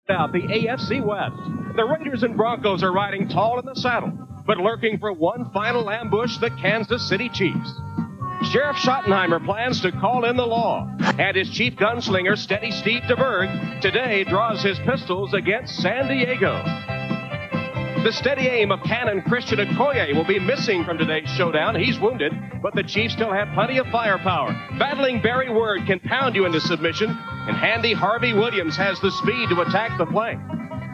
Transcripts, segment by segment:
Out the AFC West. The Raiders and Broncos are riding tall in the saddle, but lurking for one final ambush, the Kansas City Chiefs. Sheriff Schottenheimer plans to call in the law, and his chief gunslinger, Steady Steve DeBerg, today draws his pistols against San Diego. The steady aim of Cannon Christian Okoye will be missing from today's showdown. He's wounded, but the Chiefs still have plenty of firepower. Battling Barry Word can pound you into submission, and handy Harvey Williams has the speed to attack the flank.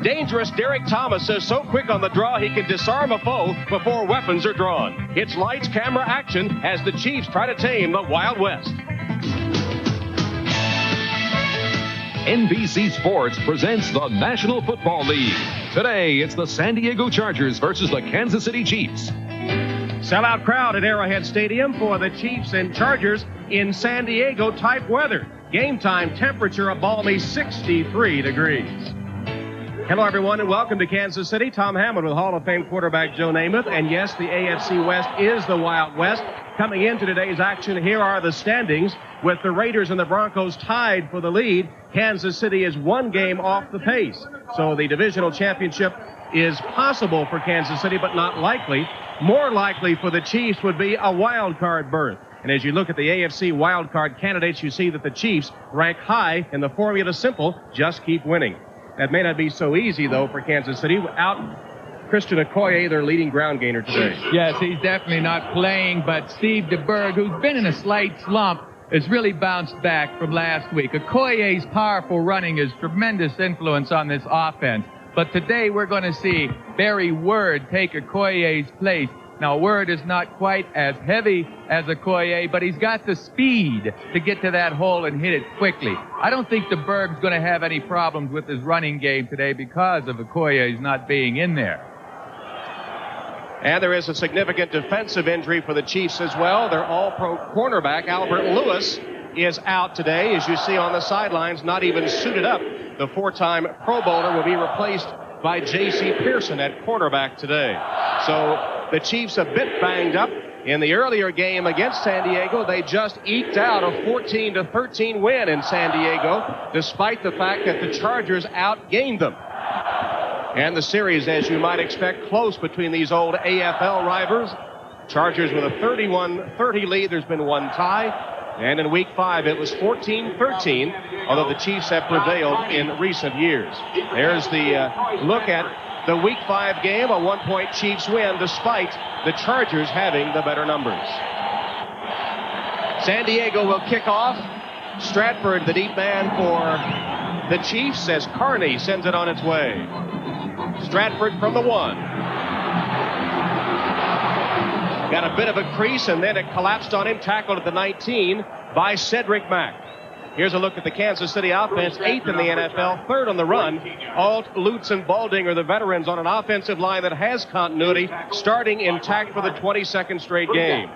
Dangerous Derrick Thomas is so quick on the draw he can disarm a foe before weapons are drawn. It's lights, camera, action as the Chiefs try to tame the Wild West. NBC Sports presents the National Football League. Today, it's the San Diego Chargers versus the Kansas City Chiefs. Sellout crowd at Arrowhead Stadium for the Chiefs and Chargers in San Diego type weather. Game time temperature a balmy 63 degrees. Hello, everyone, and welcome to Kansas City. Tom Hammond with Hall of Fame quarterback Joe Namath. And yes, the AFC West is the Wild West. Coming into today's action, here are the standings. With the Raiders and the Broncos tied for the lead, Kansas City is one game off the pace. So the divisional championship is possible for Kansas City, but not likely. More likely for the Chiefs would be a wild card berth. And as you look at the AFC wild card candidates, you see that the Chiefs rank high, and the formula simple: just keep winning. That may not be so easy, though, for Kansas City without Christian Okoye, their leading ground gainer today. Yes, he's definitely not playing, but Steve DeBerg, who's been in a slight slump, has really bounced back from last week. Okoye's powerful running is tremendous influence on this offense. But today we're going to see Barry Word take Okoye's place. Now, Word is not quite as heavy as Okoye, but he's got the speed to get to that hole and hit it quickly. I don't think DeBerg's going to have any problems with his running game today because of Okoye's not being in there. And there is a significant defensive injury for the Chiefs as well. Their all-pro cornerback, Albert Lewis, is out today. As you see on the sidelines, not even suited up. The four-time Pro Bowler will be replaced by J.C. Pearson at cornerback today. So the Chiefs a bit banged up. In the earlier game against San Diego, they just eked out a 14-13 win in San Diego, despite the fact that the Chargers outgained them. And the series, as you might expect, close between these old AFL rivals. Chargers with a 31-30 lead. There's been one tie. And in Week 5, it was 14-13, although the Chiefs have prevailed in recent years. There's the look at the Week 5 game, a one-point Chiefs win, despite the Chargers having the better numbers. San Diego will kick off. Stratford, the deep man for the Chiefs, as Carney sends it on its way. Stratford from the 1. Got a bit of a crease, and then it collapsed on him, tackled at the 19 by Cedric Mack. Here's a look at the Kansas City offense, 8th in the NFL, 3rd on the run. Alt, Lutz, and Balding are the veterans on an offensive line that has continuity, starting intact for the 22nd straight game.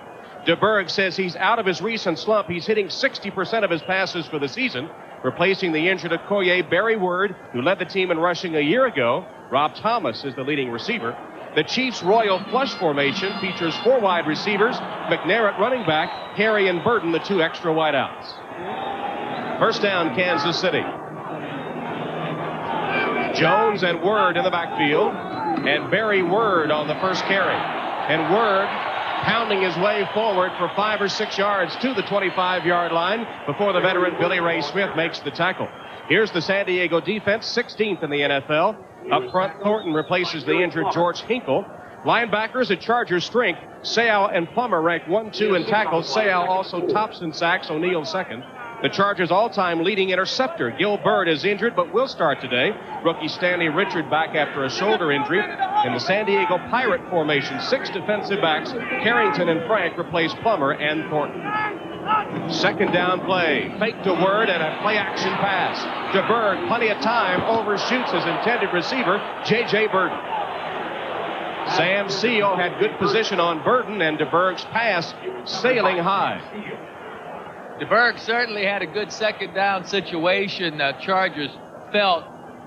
DeBerg says he's out of his recent slump. He's hitting 60% of his passes for the season, replacing the injured Okoye. Barry Word, who led the team in rushing a year ago. Rob Thomas is the leading receiver. The Chiefs' Royal Flush formation features 4 wide receivers, McNair at running back, Harry and Burton, the 2 extra wideouts. First down, Kansas City. Jones and Word in the backfield, and Barry Word on the first carry. And Word pounding his way forward for 5 or 6 yards to the 25-yard line before the veteran Billy Ray Smith makes the tackle. Here's the San Diego defense, 16th in the NFL. Up front, Thornton replaces the injured George Hinkle. Linebackers at Chargers strength, Sayal and Plummer rank 1-2 in tackles. Sayal also tops in sacks, O'Neal second. The Chargers' all-time leading interceptor, Gil Byrd, is injured but will start today. Rookie Stanley Richard back after a shoulder injury. In the San Diego Pirate formation, 6 defensive backs, Carrington and Frank replace Plummer and Thornton. Second down play, fake to Word and a play-action pass. DeBerg, plenty of time, overshoots his intended receiver, J.J. Burton. Sam Seal had good position on Burton, and DeBerg's pass sailing high. DeBerg certainly had a good second down situation. Chargers felt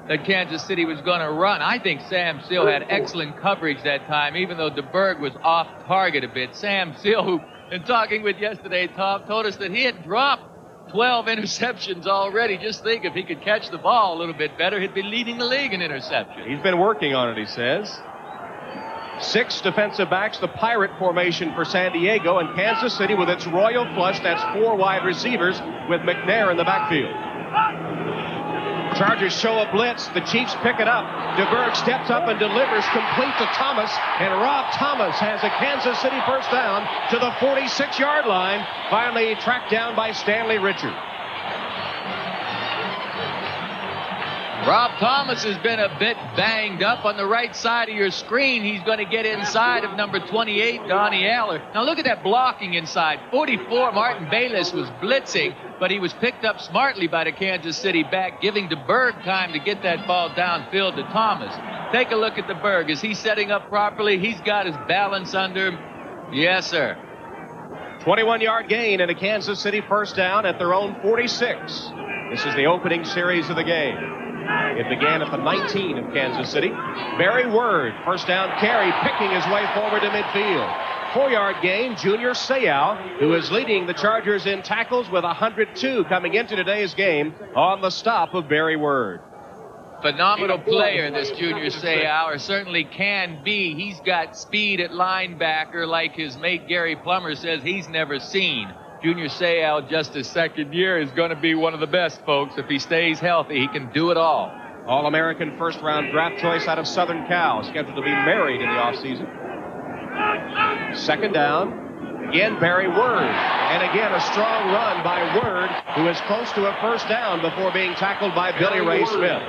that Kansas City was going to run. I think Sam Seal had excellent coverage that time, even though DeBerg was off target a bit. Sam Seal, who in talking with yesterday, Tom, told us that he had dropped 12 interceptions already. Just think, if he could catch the ball a little bit better, he'd be leading the league in interceptions. He's been working on it, he says. 6 defensive backs, the pirate formation for San Diego, and Kansas City with its royal flush. That's 4 wide receivers with McNair in the backfield. Chargers show a blitz. The Chiefs pick it up. DeBerg steps up and delivers complete to Thomas. And Rob Thomas has a Kansas City first down to the 46-yard line. Finally tracked down by Stanley Richard. Rob Thomas has been a bit banged up on the right side of your screen. He's going to get inside of number 28, Donnie Aller. Now look at that blocking inside. 44, Martin Bayless was blitzing, but he was picked up smartly by the Kansas City back, giving DeBerg time to get that ball downfield to Thomas. Take a look at DeBerg. Is he setting up properly? He's got his balance under him. Yes, sir. 21-yard gain and a Kansas City first down at their own 46. This is the opening series of the game. It began at the 19 of Kansas City. Barry Word, first down carry, picking his way forward to midfield. 4-yard gain, Junior Seau, who is leading the Chargers in tackles with 102 coming into today's game on the stop of Barry Word. Phenomenal player, this Junior Seau, or certainly can be. He's got speed at linebacker like his mate Gary Plummer says he's never seen. Junior Seau, just his second year, is going to be one of the best, folks. If he stays healthy, he can do it all. All-American first-round draft choice out of Southern Cal, scheduled to be married in the offseason. Second down. Again, Barry Word. And again, a strong run by Word, who is close to a first down before being tackled by Billy Ray Smith.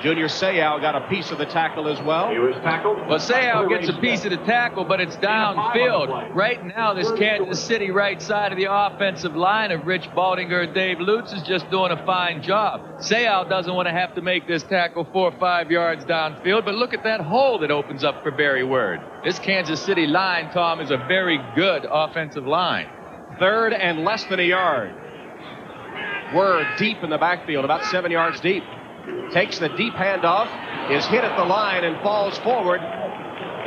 Junior Seau got a piece of the tackle as well. Well, Seau gets a piece of the tackle, but it's downfield. Right now, this Kansas City right side of the offensive line of Rich Baldinger, Dave Lutz is just doing a fine job. Seau doesn't want to have to make this tackle 4 or 5 yards downfield, but look at that hole that opens up for Barry Word. This Kansas City line, Tom, is a very good offensive line. Third and less than a yard. Word deep in the backfield, about 7 yards deep. Takes the deep handoff, is hit at the line and falls forward.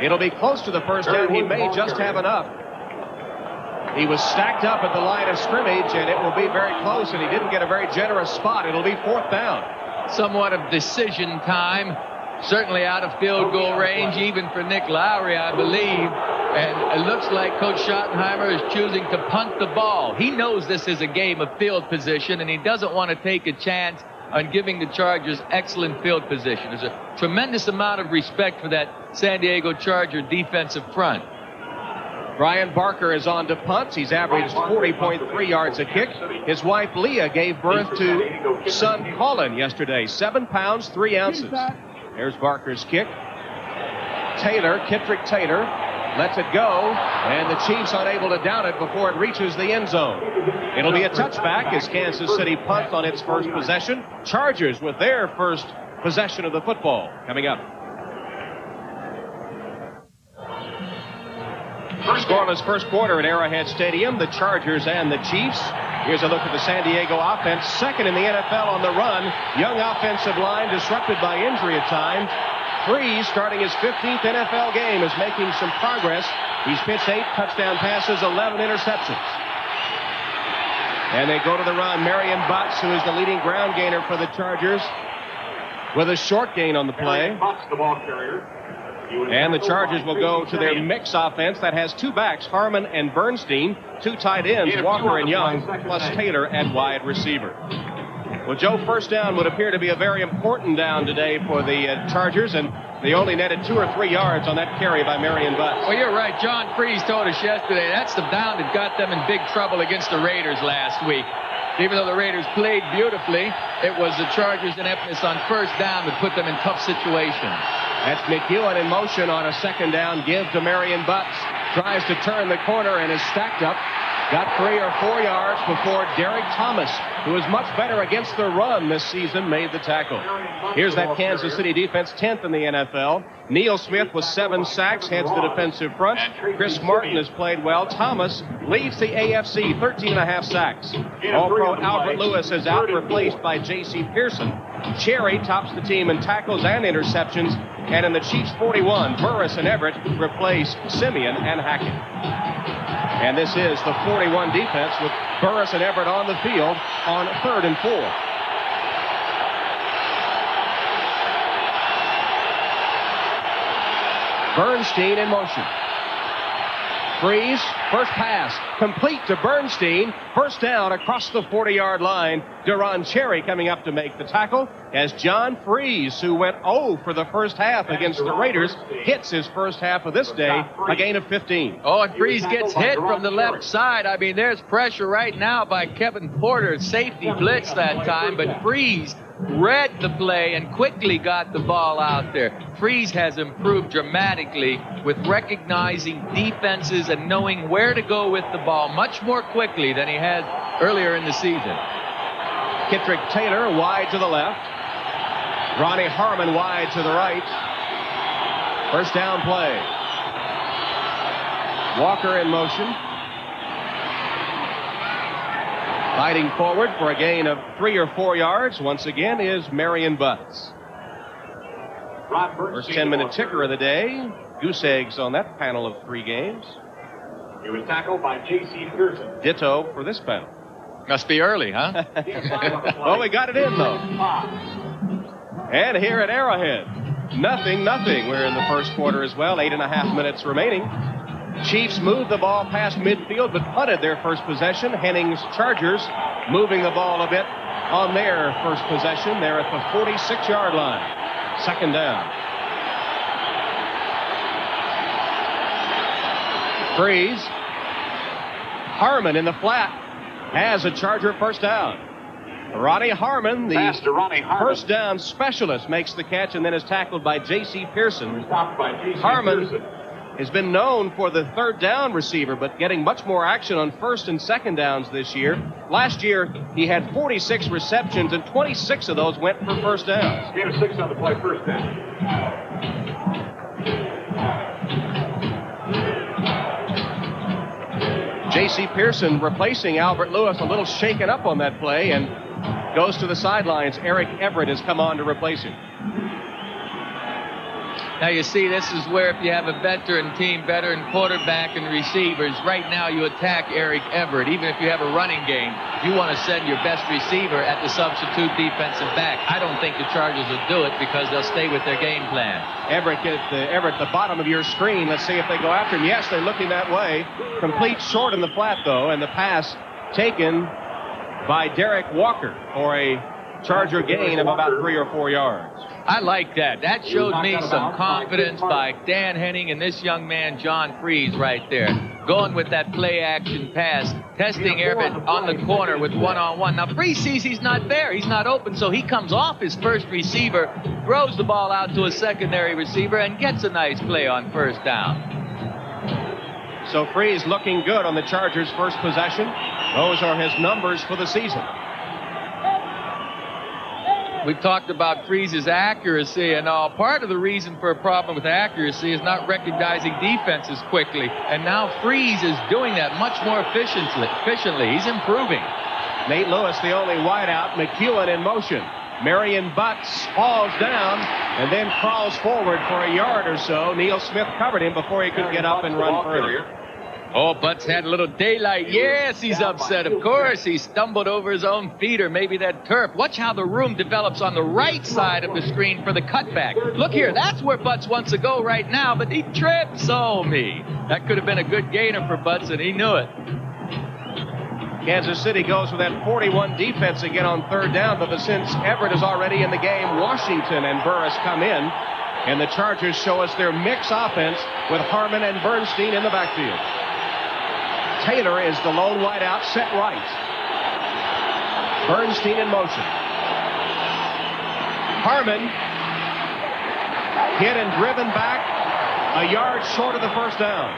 It'll be close to the first down. He may just have enough. He was stacked up at the line of scrimmage, and it will be very close, and he didn't get a very generous spot. It'll be 4th down. Somewhat of decision time. Certainly out of field goal range, even for Nick Lowry, I believe. And it looks like Coach Schottenheimer is choosing to punt the ball. He knows this is a game of field position, and he doesn't want to take a chance on giving the Chargers excellent field position. There's a tremendous amount of respect for that San Diego Charger defensive front. Brian Barker is on to punt. He's averaged 40.3 yards a kick. His wife Leah gave birth to son Colin yesterday. 7 pounds, 3 ounces. There's Barker's kick. Kittrick Taylor lets it go, and the Chiefs unable to down it before it reaches the end zone. It'll be a touchback as Kansas City punts on its first possession. Chargers with their first possession of the football coming up. Scoreless first quarter at Arrowhead Stadium, the Chargers and the Chiefs. Here's a look at the San Diego offense, second in the NFL on the run. Young offensive line disrupted by injury at times. Freeze, starting his 15th NFL game, is making some progress. He's pitched 8 touchdown passes, 11 interceptions. And they go to the run. Marion Butts, who is the leading ground gainer for the Chargers, with a short gain on the play. And the Chargers will go to their mix offense that has 2 backs, Harmon and Bernstein, 2 tight ends, Walker and Young, plus Taylor at wide receiver. Well, Joe, first down would appear to be a very important down today for the Chargers, and they only netted 2 or 3 yards on that carry by Marion Butts. Well, you're right. John Freeze told us yesterday that's the down that got them in big trouble against the Raiders last week. Even though the Raiders played beautifully, it was the Chargers' ineptness on first down that put them in tough situations. That's McEwen in motion on a second down. Give to Marion Butts. Tries to turn the corner and is stacked up. Got 3 or 4 yards before Derrick Thomas, who is much better against the run this season, made the tackle. Here's that Kansas City defense, 10th in the NFL. Neil Smith with 7 sacks, heads the defensive front. Chris Martin has played well. Thomas leads the AFC, 13.5 sacks. All-Pro Albert Lewis is out, replaced by J.C. Pearson. Cherry tops the team in tackles and interceptions. And in the Chiefs 41, Burris and Everett replace Simeon and Hackett. And this is the 41 defense with Burris and Everett on the field on 3rd and 4. Bernstein in motion. Freeze, first pass, complete to Bernstein. First down across the 40-yard line. Duron Cherry coming up to make the tackle as John Freeze, who went 0 for the first half against the Raiders, hits his first half of this day, a gain of 15. Oh, and Freeze gets hit from the left side. I mean, there's pressure right now by Kevin Porter. Safety blitz that time, but Freeze read the play and quickly got the ball out there. Freeze has improved dramatically with recognizing defenses and knowing where to go with the ball much more quickly than he had earlier in the season. Kittrick Taylor wide to the left. Ronnie Harmon wide to the right. First down play. Walker in motion. Fighting forward for a gain of 3 or 4 yards once again is Marion Butts. First 10-minute ticker of the day. Goose eggs on that panel of 3 games. He was tackled by J.C. Pearson. Ditto for this panel. Must be early, huh? Well, we got it in, though. And here at Arrowhead, 0-0. We're in the first quarter as well, 8.5 minutes remaining. Chiefs moved the ball past midfield, but punted their first possession. Henning's Chargers moving the ball a bit on their first possession. They're at the 46-yard line. Second down. Freeze. Harmon in the flat has a Charger first down. Ronnie Harmon, the first down specialist, makes the catch and then is tackled by J.C. Pearson. Harmon has been known for the third down receiver, but getting much more action on first and second downs this year. Last year, he had 46 receptions, and 26 of those went for first downs. Gain of 6 on the play, first down. J.C. Pearson replacing Albert Lewis, a little shaken up on that play, and goes to the sidelines. Eric Everett has come on to replace him. Now, you see, this is where if you have a veteran team, veteran quarterback and receivers, right now you attack Eric Everett. Even if you have a running game, you want to send your best receiver at the substitute defensive back. I don't think the Chargers will do it because they'll stay with their game plan. Everett, the bottom of your screen. Let's see if they go after him. Yes, they're looking that way. Complete short in the flat, though, and the pass taken by Derrick Walker for a Charger gain of about 3 or 4 yards. I like that. That showed me some confidence by Dan Henning and this young man, John Freeze, right there. Going with that play-action pass, testing Everett on the corner with one-on-one. Now, Freeze sees he's not there. He's not open, so he comes off his first receiver, throws the ball out to a secondary receiver, and gets a nice play on first down. So Freeze looking good on the Chargers' first possession. Those are his numbers for the season. We've talked about Freeze's accuracy and all. Part of the reason for a problem with accuracy is not recognizing defenses quickly. And now Freeze is doing that much more efficiently. He's improving. Nate Lewis, the only wideout. McEwen in motion. Marion Butts falls down and then crawls forward for a yard or so. Neil Smith covered him before he could get up and run further. Oh, Butts had a little daylight. Yes, he's upset. Of course, he stumbled over his own feet or maybe that turf. Watch how the room develops on the right side of the screen for the cutback. Look here, that's where Butts wants to go right now, but he trips. Oh, me. That could have been a good gainer for Butts, and he knew it. Kansas City goes with that 41 defense again on third down, but since Everett is already in the game, Washington and Burris come in, and the Chargers show us their mix offense with Harmon and Bernstein in the backfield. Taylor is the lone wideout, set right. Bernstein in motion. Harmon hit and driven back a yard short of the first down.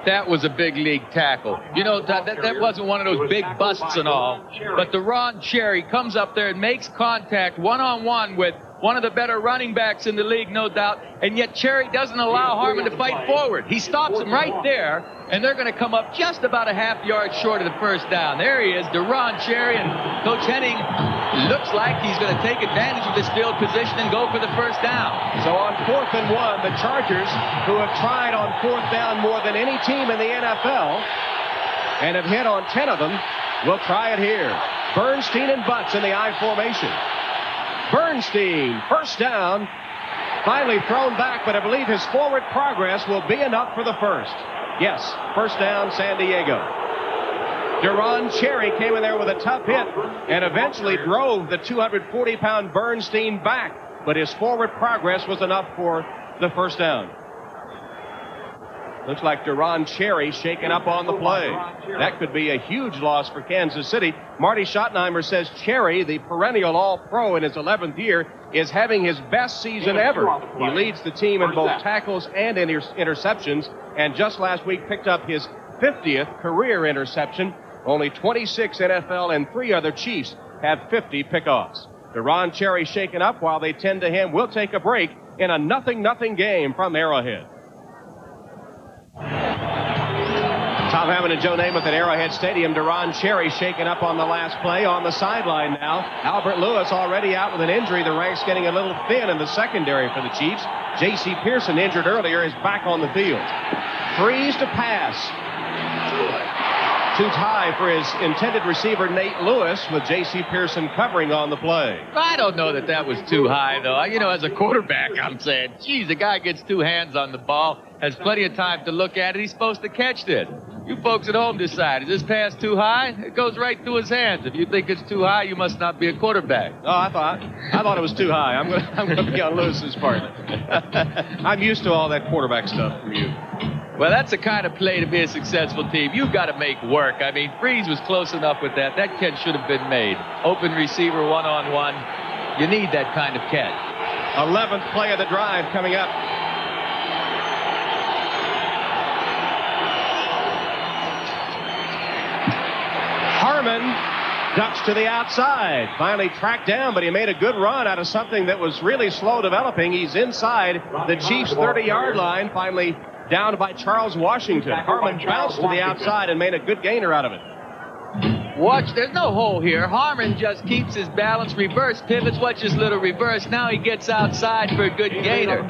That was a big league tackle. You know, that wasn't one of those big busts and all. But Deron Cherry comes up there and makes contact one-on-one with one of the better running backs in the league, no doubt, and yet Cherry doesn't allow Harmon to fight forward. He stops him right there, and they're going to come up just about a half yard short of the first down. There he is, Deron Cherry, and Coach Henning looks like he's going to take advantage of this field position and go for the first down. So on 4th and 1, the Chargers, who have tried on 4th down more than any team in the NFL and have hit on 10 of them, will try it here. Bernstein and Butts in the I formation. Bernstein, first down, finally thrown back, but I believe his forward progress will be enough for the first. Yes, first down, San Diego. Deron Cherry came in there with a tough hit and eventually drove the 240-pound Bernstein back, but his forward progress was enough for the first down. Looks like Deron Cherry shaken up on the play. That could be a huge loss for Kansas City. Marty Schottenheimer says Cherry, the perennial All-Pro in his 11th year, is having his best season ever. He leads the team in both tackles and interceptions, and just last week picked up his 50th career interception. Only 26 NFL and 3 other Chiefs have 50 pickoffs. Deron Cherry shaken up while they tend to him. We'll take a break in a 0-0 game from Arrowhead. Tom Hammond and Joe Namath at Arrowhead Stadium. Deron Cherry shaken up on the last play on the sideline now. Albert Lewis already out with an injury. The ranks getting a little thin in the secondary for the Chiefs. J.C. Pearson, injured earlier, is back on the field. Threes to pass. Too high for his intended receiver, Nate Lewis, with J.C. Pearson covering on the play. I don't know that that was too high, though. You know, as a quarterback, I'm saying, geez, the guy gets 2 hands on the ball, has plenty of time to look at it. He's supposed to catch this. You folks at home decide, is this pass too high? It goes right through his hands. If you think it's too high, you must not be a quarterback. Oh, I thought it was too high. I'm going to be on Lewis's part. I'm used to all that quarterback stuff from you. Well, that's the kind of play to be a successful team. You've got to make work. I mean, Freeze was close enough with that. That catch should have been made. Open receiver, one-on-one. You need that kind of catch. 11th play of the drive coming up. Harmon ducks to the outside. Finally tracked down, but he made a good run out of something that was really slow developing. He's inside the Chiefs' 30-yard line. Finally down by Charles Washington. Harmon bounced to the outside and made a good gainer out of it. Watch, there's no hole here. Harmon just keeps his balance, reverse pivots, watch his little reverse. Now he gets outside for a good gainer.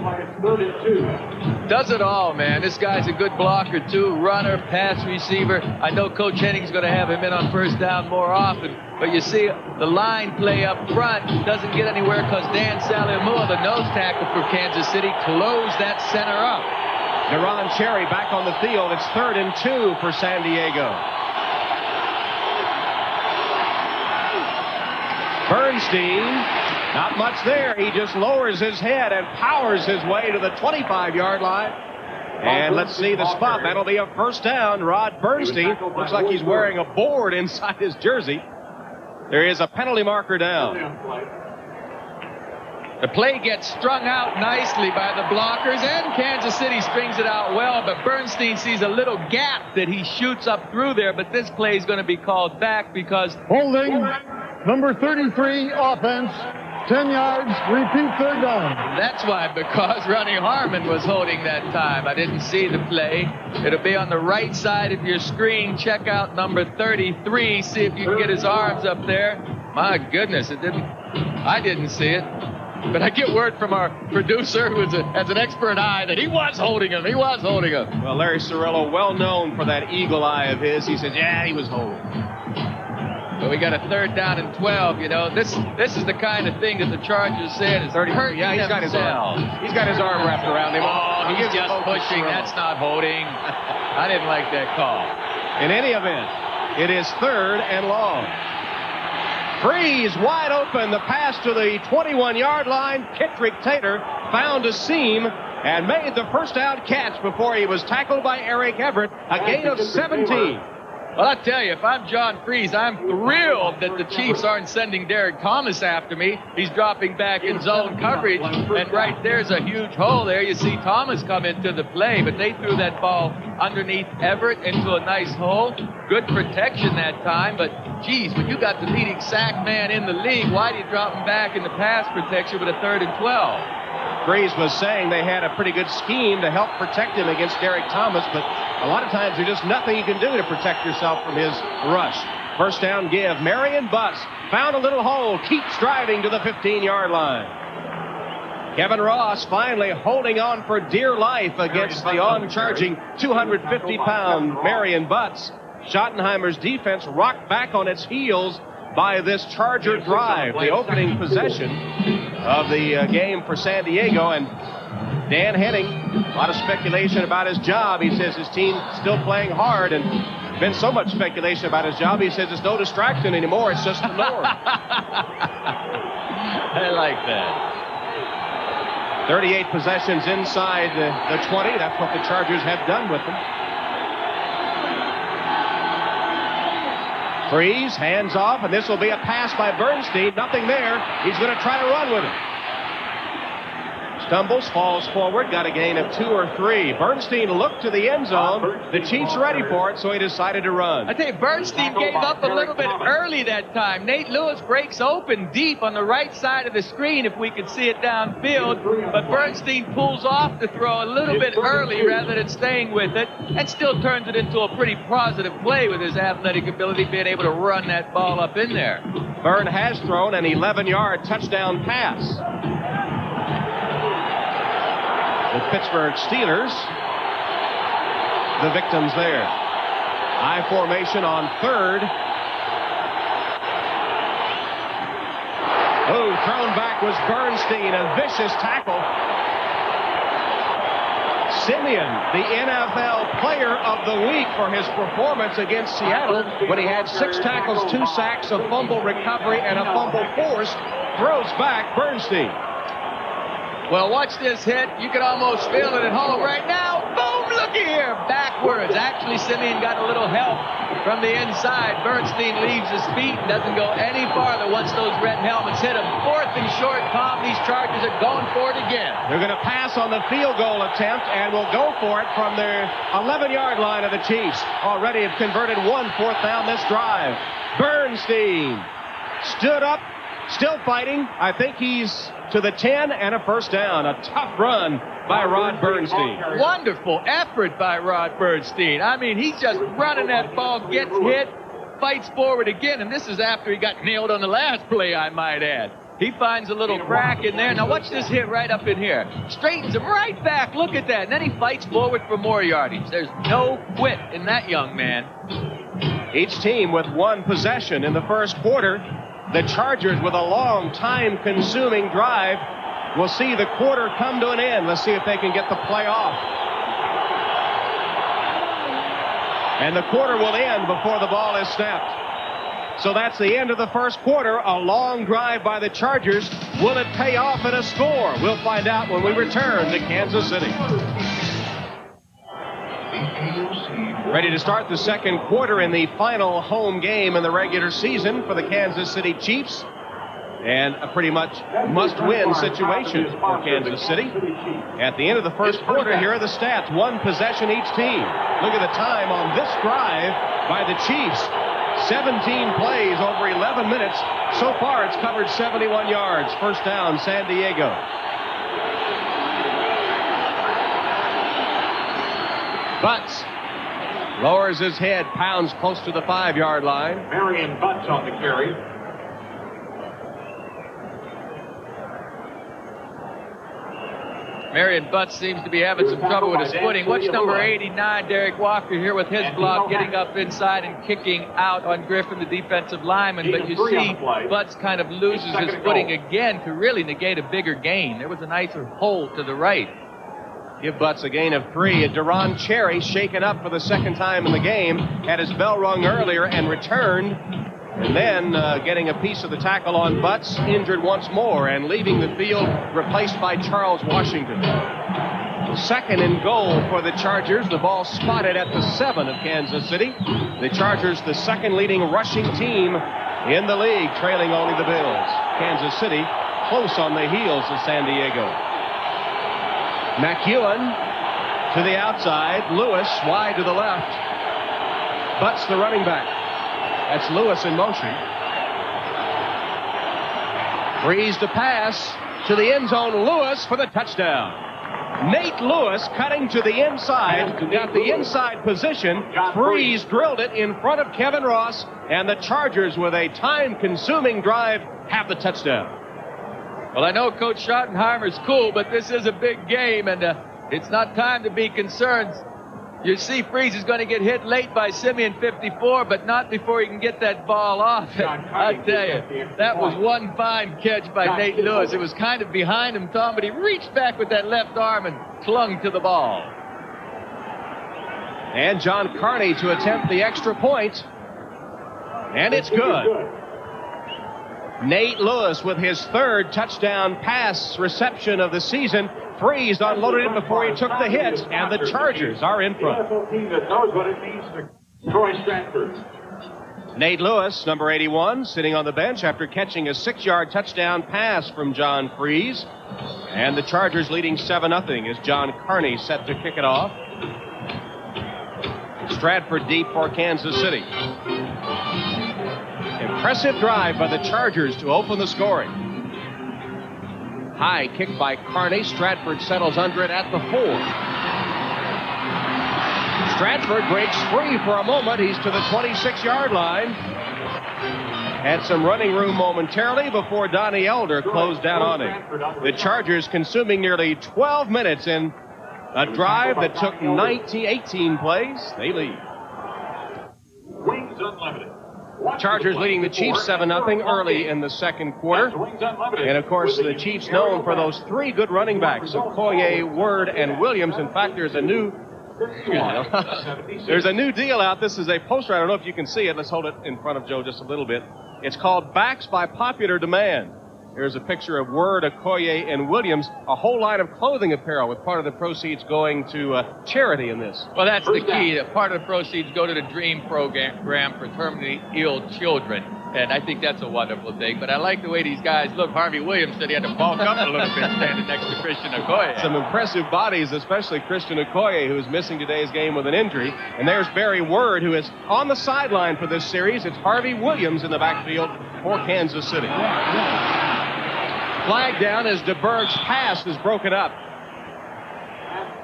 Does it all, man. This guy's a good blocker, too. Runner, pass receiver. I know Coach Henning's going to have him in on first down more often. But you see, the line play up front doesn't get anywhere because Dan Saliamua, the nose tackle for Kansas City, closed that center up. Deron Cherry back on the field. It's 3rd and 2 for San Diego. Bernstein, not much there. He just lowers his head and powers his way to the 25-yard line. And let's see the spot. That'll be a first down. Rod Bernstein looks like he's wearing a board inside his jersey. There is a penalty marker down. The play gets strung out nicely by the blockers, and Kansas City strings it out well, but Bernstein sees a little gap that he shoots up through there, but this play is going to be called back because... Holding, number 33, offense, 10 yards, repeat, 3rd down. That's why, because Ronnie Harmon was holding that time. I didn't see the play. It'll be on the right side of your screen. Check out number 33, see if you can get his arms up there. My goodness, I didn't see it. But I get word from our producer, who has an expert eye, that he was holding him. He was holding him. Well, Larry Cirillo, well known for that eagle eye of his. He says, yeah, he was holding. But we got a 3rd down and 12. You know, this is the kind of thing that the Chargers said is hurting. Yeah, he's got his arm. He's got his arm wrapped around him. Oh, he's just pushing. That's not holding. I didn't like that call. In any event, it is 3rd and long. Freeze wide open. The pass to the 21-yard line. Kittrick Tater found a seam and made the first down catch before he was tackled by Eric Everett. A gain of 17. Well, I tell you, if I'm John Freeze, I'm thrilled that the Chiefs aren't sending Derrick Thomas after me. He's dropping back in zone coverage, and right there's a huge hole there. You see Thomas come into the play, but they threw that ball underneath Everett into a nice hole. good protection that time, but geez, when you got the leading sack man in the league, why do you drop him back in the pass protection with a 3rd and 12? Breeze was saying they had a pretty good scheme to help protect him against Derrick Thomas, but a lot of times there's just nothing you can do to protect yourself from his rush. First down give. Marion Butts found a little hole, keeps driving to the 15-yard line. Kevin Ross finally holding on for dear life against the on-charging 250-pound Marion Butts. Schottenheimer's defense rocked back on its heels by this Charger drive, the opening possession of the game for San Diego. And Dan Henning, a lot of speculation about his job. He says his team's still playing hard, and been so much speculation about his job, he says it's no distraction anymore. It's just the norm. I like that. 38 possessions inside the 20. That's what the Chargers have done with them. Freeze, hands off, and this will be a pass by Bernstein. Nothing there. He's going to try to run with it. Stumbles, falls forward, got a gain of 2 or 3. Bernstein looked to the end zone. The Chiefs ready for it, so he decided to run. I tell you, Bernstein gave up a little bit early that time. Nate Lewis breaks open deep on the right side of the screen if we could see it downfield. But Bernstein pulls off the throw a little bit early rather than staying with it, and still turns it into a pretty positive play with his athletic ability, being able to run that ball up in there. Byrne has thrown an 11-yard touchdown pass. The Pittsburgh Steelers, the victims there. I formation on 3rd. Oh, thrown back was Bernstein, a vicious tackle. Simeon, the NFL Player of the Week for his performance against Seattle when he had 6 tackles, 2 sacks, a fumble recovery, and a fumble forced, throws back Bernstein. Well, watch this hit. You can almost feel it at home right now. Boom, looky here. Backwards. Actually, Simeon got a little help from the inside. Bernstein leaves his feet and doesn't go any farther once those red helmets hit him. 4th and short, Tom. These Chargers are going for it again. They're going to pass on the field goal attempt and will go for it from their 11-yard line of the Chiefs. Already have converted 1 4th down this drive. Bernstein stood up, still fighting. I think he's to the 10 and a first down. A tough run by Rod Bernstein. Wonderful effort by Rod Bernstein. I mean, he's just running that ball, gets hit, fights forward again, and this is after he got nailed on the last play, I might add. He finds a little crack in there. Now watch this hit right up in here. Straightens him right back. Look at that. And then he fights forward for more yardage. There's no quit in that young man. Each team with 1 possession in the first quarter. The Chargers with a long time-consuming drive. We'll see the quarter come to an end. Let's see if they can get the play off. And the quarter will end before the ball is snapped. So that's the end of the first quarter. A long drive by the Chargers. Will it pay off in a score? We'll find out when we return to Kansas City. Ready to start the second quarter in the final home game in the regular season for the Kansas City Chiefs. And a pretty much must-win situation for Kansas City. At the end of the first quarter, here are the stats. 1 possession each team. Look at the time on this drive by the Chiefs. 17 plays over 11 minutes. So far, it's covered 71 yards. First down, San Diego. Butts lowers his head, pounds close to the 5-yard line. Marion Butts on the carry. Marion Butts seems to be having some trouble with his footing. Watch number 89, Derrick Walker, here with his block, getting up inside and kicking out on Griffin, the defensive lineman. But you see, Butts kind of loses his footing again to really negate a bigger gain. There was a nicer hole to the right. Give Butts a gain of 3. And Deron Cherry, shaken up for the second time in the game, had his bell rung earlier and returned. And then getting a piece of the tackle on Butts, injured once more and leaving the field, replaced by Charles Washington. 2nd and goal for the Chargers. The ball spotted at the 7 of Kansas City. The Chargers, the 2nd leading rushing team in the league, trailing only the Bills. Kansas City close on the heels of San Diego. McEwen to the outside. Lewis wide to the left. butts the running back. That's Lewis in motion. Freeze to pass to the end zone. Lewis for the touchdown. Nate Lewis cutting to the inside, got the inside position. Freeze drilled it in front of Kevin Ross, and the Chargers, with a time-consuming drive, have the touchdown. Well, I know Coach Schottenheimer's cool, but this is a big game, and it's not time to be concerned. You see Freeze is going to get hit late by Simeon 54, but not before he can get that ball off. I tell you, that was one fine catch by Nate Lewis. It was kind of behind him, Tom, but he reached back with that left arm and clung to the ball. And John Carney to attempt the extra point. And it's good. Nate Lewis with his third touchdown pass reception of the season. Freeze unloaded it before he took the hit, and the Chargers are in front. Team that knows what it means to Troy Stratford. Nate Lewis, number 81, sitting on the bench after catching a 6-yard touchdown pass from John Freeze. And the Chargers leading 7-0 as John Carney set to kick it off. Stratford deep for Kansas City. Impressive drive by the Chargers to open the scoring. High kick by Carney. Stratford settles under it at the 4. Stratford breaks free for a moment. He's to the 26-yard line. Had some running room momentarily before Donnie Elder closed down on him. The Chargers consuming nearly 12 minutes in a drive that took 18 plays. They lead. Wings Unlimited. Chargers leading the Chiefs 7-0 early in the second quarter. And, of course, the Chiefs known for those 3 good running backs, Okoye, Word, and Williams. In fact, there's a new deal out. This is a poster. I don't know if you can see it. Let's hold it in front of Joe just a little bit. It's called Backs by Popular Demand. Here's a picture of Word, Okoye, and Williams, a whole line of clothing apparel with part of the proceeds going to charity in this. Well, that's the key. Part of the proceeds go to the DREAM program for terminally ill children. And I think that's a wonderful thing. But I like the way these guys look. Harvey Williams said he had to bulk up a little bit standing next to Christian Okoye. Some impressive bodies, especially Christian Okoye, who is missing today's game with an injury. And there's Barry Word, who is on the sideline for this series. It's Harvey Williams in the backfield for Kansas City. Flag down as DeBerg's pass is broken up.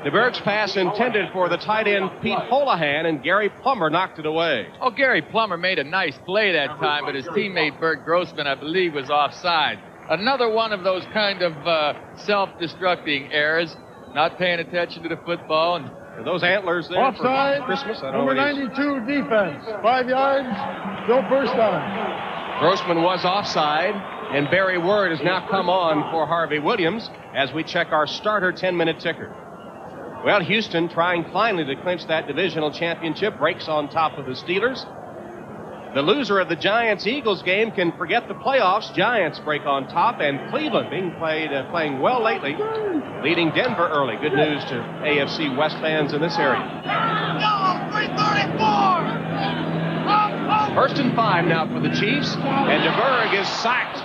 DeBerg's pass intended for the tight end Pete Holohan, and Gary Plummer knocked it away. Oh, Gary Plummer made a nice play that time, but his teammate Bert Grossman, I believe, was offside. Another one of those kind of self-destructing errors, not paying attention to the football. And are those antlers there offside, for Christmas? I don't number know 92 defense, 5 yards, no first down. Grossman was offside, and Barry Word has now come on for Harvey Williams as we check our starter 10-minute ticker. Well, Houston trying finally to clinch that divisional championship, breaks on top of the Steelers. The loser of the Giants-Eagles game can forget the playoffs. Giants break on top, and Cleveland playing well lately, leading Denver early. Good news to AFC West fans in this area. 1st and 5 now for the Chiefs, and DeBerg is sacked.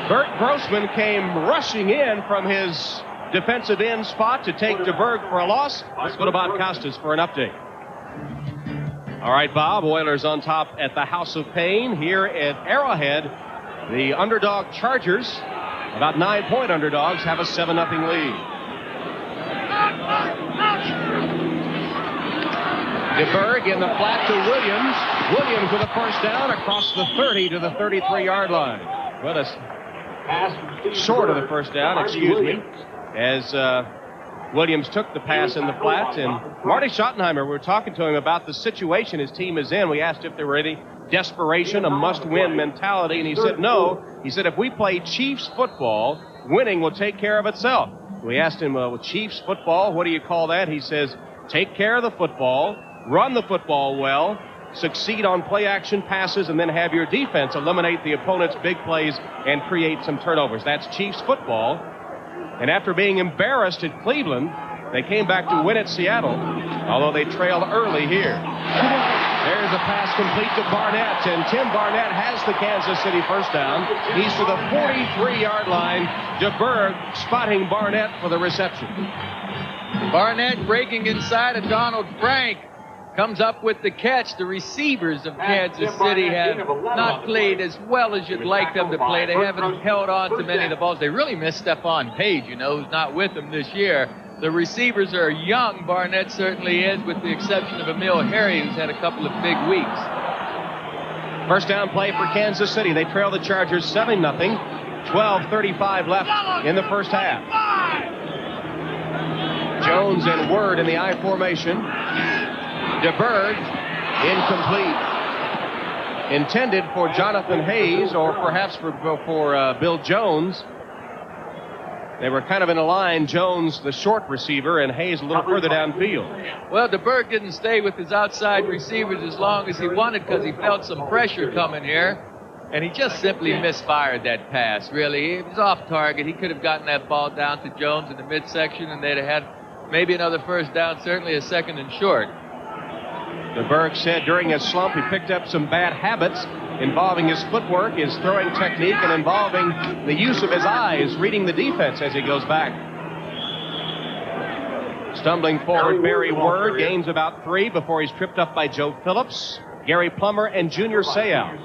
Bert Grossman came rushing in from his defensive end spot to take DeBerg for a loss. Let's go to Bob Costas for an update. All right, Bob, Oilers on top at the House of Pain here at Arrowhead. The underdog Chargers, about 9-point underdogs, have a 7-0 lead. DeBerg in the flat to Williams. Williams with a first down across the 30 to the 33-yard line. Well, that's short of the first down, excuse me, as Williams took the pass in the flat. And Marty Schottenheimer, we were talking to him about the situation his team is in. We asked if there were any desperation, a must-win mentality, and he said no. He said if we play Chiefs football, winning will take care of itself. We asked him, with Chiefs football, what do you call that? He says, take care of the football, run the football well, succeed on play-action passes, and then have your defense eliminate the opponent's big plays and create some turnovers. That's Chiefs football. And after being embarrassed at Cleveland, they came back to win at Seattle, although they trailed early here. There's a pass complete to Barnett, and Tim Barnett has the Kansas City first down. He's to the 43-yard line. DeBerg spotting Barnett for the reception. Barnett breaking inside of Donald Frank. comes up with the catch. The receivers of Kansas City have not played as well as you'd like them to play. They haven't held on to many of the balls. They really missed Stephon Page, who's not with them this year. The receivers are young. Barnett certainly is, with the exception of Emil Harry, who's had a couple of big weeks. First down play for Kansas City. They trail the Chargers 7-0. 12:35 left in the first half. Jones and Word in the I formation. DeBerg, incomplete. Intended for Jonathan Hayes, or perhaps for Bill Jones. They were kind of in a line. Jones, the short receiver, and Hayes a little further downfield. Well, DeBerg didn't stay with his outside receivers as long as he wanted because he felt some pressure coming here. And he just simply misfired that pass, really. He was off target. He could have gotten that ball down to Jones in the midsection, and they'd have had maybe another first down, certainly a second and short. DeBerg said during his slump he picked up some bad habits involving his footwork, his throwing technique, and involving the use of his eyes, reading the defense as he goes back. Stumbling forward, Barry Word gains about 3 before he's tripped up by Joe Phillips, Gary Plummer, and Junior Seau.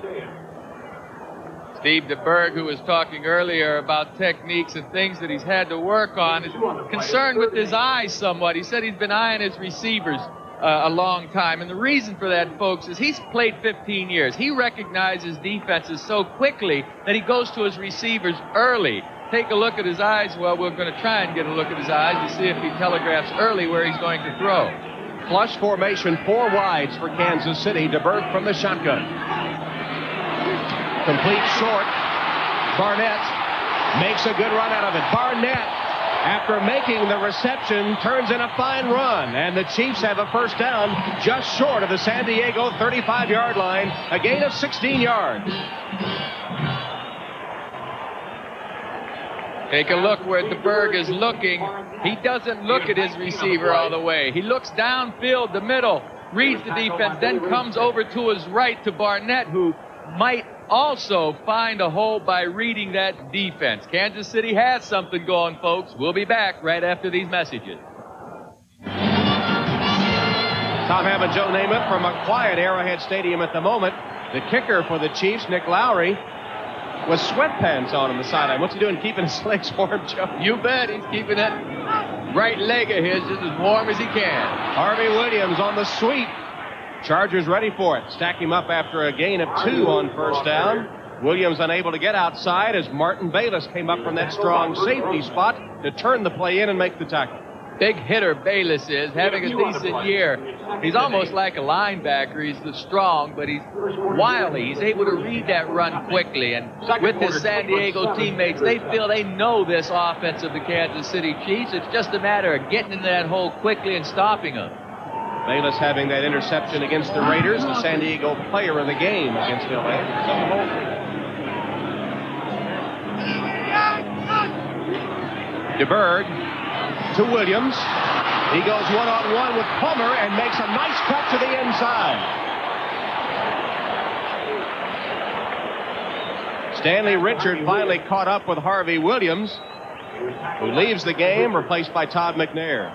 Steve DeBerg, who was talking earlier about techniques and things that he's had to work on, is concerned with his eyes somewhat. He said he's been eyeing his receivers a long time. And the reason for that, folks, is he's played 15 years. He recognizes defenses so quickly that he goes to his receivers early. Take a look at his eyes. Well, we're going to try and get a look at his eyes to see if he telegraphs early where he's going to throw. Flush formation, 4 wides for Kansas City. DeBerg from the shotgun. Complete short. Barnett makes a good run out of it. Barnett, after making the reception, turns in a fine run. And the Chiefs have a first down just short of the San Diego 35-yard line. A gain of 16 yards. Take a look where DeBerg is looking. He doesn't look at his receiver all the way. He looks downfield, the middle, reads the defense, then comes over to his right to Barnett, who might also find a hole by reading that defense. Kansas City has something going, folks. We'll be back right after these messages. Tom Ham and Joe Namath from a quiet Arrowhead Stadium at the moment. The kicker for the Chiefs, Nick Lowry, with sweatpants on the sideline. What's he doing, keeping his legs warm, Joe? You bet. He's keeping that right leg of his just as warm as he can. Harvey Williams on the sweep. Chargers ready for it. Stack him up after a gain of 2 on first down. Williams unable to get outside as Martin Bayless came up from that strong safety spot to turn the play in and make the tackle. Big hitter Bayless is, having a decent year. He's almost like a linebacker. He's strong, but he's wily. He's able to read that run quickly. And with his San Diego teammates, they feel they know this offense of the Kansas City Chiefs. It's just a matter of getting into that hole quickly and stopping them. Bayless having that interception against the Raiders, the San Diego player of the game against LA. DeBerg to Williams. He goes one-on-one with Plummer and makes a nice cut to the inside. Stanley Richard finally caught up with Harvey Williams, who leaves the game, replaced by Todd McNair.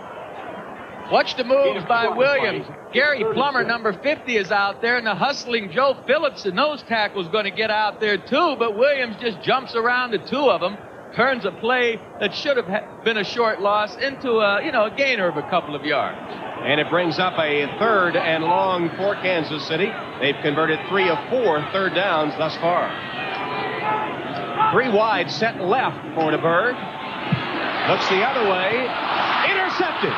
Watch the moves by Williams. Gary Plummer, number 50, is out there, and the hustling Joe Phillips and those tackles going to get out there too, but Williams just jumps around the 2 of them, turns a play that should have been a short loss into a gainer of a couple of yards. And it brings up a 3rd and long for Kansas City. They've converted 3 of 4 third downs thus far. 3 wide, set left for DeBerg. Looks the other way. Intercepted.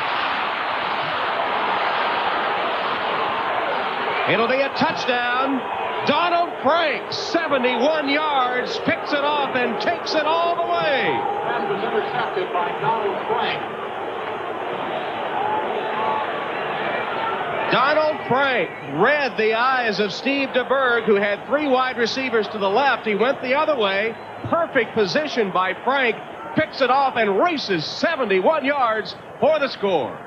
It'll be a touchdown. Donald Frank, 71 yards, picks it off and takes it all the way. That was intercepted by Donald Frank. Donald Frank read the eyes of Steve DeBerg, who had 3 wide receivers to the left. He went the other way. Perfect position by Frank. Picks it off and races 71 yards for the score.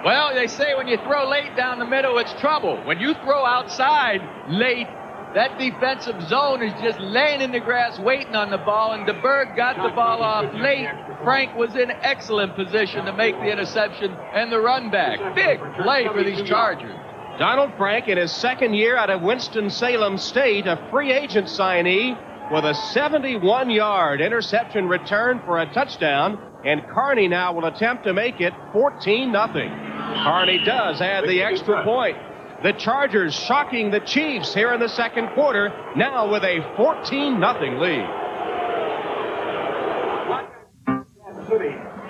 Well, they say when you throw late down the middle, it's trouble. When you throw outside late, that defensive zone is just laying in the grass waiting on the ball, and DeBerg got the ball off late. Frank was in excellent position to make the interception and the run back. Big play for these Chargers. Donald Frank, in his second year out of Winston-Salem State, a free agent signee with a 71-yard interception return for a touchdown. And Carney now will attempt to make it 14-0. Carney does add the extra point. The Chargers shocking the Chiefs here in the second quarter, now with a 14-0 lead.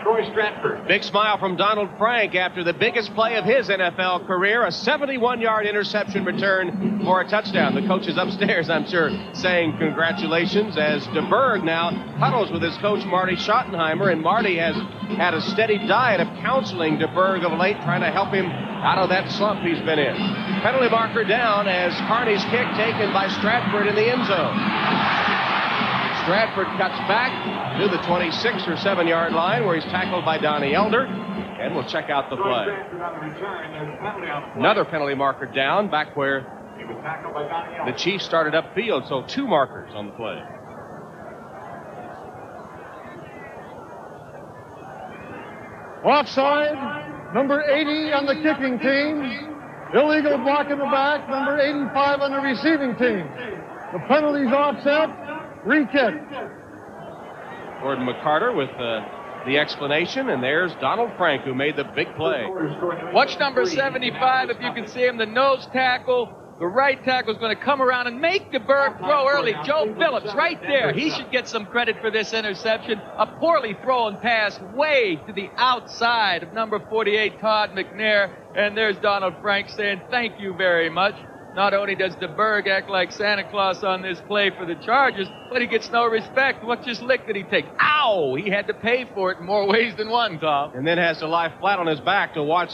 Troy Stratford. Big smile from Donald Frank after the biggest play of his NFL career, a 71-yard interception return for a touchdown. The coach is upstairs, I'm sure, saying congratulations as DeBerg now huddles with his coach, Marty Schottenheimer, and Marty has had a steady diet of counseling DeBerg of late, trying to help him out of that slump he's been in. Penalty marker down as Carney's kick taken by Stratford in the end zone. Stratford cuts back to the 26 or 7-yard line where he's tackled by Donnie Elder, and we'll check out the play. Another penalty marker down back where the Chiefs started upfield, so 2 markers on the play. Offside, number 80 on the kicking team. Illegal block in the back, number 85 on the receiving team. The penalty's offset, re-kick. Gordon McCarter with the explanation, and there's Donald Frank who made the big play. Watch number 75 if you can see him, the nose tackle. The right tackle is going to come around and make DeBerg throw early. Joe Phillips right there. He should get some credit for this interception. A poorly thrown pass way to the outside of number 48, Todd McNair. And there's Donald Frank saying thank you very much. Not only does DeBerg act like Santa Claus on this play for the Chargers, but he gets no respect. What just lick did he take? Ow! He had to pay for it in more ways than one, Tom. And then has to lie flat on his back to watch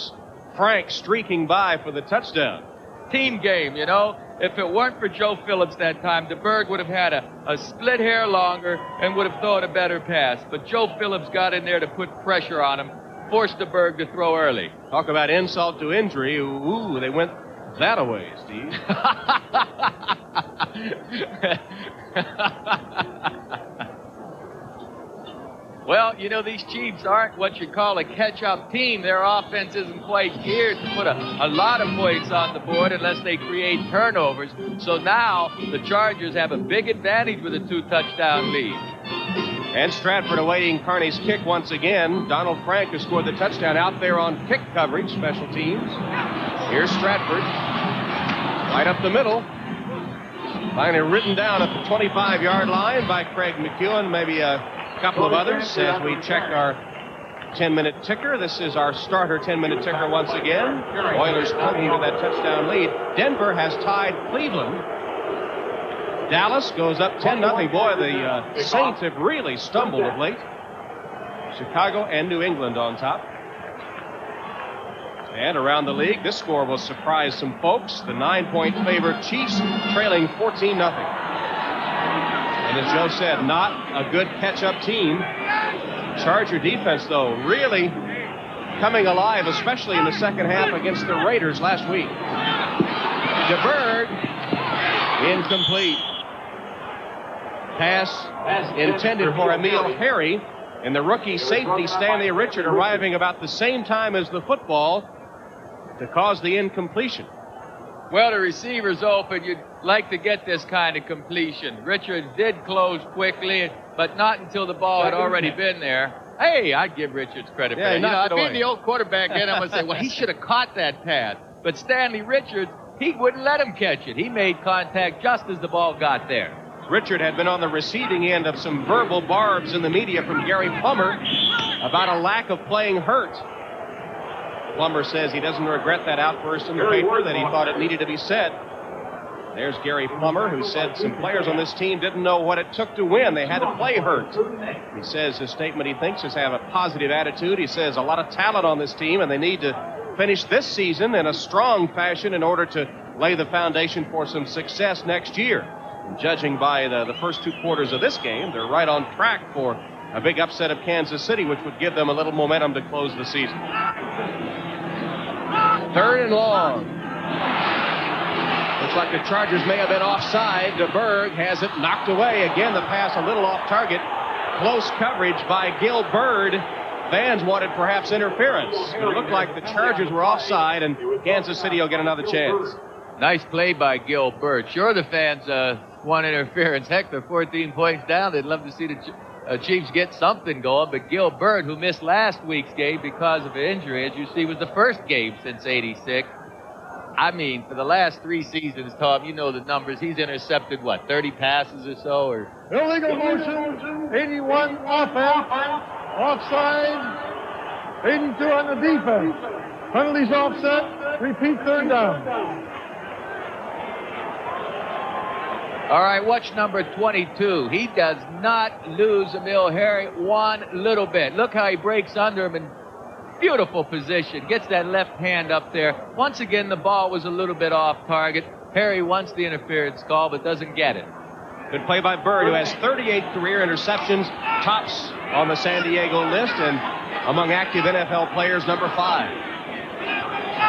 Frank streaking by for the touchdown. Team game, you know. If it weren't for Joe Phillips that time, DeBerg would have had a split hair longer and would have thrown a better pass. But Joe Phillips got in there to put pressure on him, forced DeBerg to throw early. Talk about insult to injury. Ooh, they went that away, Steve. Well, you know, these Chiefs aren't what you call a catch-up team. Their offense isn't quite geared to put a lot of points on the board unless they create turnovers. So now the Chargers have a big advantage with a 2-touchdown lead. And Stratford awaiting Carney's kick once again. Donald Frank has scored the touchdown out there on kick coverage, special teams. Here's Stratford, right up the middle. Finally written down at the 25-yard line by Craig McEwen, maybe a couple of others as we check our 10-minute ticker. This is our starter 10-minute ticker once again. Oilers clinging to that touchdown lead. Denver has tied Cleveland. Dallas goes up 10-0. Boy, the Saints have really stumbled of late. Chicago and New England on top. And around the league, this score will surprise some folks. The 9-point favorite Chiefs trailing 14-0. And as Joe said, not a good catch-up team. Charger defense, though, really coming alive, especially in the second half against the Raiders last week. DeBerg, incomplete. Pass intended for Emil Harry, and the rookie safety Stanley Richard arriving about the same time as the football to cause the incompletion. Well, the receiver's open. You'd like to get this kind of completion. Richards did close quickly, but not until the ball had already been there. Hey, I'd give Richards credit for that. I'd be the old quarterback then. I'm going to say, well, he should have caught that pass. But Stanley Richards, he wouldn't let him catch it. He made contact just as the ball got there. Richard had been on the receiving end of some verbal barbs in the media from Gary Plummer about a lack of playing hurt. Plummer says he doesn't regret that outburst in the paper, that he thought it needed to be said. There's Gary Plummer, who said some players on this team didn't know what it took to win. They had to play hurt. He says his statement, he thinks, is have a positive attitude. He says a lot of talent on this team, and they need to finish this season in a strong fashion in order to lay the foundation for some success next year. And judging by the first 2 quarters of this game, they're right on track for a big upset of Kansas City, which would give them a little momentum to close the season. 3rd and long. Looks like the Chargers may have been offside. DeBerg has it knocked away. Again, the pass a little off target. Close coverage by Gil Byrd. fans wanted perhaps interference. It looked like the Chargers were offside, and Kansas City will get another chance. Nice play by Gil Bert. Sure, the fans want interference. Heck, they're 14 points down. They'd love to see the Chiefs get something going. But Gil Bert, who missed last week's game because of an injury, as you see, was the first game since '86. I mean, for the last 3 seasons, Tom, you know the numbers. He's intercepted, 30 passes or so? Or Illegal motion, 81 offense, offside, 82 on the defense. Penalties offset, repeat third down. All right, watch number 22. He does not lose Emil Harry one little bit. Look how he breaks under him in beautiful position. Gets that left hand up there. Once again, the ball was a little bit off target. Harry wants the interference call, but doesn't get it. Good play by Bird, who has 38 career interceptions, tops on the San Diego list, and among active NFL players, number 5.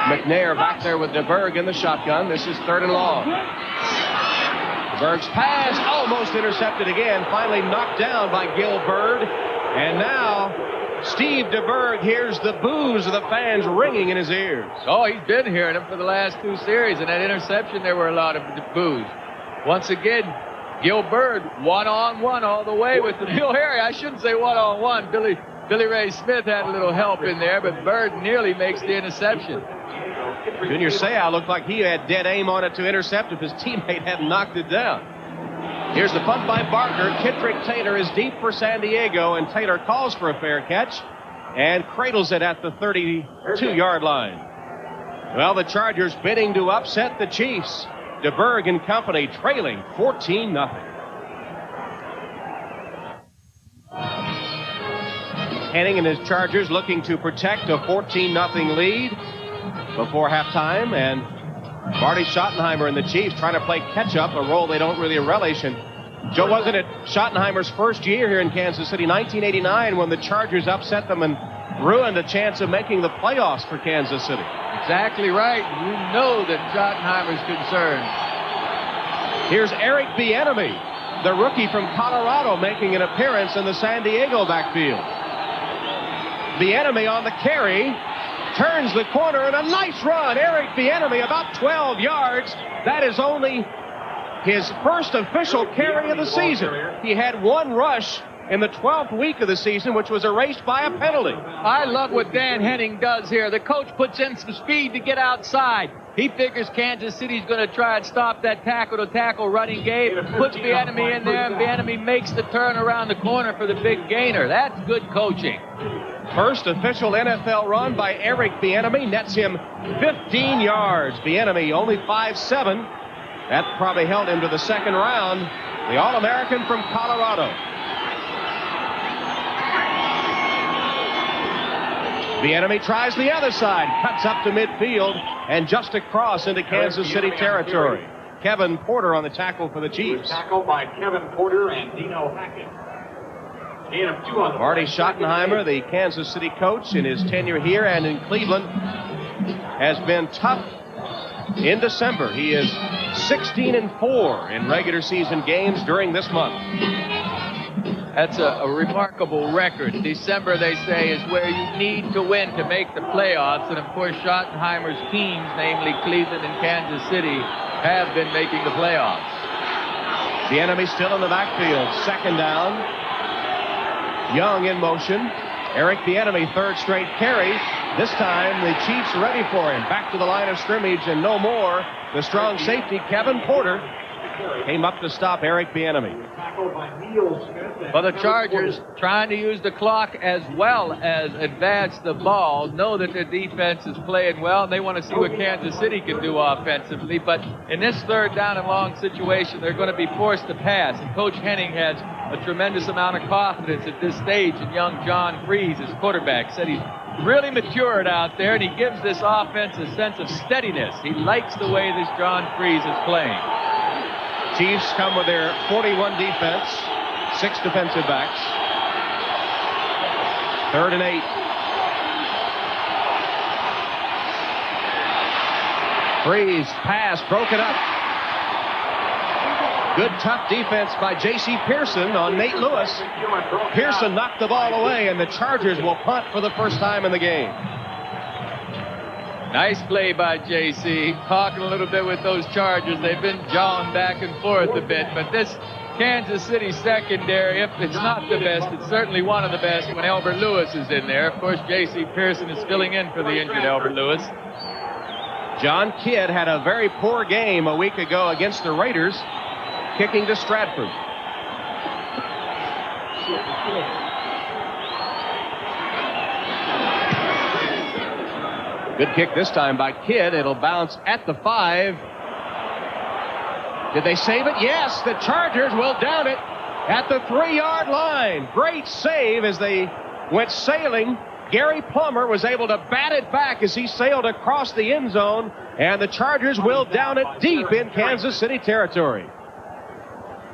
McNair back there with DeBerg in the shotgun. This is 3rd and long. DeBerg's pass almost intercepted again, finally knocked down by Gil Bird. And now Steve DeBerg hears the boos of the fans ringing in his ears. Oh, he's been hearing them for the last 2 series. And that interception, there were a lot of boos. Once again, Gil Bird, one-on-one all the way with Emil Harry. I shouldn't say one-on-one. Billy Ray Smith had a little help in there, but Bird nearly makes the interception. Junior Seau looked like he had dead aim on it to intercept if his teammate hadn't knocked it down. Here's the punt by Barker. Kitrick Taylor is deep for San Diego, and Taylor calls for a fair catch and cradles it at the 32-yard line. Well, the Chargers bidding to upset the Chiefs. DeBerg and company trailing 14-0. Henning and his Chargers looking to protect a 14-0 lead before halftime, and Marty Schottenheimer and the Chiefs trying to play catch-up, a role they don't really relish. And Joe, wasn't it Schottenheimer's first year here in Kansas City, 1989, when the Chargers upset them and ruined a chance of making the playoffs for Kansas City? Exactly right. You know that Schottenheimer's concerned. Here's Eric Bieniemy, the rookie from Colorado, making an appearance in the San Diego backfield. Bieniemy on the carry, turns the corner, and a nice run. Eric Bieniemy about 12 yards. That is only his first official carry of the season. He had 1 rush in the 12th week of the season, which was erased by a penalty. I love what Dan Henning does here. The coach puts in some speed to get outside. He figures Kansas City's going to try and stop that tackle-to-tackle running game. Puts Bieniemy in there, and Bieniemy makes the turn around the corner for the big gainer. That's good coaching. First official NFL run by Eric Bieniemy nets him 15 yards. Bieniemy only 5'7". That probably held him to the second round. The All-American from Colorado. Bieniemy tries the other side, cuts up to midfield, and just across into Kansas City territory. Kevin Porter on the tackle for the Chiefs. Tackled by Kevin Porter and Dino Hackett. Marty Schottenheimer, the Kansas City coach in his tenure here and in Cleveland, has been tough in December. He is 16-4 in regular season games during this month. That's a remarkable record. December, they say, is where you need to win to make the playoffs. And, of course, Schottenheimer's teams, namely Cleveland and Kansas City, have been making the playoffs. Bieniemy still in the backfield. Second down. Young in motion. Eric Bieniemy, 3rd straight carry. This time, the Chiefs ready for him. Back to the line of scrimmage, and no more. The strong safety, Kevin Porter, came up to stop Eric Bieniemy. Well, the Chargers, trying to use the clock as well as advance the ball, know that their defense is playing well, and they want to see what Kansas City can do offensively. But in this 3rd down and long situation, they're going to be forced to pass. And Coach Henning has a tremendous amount of confidence at this stage in young John Freese, his quarterback. Said he's really matured out there, and he gives this offense a sense of steadiness. He likes the way this John Freese is playing. Chiefs come with their 41 defense, 6 defensive backs. 3rd and 8. Freeze, pass, broken up. Good, tough defense by J.C. Pearson on Nate Lewis. Pearson knocked the ball away, and the Chargers will punt for the first time in the game. Nice play by J.C. Talking a little bit with those Chargers. They've been jawing back and forth a bit, but this Kansas City secondary, if it's not the best, it's certainly one of the best when Albert Lewis is in there. Of course, J.C. Pearson is filling in for the injured Albert Lewis. John Kidd had a very poor game a week ago against the Raiders, kicking to Stratford. Good kick this time by Kidd. It'll bounce at the 5. Did they save it? Yes, the Chargers will down it at the 3-yard line. Great save as they went sailing. Gary Plummer was able to bat it back as he sailed across the end zone, and the Chargers will down it deep in Kansas City territory.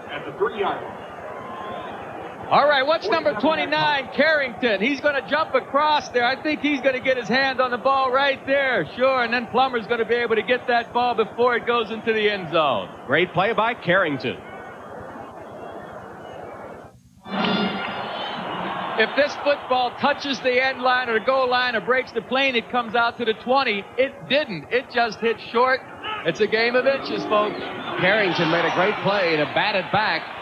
At the 3-yard line. All right, what's number 29, Carrington? He's going to jump across there. I think he's going to get his hand on the ball right there. Sure, and then Plummer's going to be able to get that ball before it goes into the end zone. Great play by Carrington. If this football touches the end line or the goal line or breaks the plane, it comes out to the 20. It didn't. It just hit short. It's a game of inches, folks. Carrington made a great play to bat it back.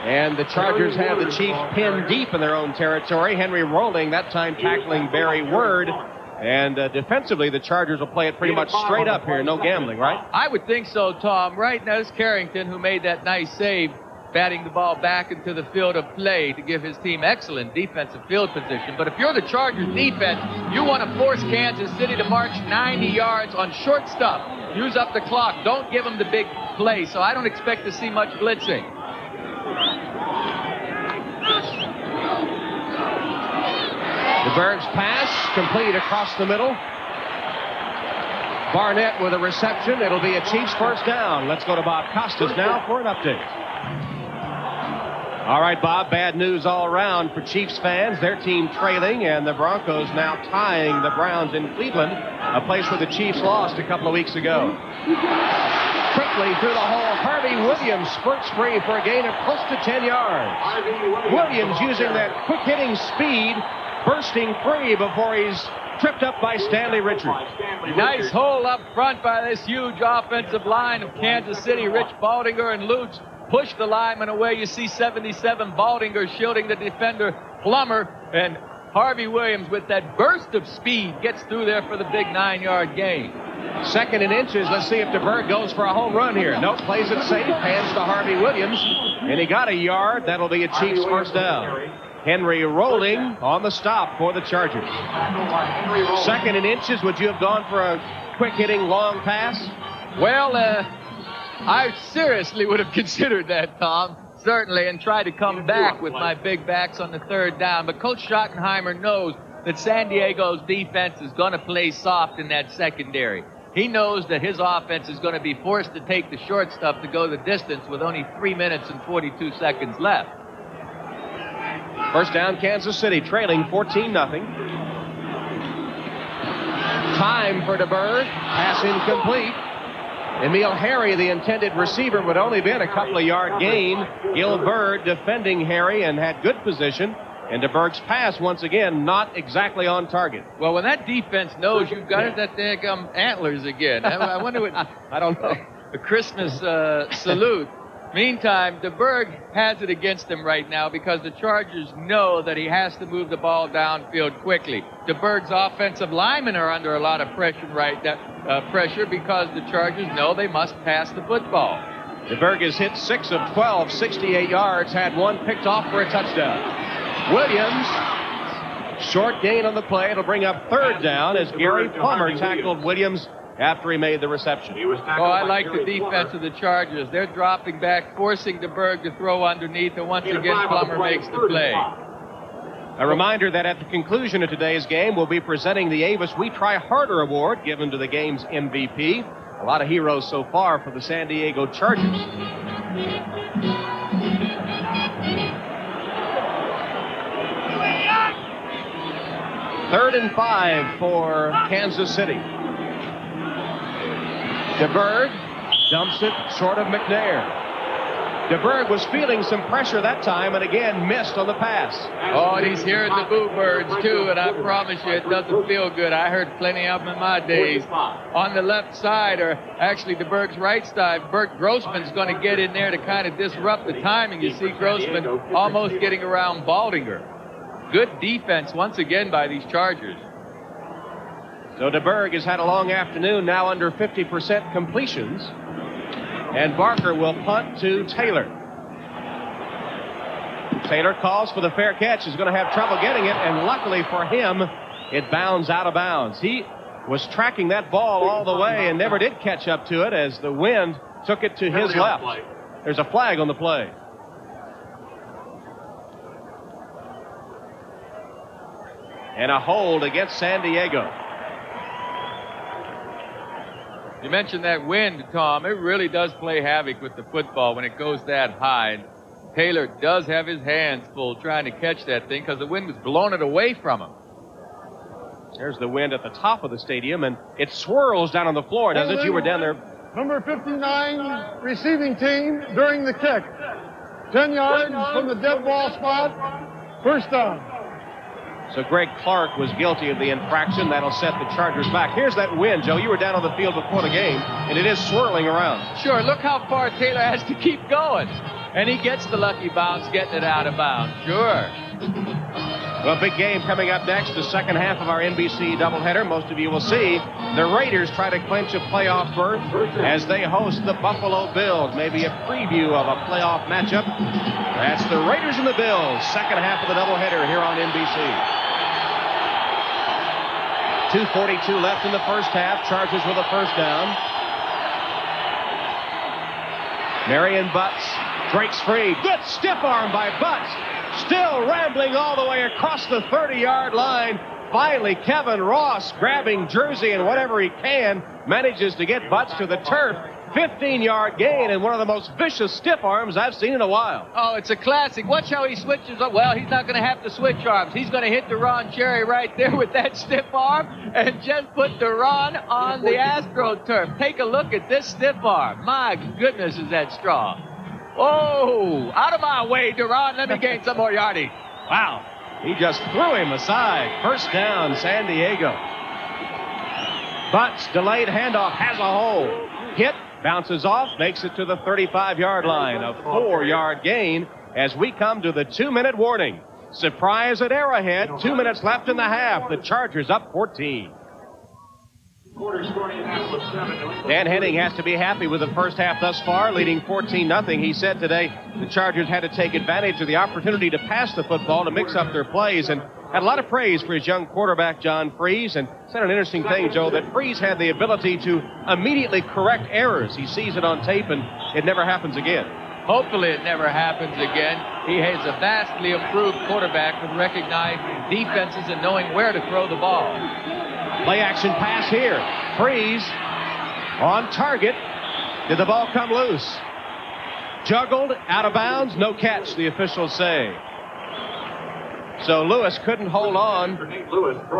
And the Chargers have the Chiefs pinned deep in their own territory. Henry Rolling, that time tackling Barry Word. And defensively, the Chargers will play it pretty much straight up here. No gambling, right? I would think so, Tom. Right now, it's Carrington who made that nice save, batting the ball back into the field of play to give his team excellent defensive field position. But if you're the Chargers defense, you want to force Kansas City to march 90 yards on short stuff. Use up the clock. Don't give them the big play. So I don't expect to see much blitzing. DeBerg's pass complete across the middle. Barnett with a reception. It'll be a Chiefs first down. Let's go to Bob Costas now for an update. All right, Bob, bad news all around for Chiefs fans. Their team trailing, and the Broncos now tying the Browns in Cleveland, a place where the Chiefs lost a couple of weeks ago. Quickly through the hole, Harvey Williams spurts free for a gain of close to 10 yards. Williams using that quick-hitting speed, bursting free before he's tripped up by Stanley Richards. Nice hole up front by this huge offensive line of Kansas City. Rich Baldinger and Lutz push the lineman away. You see 77 Baldinger shielding the defender Plummer, and Harvey Williams with that burst of speed gets through there for the big 9-yard gain. Second and inches. Let's see if DeBerg goes for a home run here. Nope, plays it safe. Hands to Harvey Williams, and he got a yard. That'll be a Chiefs first down. Henry Rolling on the stop for the Chargers. Second and inches. Would you have gone for a quick-hitting long pass? Well, I seriously would have considered that, Tom. Certainly, and tried to come back with my big backs on the third down. But Coach Schottenheimer knows that San Diego's defense is going to play soft in that secondary. He knows that his offense is going to be forced to take the short stuff to go the distance with only 3 minutes and 42 seconds left. First down, Kansas City, trailing 14-0. Time for DeBerg. Pass incomplete. Emil Harry, the intended receiver, would only been a couple of yard gain. Gil Bird defending Harry and had good position. And DeBerg's pass, once again, not exactly on target. Well, when that defense knows you've got it, that they come antlers again. I wonder what... I don't know. A Christmas salute. Meantime, DeBerg has it against him right now because the Chargers know that he has to move the ball downfield quickly. DeBerg's offensive linemen are under a lot of pressure right now, pressure because the Chargers know they must pass the football. DeBerg has hit 6 of 12, 68 yards, had one picked off for a touchdown. Williams, short gain on the play. It'll bring up third down as Gary Plummer tackled Williams after he made the reception. I like the defense of the Chargers. They're dropping back, forcing DeBerg to throw underneath, and once again, Plummer makes the play. A reminder that at the conclusion of today's game, we'll be presenting the Avis We Try Harder Award given to the game's MVP. A lot of heroes so far for the San Diego Chargers. Third and 5 for Kansas City. DeBerg dumps it short of McNair. DeBerg was feeling some pressure that time and again missed on the pass. Oh, and he's hearing the boo birds too, and I promise you it doesn't feel good. I heard plenty of them in my days. On the left side, or actually DeBerg's right side, Bert Grossman's going to get in there to kind of disrupt the timing. You see Grossman almost getting around Baldinger. Good defense once again by these Chargers. So DeBerg has had a long afternoon, now under 50% completions. And Barker will punt to Taylor. Taylor calls for the fair catch. He's going to have trouble getting it, and luckily for him, it bounds out of bounds. He was tracking that ball all the way and never did catch up to it as the wind took it to his left. There's a flag on the play. And a hold against San Diego. You mentioned that wind, Tom. It really does play havoc with the football when it goes that high. Taylor does have his hands full trying to catch that thing because the wind was blowing it away from him. There's the wind at the top of the stadium, and it swirls down on the floor, does it? You were down there. Number 59 receiving team during the kick. 10 yards from the dead ball spot. First down. So Greg Clark was guilty of the infraction. That'll set the Chargers back. Here's that wind, Joe. You were down on the field before the game, and it is swirling around. Sure, look how far Taylor has to keep going. And he gets the lucky bounce, getting it out of bounds. Sure. Well, big game coming up next, the second half of our NBC doubleheader. Most of you will see the Raiders try to clinch a playoff berth as they host the Buffalo Bills. Maybe a preview of a playoff matchup. That's the Raiders and the Bills, second half of the doubleheader here on NBC. 2:42 left in the first half. Chargers with a first down. Marion Butts breaks free. Good stiff arm by Butts. Still rambling all the way across the 30-yard line. Finally, Kevin Ross, grabbing jersey and whatever he can, manages to get Butts to the turf. 15-yard gain and one of the most vicious stiff arms I've seen in a while. Oh, it's a classic. Watch how he switches up. Well, he's not going to have to switch arms. He's going to hit Deron Cherry right there with that stiff arm and just put Deron on the AstroTurf. Take a look at this stiff arm. My goodness, is that strong. Oh, out of my way, Deron. Let me gain some more yardage. Wow. He just threw him aside. First down, San Diego. Butts, delayed handoff, has a hole. Hit. Bounces off, makes it to the 35-yard line. A 4-yard gain as we come to the 2-minute warning. Surprise at Arrowhead. 2 minutes left in the half. The Chargers up 14. Dan Henning has to be happy with the first half thus far, leading 14-0. He said today the Chargers had to take advantage of the opportunity to pass the football to mix up their plays, and had a lot of praise for his young quarterback, John Freeze, and said an interesting thing, Joe, that Freeze had the ability to immediately correct errors. He sees it on tape, and it never happens again. Hopefully it never happens again. He is a vastly improved quarterback with recognizing defenses and knowing where to throw the ball. Play action pass here. Freeze on target. Did the ball come loose? Juggled, out of bounds, no catch, the officials say. So Lewis couldn't hold on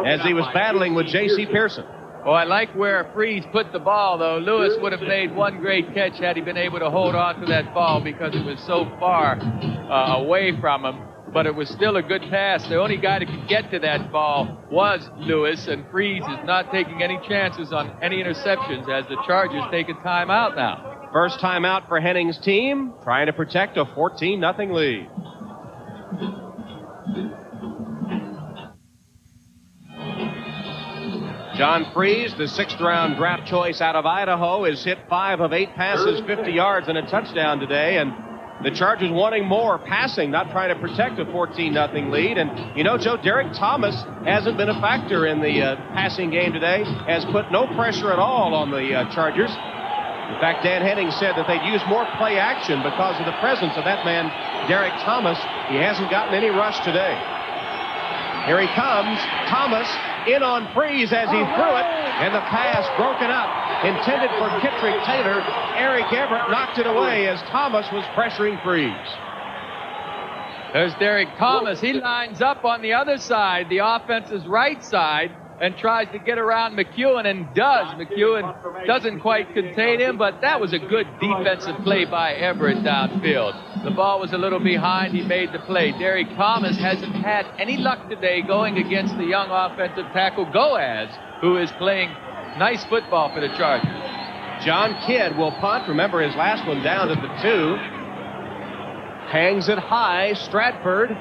as he was battling with J.C. Pearson. Oh, I like where Freeze put the ball, though. Lewis would have made one great catch had he been able to hold on to that ball because it was so far away from him. But it was still a good pass. The only guy that could get to that ball was Lewis, and Freeze is not taking any chances on any interceptions as the Chargers take a timeout now. First timeout for Henning's team, trying to protect a 14-0 lead. John Freeze, the 6th-round draft choice out of Idaho, has hit 5 of 8 passes, 50 yards, and a touchdown today. And the Chargers wanting more passing, not trying to protect a 14-0 lead. And, you know, Joe, Derrick Thomas hasn't been a factor in the passing game today, has put no pressure at all on the Chargers. In fact, Dan Henning said that they'd use more play action because of the presence of that man, Derrick Thomas. He hasn't gotten any rush today. Here he comes. Thomas in on Freeze as he threw it, and the pass broken up. Intended for Kittrick Taylor. Eric Everett knocked it away as Thomas was pressuring Freeze. There's Derrick Thomas. He lines up on the other side, the offense's right side, and tries to get around McEwen and does. McEwen doesn't quite contain him, but that was a good defensive play by Everett downfield. The ball was a little behind. He made the play. Derrick Thomas hasn't had any luck today going against the young offensive tackle Goaz, who is playing nice football for the Chargers. John Kidd will punt. Remember his last one down at the 2. Hangs it high. Stratford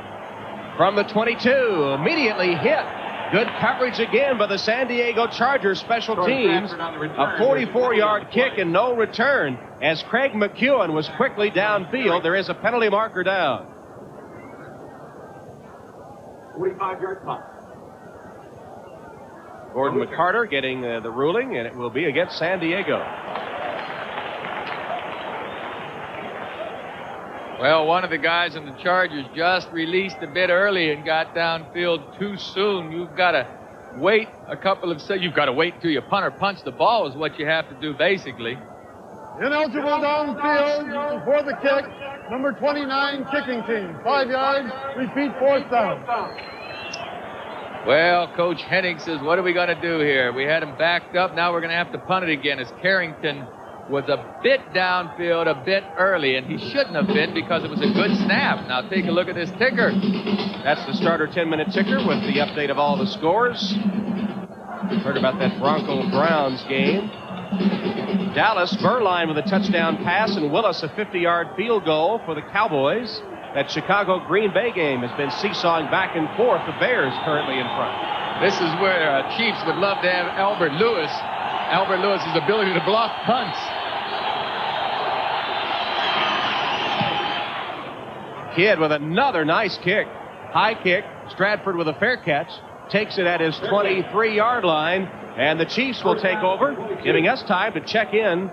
from the 22. Immediately hit. Good coverage again by the San Diego Chargers special teams. A 44-yard kick and no return as Craig McEwen was quickly downfield. There is a penalty marker down. 45-yard punt. Gordon McCarter getting the ruling, and it will be against San Diego. Well, one of the guys in the Chargers just released a bit early and got downfield too soon. You've got to wait a couple of seconds. You've got to wait until your punter punts the ball is what you have to do, basically. Ineligible downfield before the kick. Number 29 kicking team. 5 yards. Repeat, 4th down. Well, Coach Hennig says, what are we going to do here? We had him backed up. Now we're going to have to punt it again as Carrington was a bit downfield, a bit early, and he shouldn't have been because it was a good snap. Now take a look at this ticker. That's the starter 10-minute ticker with the update of all the scores. Heard about that Bronco-Browns game. Dallas, Burline with a touchdown pass, and Willis a 50-yard field goal for the Cowboys. That Chicago-Green Bay game has been seesawing back and forth. The Bears currently in front. This is where Chiefs would love to have Albert Lewis. Albert Lewis's ability to block punts. Kidd with another nice kick. High kick. Stratford with a fair catch. Takes it at his 23-yard line. And the Chiefs will take over, giving us time to check in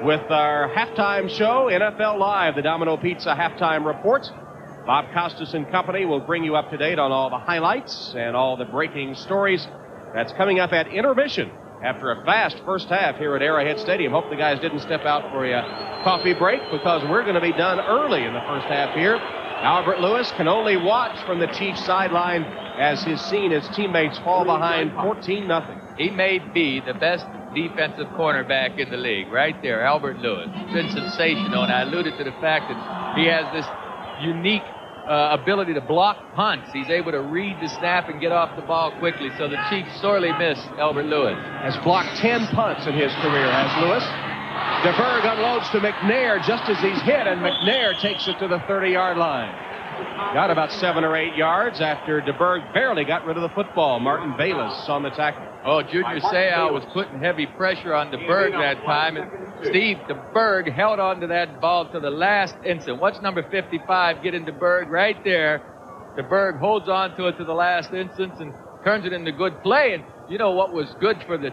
with our halftime show, NFL Live, the Domino Pizza halftime report. Bob Costas and company will bring you up to date on all the highlights and all the breaking stories. That's coming up at intermission after a fast first half here at Arrowhead Stadium. Hope the guys didn't step out for a coffee break because we're going to be done early in the first half here. Albert Lewis can only watch from the Chiefs sideline as he's seen his teammates fall behind 14-0. He may be the best defensive cornerback in the league right there, Albert Lewis. He's been sensational, and I alluded to the fact that he has this unique ability to block punts. He's able to read the snap and get off the ball quickly, so the Chiefs sorely miss Albert Lewis. Has blocked 10 punts in his career, has Lewis. DeBerg unloads to McNair just as he's hit, and McNair takes it to the 30-yard line. Got about 7 or 8 yards after DeBerg barely got rid of the football. Martin Bayless on the tackle. Oh, Junior Seau was putting heavy pressure on DeBerg that time, and Steve DeBerg held on to that ball to the last instant. What's number 55 getting DeBerg right there? DeBerg holds on to it to the last instant and turns it into good play. And you know what was good for the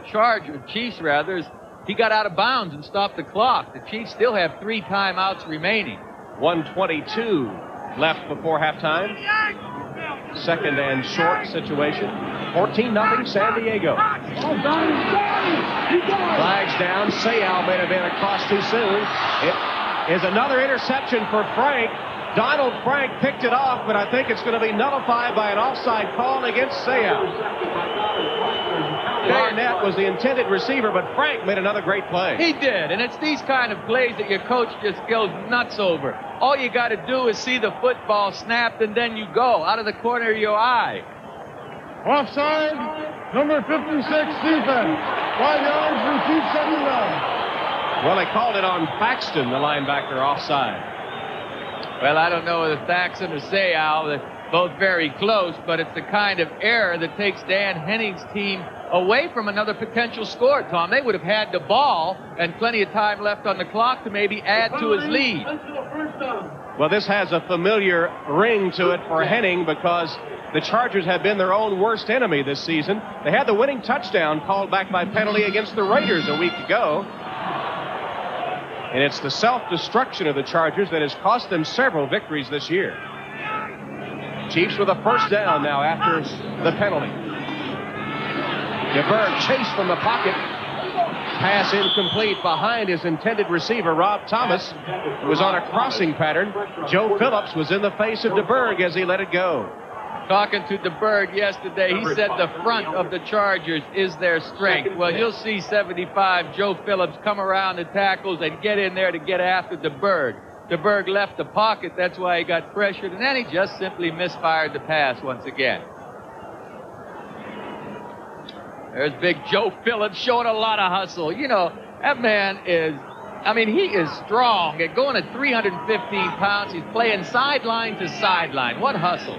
Chiefs rather, is he got out of bounds and stopped the clock. The Chiefs still have 3 timeouts remaining. 1:22 left before halftime. Second and short situation. 14-0 San Diego. Flags down. Seau may have been across too soon. It is another interception for Frank. Donald Frank picked it off, but I think it's going to be nullified by an offside call against Seau. Barnett was the intended receiver, but Frank made another great play. He did, and it's these kind of plays that your coach just goes nuts over. All you got to do is see the football snapped, and then you go out of the corner of your eye. Offside, number 56 defense. 5 yards, repeat, 2nd down. Well, they called it on Paxton, the linebacker, offside. Well, I don't know whether Thaxton or Seau, they're both very close, but it's the kind of error that takes Dan Henning's team away from another potential score, Tom. They would have had the ball and plenty of time left on the clock to maybe add to his lead. Well, this has a familiar ring to it for Henning because the Chargers have been their own worst enemy this season. They had the winning touchdown called back by penalty against the Raiders a week ago. And it's the self-destruction of the Chargers that has cost them several victories this year. Chiefs with a first down now after the penalty. DeBerg chased from the pocket. Pass incomplete behind his intended receiver, Rob Thomas, who was on a crossing pattern. Joe Phillips was in the face of DeBerg as he let it go. Talking to DeBerg yesterday, he said the front of the Chargers is their strength. Well, you'll see 75 Joe Phillips come around the tackles and get in there to get after DeBerg. DeBerg left the pocket, that's why he got pressured, and then he just simply misfired the pass once again. There's big Joe Phillips showing a lot of hustle. You know, that man is, he is strong. And going at 315 pounds, he's playing sideline to sideline. What hustle.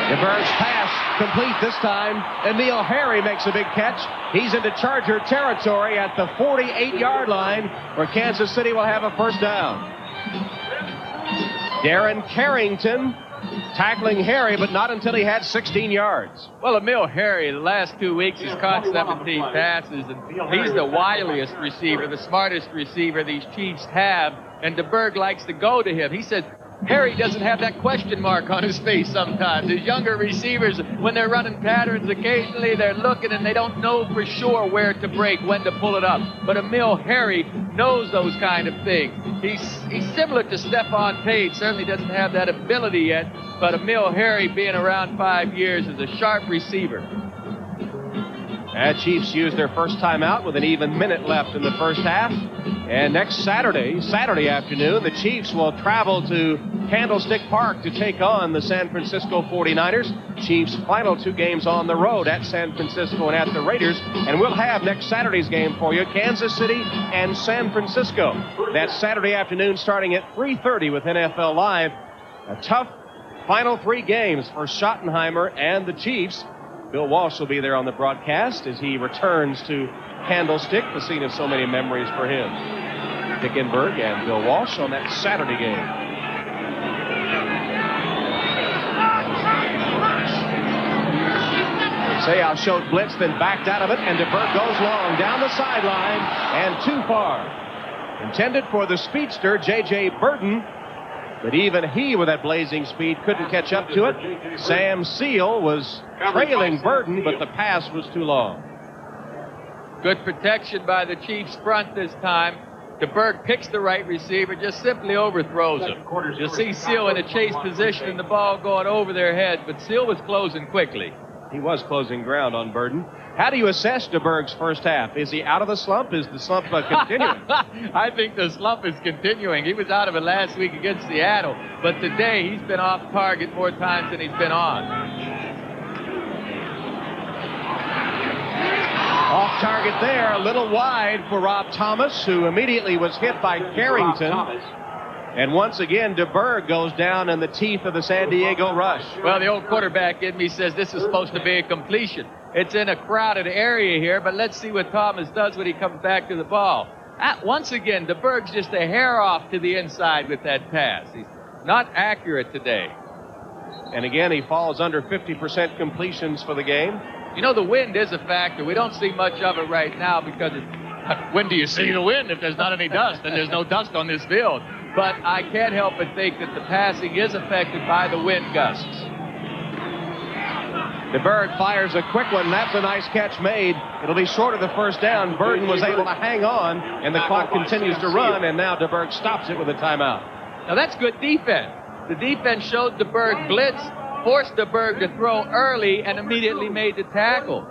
DeBerg's pass complete this time. Emil Harry makes a big catch. He's into Charger territory at the 48-yard line, where Kansas City will have a first down. Darren Carrington tackling Harry, but not until he had 16 yards. Well, Emil Harry, the last 2 weeks, he's caught 17 passes, and he's the wiliest receiver, the smartest receiver these Chiefs have, and DeBerg likes to go to him. He says Harry doesn't have that question mark on his face sometimes. His younger receivers, when they're running patterns, occasionally they're looking and they don't know for sure where to break, when to pull it up. But Emil Harry knows those kind of things. He's similar to Stephon Page, certainly doesn't have that ability yet, but Emil Harry, being around 5 years, is a sharp receiver. And Chiefs used their first timeout with an even minute left in the first half. And next Saturday afternoon, the Chiefs will travel to Candlestick Park to take on the San Francisco 49ers. Chiefs' final 2 games on the road at San Francisco and at the Raiders. And we'll have next Saturday's game for you, Kansas City and San Francisco. That's Saturday afternoon starting at 3:30 with NFL Live. A tough final 3 games for Schottenheimer and the Chiefs. Bill Walsh will be there on the broadcast as he returns to Candlestick, the scene of so many memories for him. Dickenberg and Bill Walsh on that Saturday game. Sayal showed blitz, then backed out of it, and DeBerg goes long down the sideline and too far. Intended for the speedster, J.J. Burton, but even he, with that blazing speed, couldn't catch up to it. Sam Seal was trailing Burton, but the pass was too long. Good protection by the Chiefs front this time. DeBerg picks the right receiver, just simply overthrows him. You'll see Seal in a chase position and the ball going over their head, but Seal was closing quickly. He was closing ground on Burton. How do you assess DeBerg's first half? Is he out of the slump? Is the slump continuing? I think the slump is continuing. He was out of it last week against Seattle, but today he's been off target more times than he's been on. Off target there, a little wide for Rob Thomas, who immediately was hit by Carrington. And once again, DeBerg goes down in the teeth of the San Diego rush. Well, the old quarterback in me says this is supposed to be a completion. It's in a crowded area here, but let's see what Thomas does when he comes back to the ball. Once again, DeBerg's just a hair off to the inside with that pass. He's not accurate today. And again, he falls under 50% completions for the game. You know, the wind is a factor. We don't see much of it right now because when do you see the wind if there's not any dust? And there's no dust on this field. But I can't help but think that the passing is affected by the wind gusts. DeBerg fires a quick one. That's a nice catch made. It'll be short of the first down. Burton was able to hang on, and the clock continues to run, and now DeBerg stops it with a timeout. Now, that's good defense. The defense showed DeBerg blitz, forced DeBerg to throw early, and immediately made the tackle.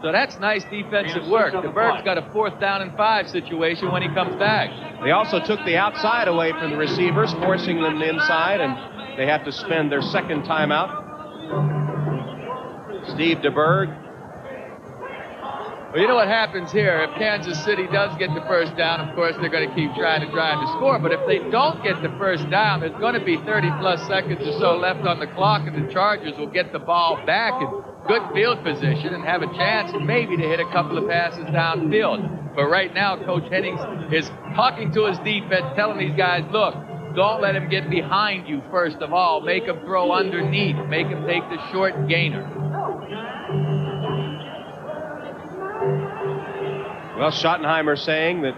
So that's nice defensive work. DeBerg's got a 4th down and 5 situation when he comes back. They also took the outside away from the receivers, forcing them inside, and they have to spend their second timeout. Steve DeBerg. Well, you know what happens here. If Kansas City does get the first down, of course, they're going to keep trying to drive to score. But if they don't get the first down, there's going to be 30-plus seconds or so left on the clock, and the Chargers will get the ball back in good field position and have a chance maybe to hit a couple of passes downfield. But right now, Coach Hennings is talking to his defense, telling these guys, look, don't let him get behind you first of all. Make him throw underneath. Make him take the short gainer. Well, Schottenheimer saying that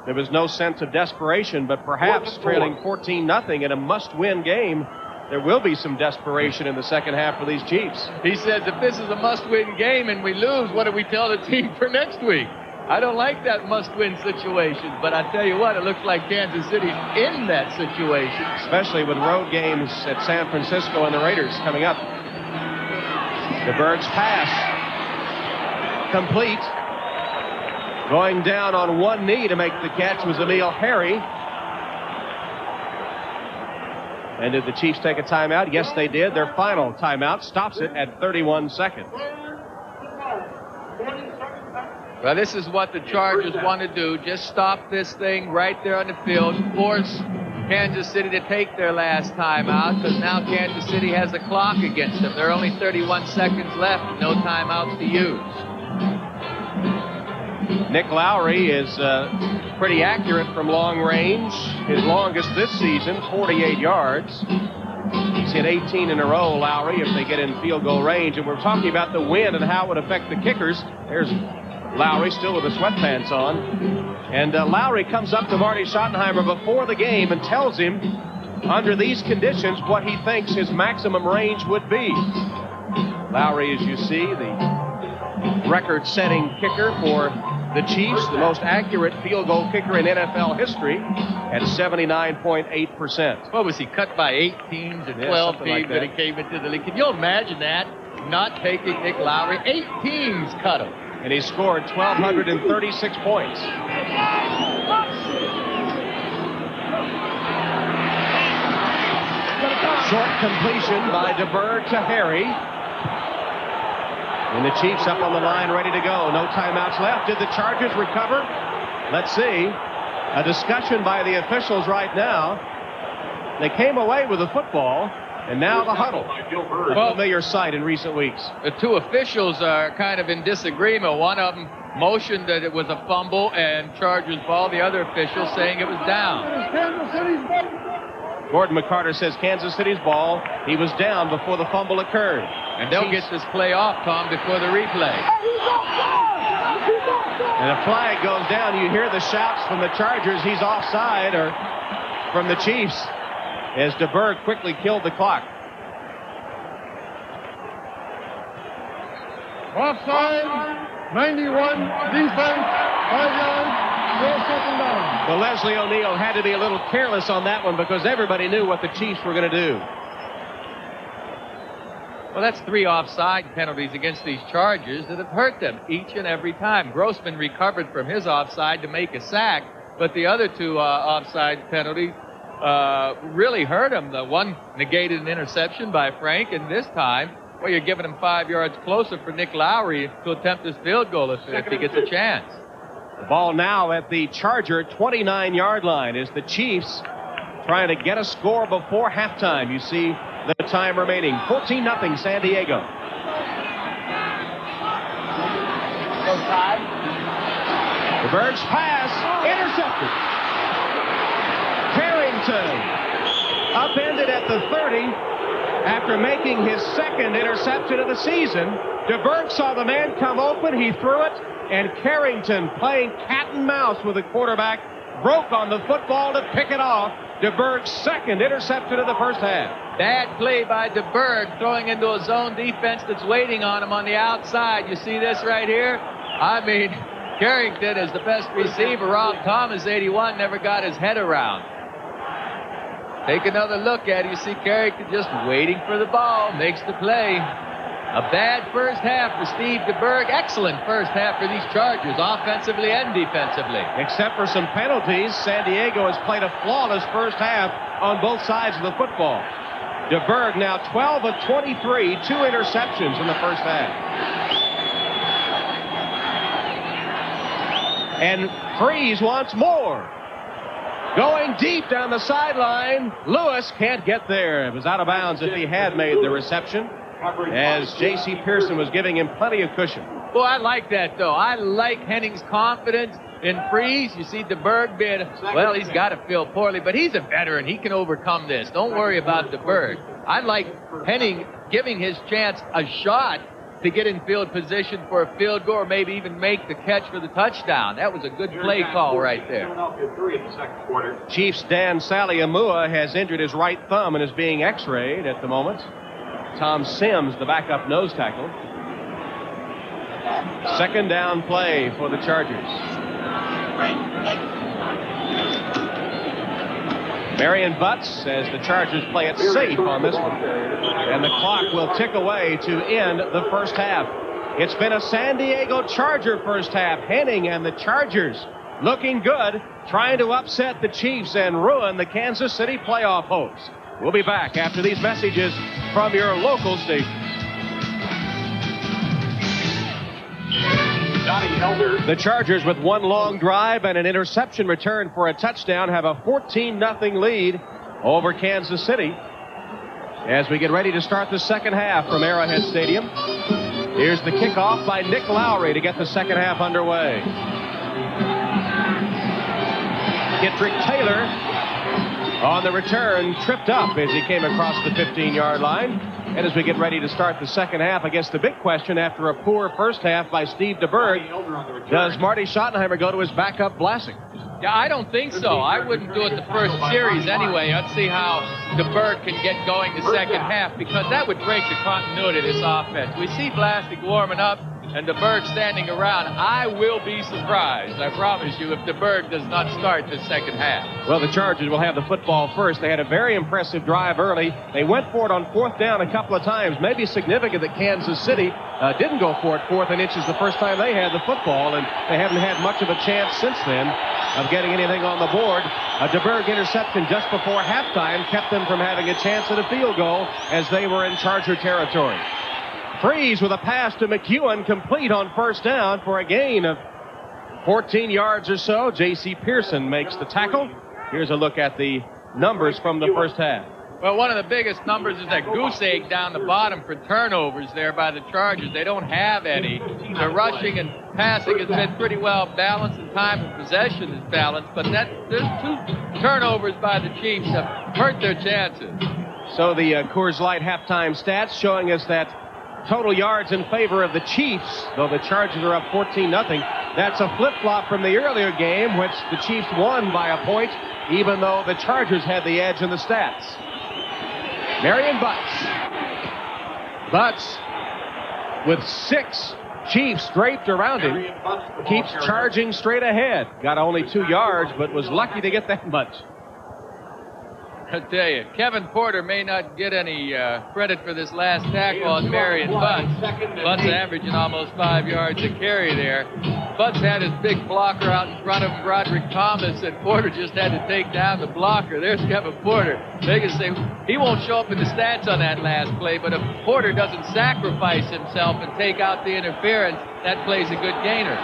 there was no sense of desperation, but perhaps trailing 14-0 in a must-win game, there will be some desperation in the second half for these Chiefs. He says if this is a must-win game and we lose, what do we tell the team for next week? I don't like that must-win situation, but I tell you what, it looks like Kansas City's in that situation. Especially with road games at San Francisco and the Raiders coming up. DeBerg's pass complete. Going down on one knee to make the catch was Emil Harry. And did the Chiefs take a timeout? Yes, they did. Their final timeout stops it at 31 seconds. Well, this is what the Chargers want to do. Just stop this thing right there on the field. Force Kansas City to take their last timeout, because now Kansas City has the clock against them. There are only 31 seconds left, no timeouts to use. Nick Lowry is pretty accurate from long range. His longest this season, 48 yards. He's hit 18 in a row, Lowry, if they get in field goal range. And we're talking about the wind and how it would affect the kickers. There's Lowry still with the sweatpants on. And Lowry comes up to Marty Schottenheimer before the game and tells him, under these conditions, what he thinks his maximum range would be. Lowry, as you see, the record-setting kicker for the Chiefs, the most accurate field goal kicker in NFL history at 79.8%. What was he, cut by 8 teams or 12 teams like that. when he came into the league? Can you imagine that? Not taking Nick Lowry. 8 teams cut him. And he scored 1,236 points. Short completion by DeBerg to Harry. And the Chiefs up on the line, ready to go. No timeouts left. Did the Chargers recover? Let's see. A discussion by the officials right now. They came away with the football, and now the huddle. A familiar sight in recent weeks. The two officials are kind of in disagreement. One of them motioned that it was a fumble and Chargers ball. The other official saying it was down. Gordon McCarter says Kansas City's ball. He was down before the fumble occurred. And they'll get this play off, Tom, before the replay. And a flag goes down. You hear the shouts from the Chargers. He's offside, or from the Chiefs, as DeBerg quickly killed the clock. Offside, 91, defense, 5 yards, no second down. Well, Leslie O'Neal had to be a little careless on that one because everybody knew what the Chiefs were going to do. Well, that's 3 offside penalties against these Chargers that have hurt them each and every time. Grossman recovered from his offside to make a sack, but the other 2 offside penalties really hurt him. The one negated an interception by Frank, and this time, well, you're giving him 5 yards closer for Nick Lowry to attempt this field goal if he gets a chance. The ball now at the Charger 29-yard line as the Chiefs trying to get a score before halftime. You see the time remaining. 14-0 San Diego. DeBerg's pass intercepted. Carrington upended at the 30 after making his second interception of the season. DeBerg saw the man come open. He threw it. And Carrington, playing cat and mouse with the quarterback, broke on the football to pick it off. DeBerg's second interception of the first half. Bad play by DeBerg, throwing into a zone defense that's waiting on him on the outside. You see this right here? I mean, Carrington is the best receiver. Rob Thomas, 81, never got his head around. Take another look at it. You see Carrington just waiting for the ball, makes the play. A bad first half for Steve DeBerg. Excellent first half for these Chargers, offensively and defensively. Except for some penalties, San Diego has played a flawless first half on both sides of the football. DeBerg now 12 of 23, 2 interceptions in the first half. And Freeze wants more. Going deep down the sideline. Lewis can't get there. It was out of bounds if he had made the reception, as J.C. Pearson was giving him plenty of cushion. Well, I like that, though. I like Henning's confidence in Freeze. You see DeBerg being, well, he's got to feel poorly, but he's a veteran. He can overcome this. Don't worry about DeBerg. I like Henning giving his chance a shot to get in field position for a field goal or maybe even make the catch for the touchdown. That was a good play call right there. Chiefs' Dan Saliamua has injured his right thumb and is being x-rayed at the moment. Tom Sims, the backup nose tackle. Second down play for the Chargers. Marion Butts says the Chargers play it safe on this one. And the clock will tick away to end the first half. It's been a San Diego Charger first half. Henning and the Chargers looking good, trying to upset the Chiefs and ruin the Kansas City playoff hopes. We'll be back after these messages from your local station. The Chargers, with one long drive and an interception return for a touchdown, have a 14-0 lead over Kansas City as we get ready to start the second half from Arrowhead Stadium. Here's the kickoff by Nick Lowry to get the second half underway. Kitrick Taylor on the return tripped up as he came across the 15-yard line. And as we get ready to start the second half, I guess the big question after a poor first half by Steve DeBerg, does Marty Schottenheimer go to his backup Vlasic? Yeah, I don't think so. I wouldn't do it the first series anyway. Let's see how DeBerg can get going the second half, because that would break the continuity of this offense. We see Vlasic warming up and DeBerg standing around. I will be surprised, I promise you, if DeBerg does not start the second half. Well, the Chargers will have the football first. They had a very impressive drive early. They went for it on fourth down a couple of times. Maybe significant that Kansas City didn't go for it fourth and inches the first time they had the football, and they haven't had much of a chance since then of getting anything on the board. A DeBerg interception just before halftime kept them from having a chance at a field goal as they were in Charger territory. Freeze with a pass to McEwen, complete on first down for a gain of 14 yards or so. J.C. Pearson makes the tackle. Here's a look at the numbers from the first half. Well, one of the biggest numbers is that goose egg down the bottom for turnovers there by the Chargers. They don't have any. Their rushing and passing has been pretty well balanced, and time of possession is balanced, but there's two turnovers by the Chiefs have hurt their chances. So the Coors Light halftime stats showing us that total yards in favor of the Chiefs, though the Chargers are up 14-0. That's a flip-flop from the earlier game, which the Chiefs won by a point, even though the Chargers had the edge in the stats. Marion Butts. Butts with 6 Chiefs draped around him, keeps charging straight ahead. Got only 2 yards, but was lucky to get that much. I tell you, Kevin Porter may not get any credit for this last tackle on Marion Butts. Butts averaging almost 5 yards a carry there. Butts had his big blocker out in front of him, Roderick Thomas, and Porter just had to take down the blocker. There's Kevin Porter. They can say he won't show up in the stats on that last play, but if Porter doesn't sacrifice himself and take out the interference, that play's a good gainer.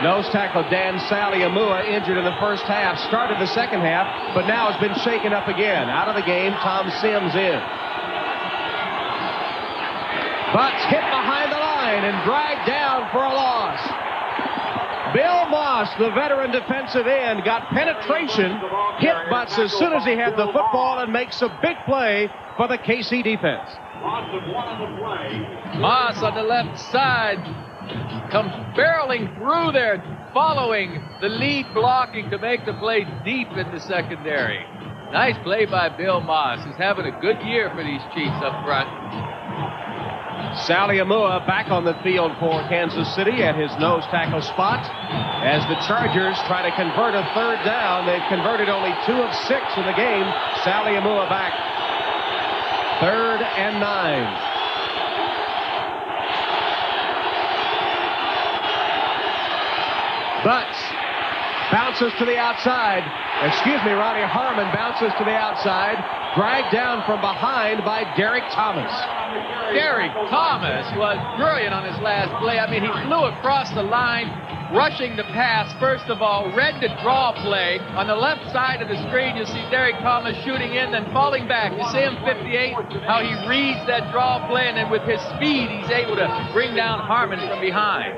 Nose tackle Dan Saliamua, injured in the first half, started the second half, but now has been shaken up again. Out of the game, Tom Sims in. Butts hit behind the line and dragged down for a loss. Bill Moss, the veteran defensive end, got penetration, hit Butts as soon as he had the football, and makes a big play for the KC defense. Moss on the left side comes barreling through there, following the lead blocking to make the play deep in the secondary. Nice play by Bill Moss. He's having a good year for these Chiefs up front. Saliamua back on the field for Kansas City at his nose tackle spot as the Chargers try to convert a third down. They've converted only 2 of 6 in the game. Saliamua back. 3rd and 9. Butts bounces to the outside. Ronnie Harmon bounces to the outside. Dragged down from behind by Derrick Thomas. Derrick Thomas was brilliant on his last play. I mean, he flew across the line, rushing the pass. First of all, read the draw play. On the left side of the screen, you see Derrick Thomas shooting in, then falling back. You see him 58, how he reads that draw play, and then with his speed, he's able to bring down Harmon from behind.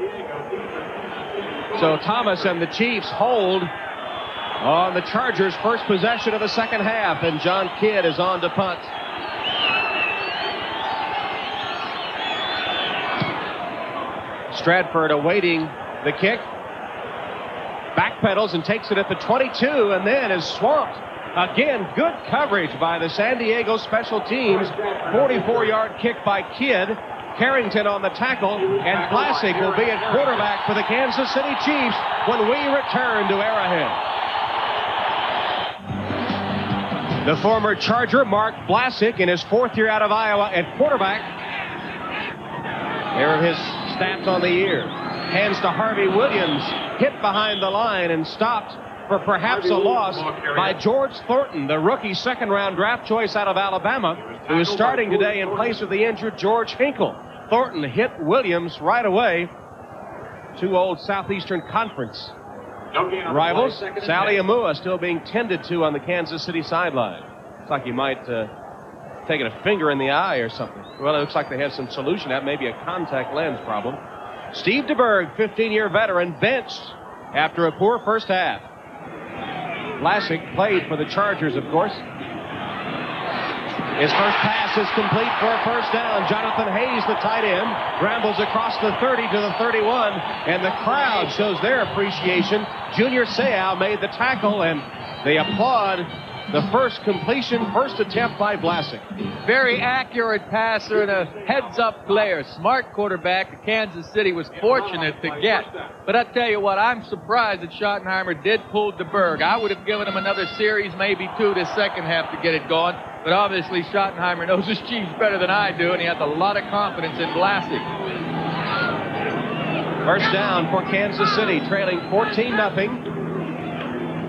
So Thomas and the Chiefs hold on the Chargers' first possession of the second half, and John Kidd is on to punt. Stratford awaiting the kick. Backpedals and takes it at the 22, and then is swamped. Again, good coverage by the San Diego special teams. 44-yard kick by Kidd. Carrington on the tackle, and Vlasic will be at quarterback for the Kansas City Chiefs when we return to Arrowhead. The former Charger, Mark Vlasic, in his 4th year out of Iowa at quarterback. There are his stats on the year. Hands to Harvey Williams, hit behind the line and stopped for perhaps a loss by George Thornton, the rookie 2nd-round draft choice out of Alabama, who is starting today in place of the injured George Hinkle. Thornton hit Williams right away. 2 old Southeastern Conference rivals. Sally Amua still being tended to on the Kansas City sideline. Looks like he might taken a finger in the eye or something. Well, it looks like they have some solution. That may be a contact lens problem. Steve DeBerg, 15-year veteran, benched after a poor first half. Vlasic played for the Chargers, of course. His first pass is complete for a first down. Jonathan Hayes, the tight end, rambles across the 30 to the 31, and the crowd shows their appreciation. Junior Seau made the tackle, and they applaud the first completion, first attempt by Vlasic. Very accurate passer and a heads-up player. Smart quarterback that Kansas City was fortunate to get. But I tell you what, I'm surprised that Schottenheimer did pull DeBerg. I would have given him another series, maybe 2 this second half to get it going. But obviously Schottenheimer knows his Chiefs better than I do, and he has a lot of confidence in Vlasic. First down for Kansas City, trailing 14-0.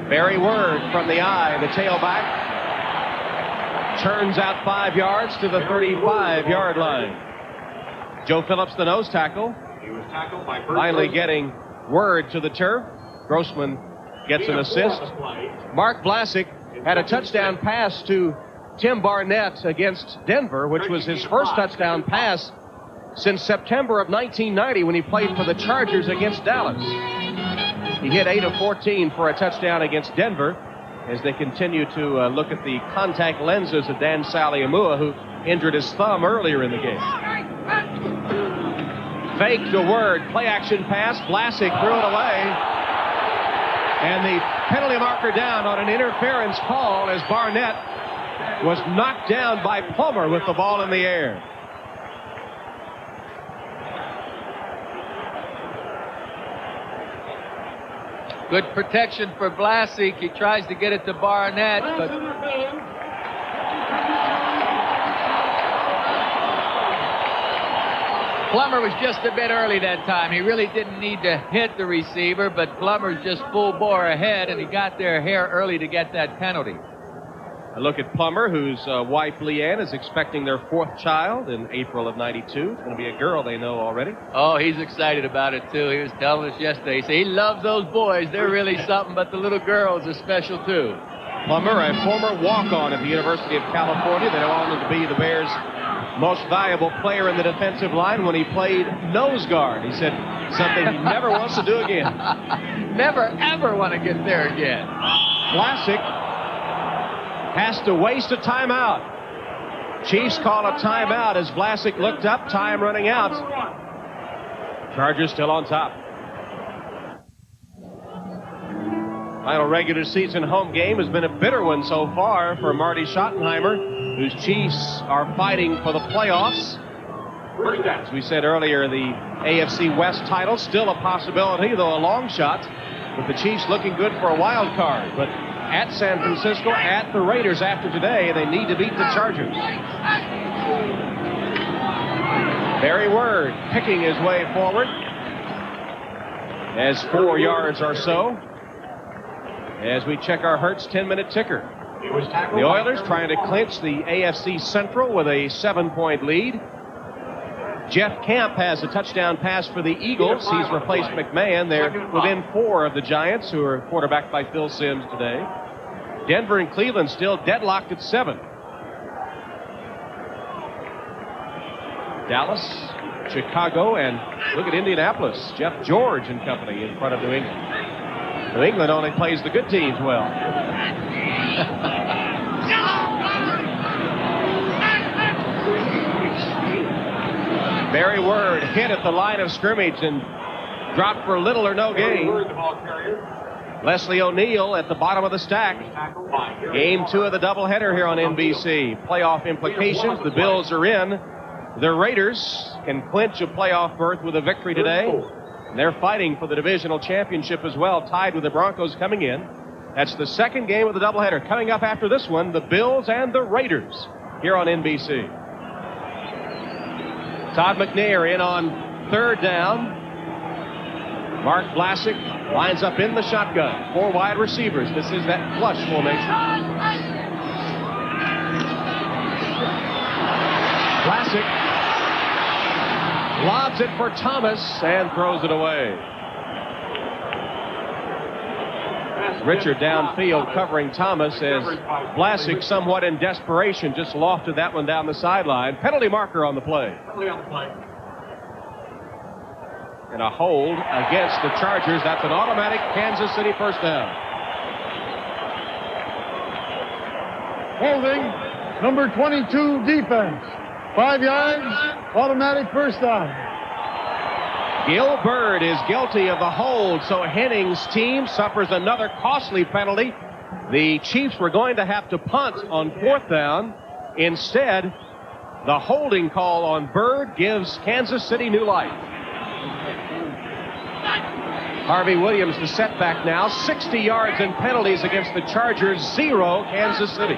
Barry Word from the eye, the tailback, turns out 5 yards to the 35-yard line. Joe Phillips, the nose tackle, finally getting Word to the turf. Grossman gets an assist. Mark Vlasic had a touchdown pass to Tim Barnett against Denver, which was his first touchdown pass since September of 1990 when he played for the Chargers against Dallas. He hit 8 of 14 for a touchdown against Denver as they continue to look at the contact lenses of Dan Saliamua, who injured his thumb earlier in the game. Fake to Word, play action pass, Vlasic threw it away. And the penalty marker down on an interference call as Barnett was knocked down by Plummer with the ball in the air. Good protection for Vlasic. He tries to get it to Barnett, but Plummer was just a bit early that time. He really didn't need to hit the receiver, but Plummer's just full bore ahead, and he got there here early to get that penalty. A look at Plummer, whose wife Leanne is expecting their 4th child in April of '92. It's going to be a girl they know already. Oh, he's excited about it, too. He was telling us yesterday. He said he loves those boys. They're really something, but the little girls are special, too. Plummer, a former walk-on at the University of California that went on to be the Bears' most valuable player in the defensive line when he played nose guard. He said something he never wants to do again. Never, ever want to get there again. Vlasic has to waste a timeout. Chiefs call a timeout as Vlasic looked up, time running out. Chargers still on top. Final regular season home game has been a bitter one so far for Marty Schottenheimer, whose Chiefs are fighting for the playoffs. As we said earlier, the AFC West title still a possibility, though a long shot, with the Chiefs looking good for a wild card. But at San Francisco, at the Raiders after today, they need to beat the Chargers. Barry Word picking his way forward as 4 yards or so as we check our Hertz 10-minute ticker. The Oilers trying to clinch the AFC Central with a 7-point lead. Jeff Camp has a touchdown pass for the Eagles. He's replaced McMahon. They're within 4 of the Giants, who are quarterbacked by Phil Simms today. Denver and Cleveland still deadlocked at 7. Dallas, Chicago, and look at Indianapolis. Jeff George and company in front of New England. New England only plays the good teams well. Barry Word hit at the line of scrimmage and dropped for little or no gain. Leslie O'Neal at the bottom of the stack. Game 2 of the doubleheader here on NBC. Playoff implications. The Bills are in. The Raiders can clinch a playoff berth with a victory today. They're fighting for the divisional championship as well, tied with the Broncos coming in. That's the second game of the doubleheader. Coming up after this one, the Bills and the Raiders here on NBC. Todd McNair in on third down. Mark Vlasic lines up in the shotgun. 4 wide receivers. This is that flush formation. Vlasic lobs it for Thomas and throws it away. Richard downfield covering Thomas as Vlasic, somewhat in desperation, just lofted that one down the sideline. Penalty marker on the play. And a hold against the Chargers. That's an automatic Kansas City first down. Holding, number 22 defense. 5 yards, automatic first down. Gil Byrd is guilty of the hold, so Henning's team suffers another costly penalty. The Chiefs were going to have to punt on 4th down. Instead, the holding call on Byrd gives Kansas City new life. Harvey Williams, the setback now. 60 yards in penalties against the Chargers, 0 Kansas City.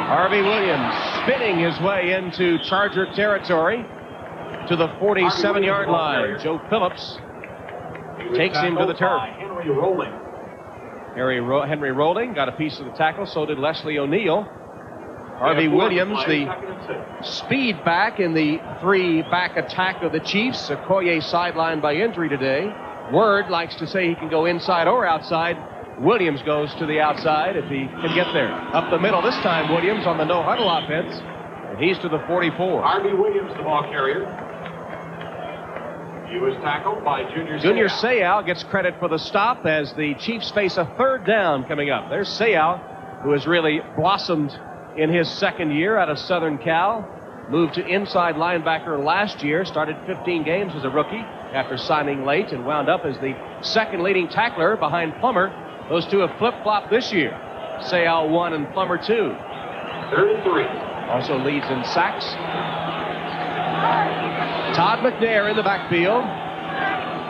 Harvey Williams spinning his way into Charger territory to the 47-yard line. Joe Phillips takes him to the turf. Henry Rolling got a piece of the tackle, so did Leslie O'Neal. Harvey Williams, the speed back in the 3-back attack of the Chiefs. Okoye sidelined by injury today. Word likes to say he can go inside or outside. Williams goes to the outside if he can get there. Up the middle this time, Williams on the no-huddle offense. And he's to the 44. Harvey Williams, the ball carrier. He was tackled by Junior Seau. Junior Seau gets credit for the stop as the Chiefs face a 3rd down coming up. There's Seau, who has really blossomed in his second year out of Southern Cal. Moved to inside linebacker last year. Started 15 games as a rookie after signing late and wound up as the second leading tackler behind Plummer. Those two have flip-flopped this year. Seau 1 and Plummer 2. 33. Also leads in sacks. Todd McNair in the backfield.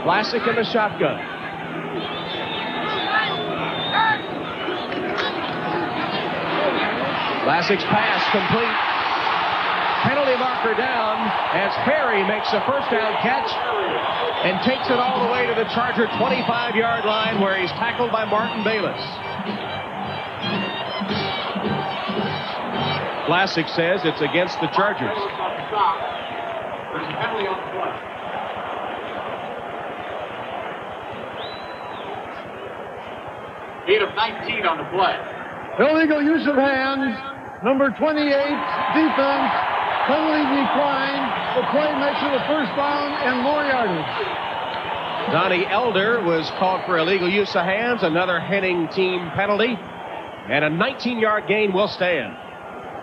Vlasic in the shotgun. Vlasic's pass complete. Penalty marker down as Harry makes a first down catch and takes it all the way to the Charger 25-yard line where he's tackled by Martin Bayless. Vlasic says it's against the Chargers. There's a penalty on the play. Eight of 19 on the play. Illegal use of hands, number 28 defense. Penalty declined. The play makes it a first down and more yardage. Donnie Elder was called for illegal use of hands. Another Henning team penalty. And a 19-yard gain will stand.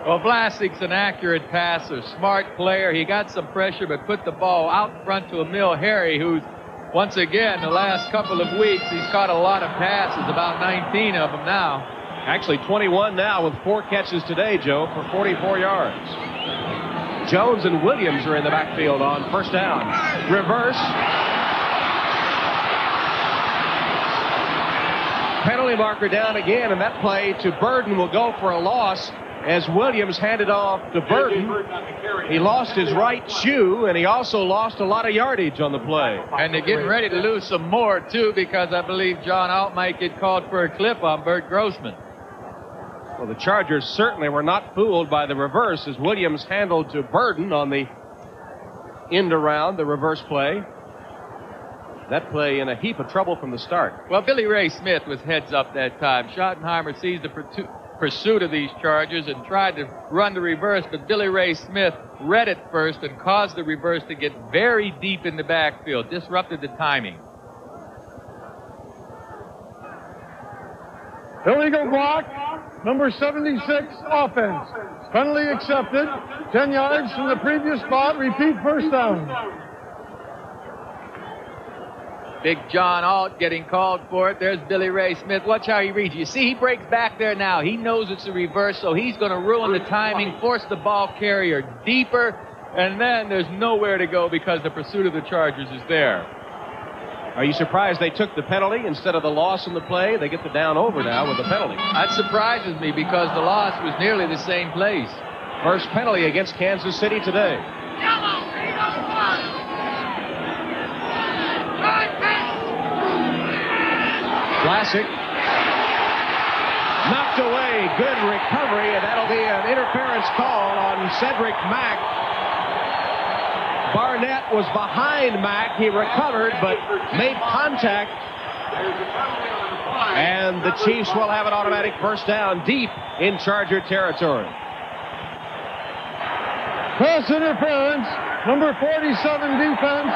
Well, Vlasic's an accurate passer, smart player. He got some pressure, but put the ball out front to Emil Harry, who's, once again, the last couple of weeks, he's caught a lot of passes, about 19 of them now. Actually, 21 now with 4 catches today, Joe, for 44 yards. Jones and Williams are in the backfield on first down. Reverse. Penalty marker down again, and that play to Burden will go for a loss as Williams handed off to Burden. He lost his right shoe, and he also lost a lot of yardage on the play. And they're getting ready to lose some more, too, because I believe John Alt might get called for a clip on Bert Grossman. Well, the Chargers certainly were not fooled by the reverse as Williams handled to Burden on the end around the reverse play. That play in a heap of trouble from the start. Well, Billy Ray Smith was heads up that time. Schottenheimer sees the pursuit of these Chargers and tried to run the reverse, but Billy Ray Smith read it first and caused the reverse to get very deep in the backfield, disrupted the timing. Illegal block, number 76 offense. Penalty accepted. 10 yards from the previous spot. Repeat first down. Big John Alt getting called for it. There's Billy Ray Smith. Watch how he reads. You see, he breaks back there now. He knows it's a reverse, so he's going to ruin the timing, force the ball carrier deeper, and then there's nowhere to go because the pursuit of the Chargers is there. Are you surprised they took the penalty instead of the loss in the play? They get the down over now with the penalty. That surprises me because the loss was nearly the same place. First penalty against Kansas City today. Vlasic knocked away. Good recovery, and that'll be an interference call on Cedric Mack. Barnett was behind Mack. He recovered, but made contact. And the Chiefs will have an automatic first down deep in Charger territory. Pass interference, number 47 defense,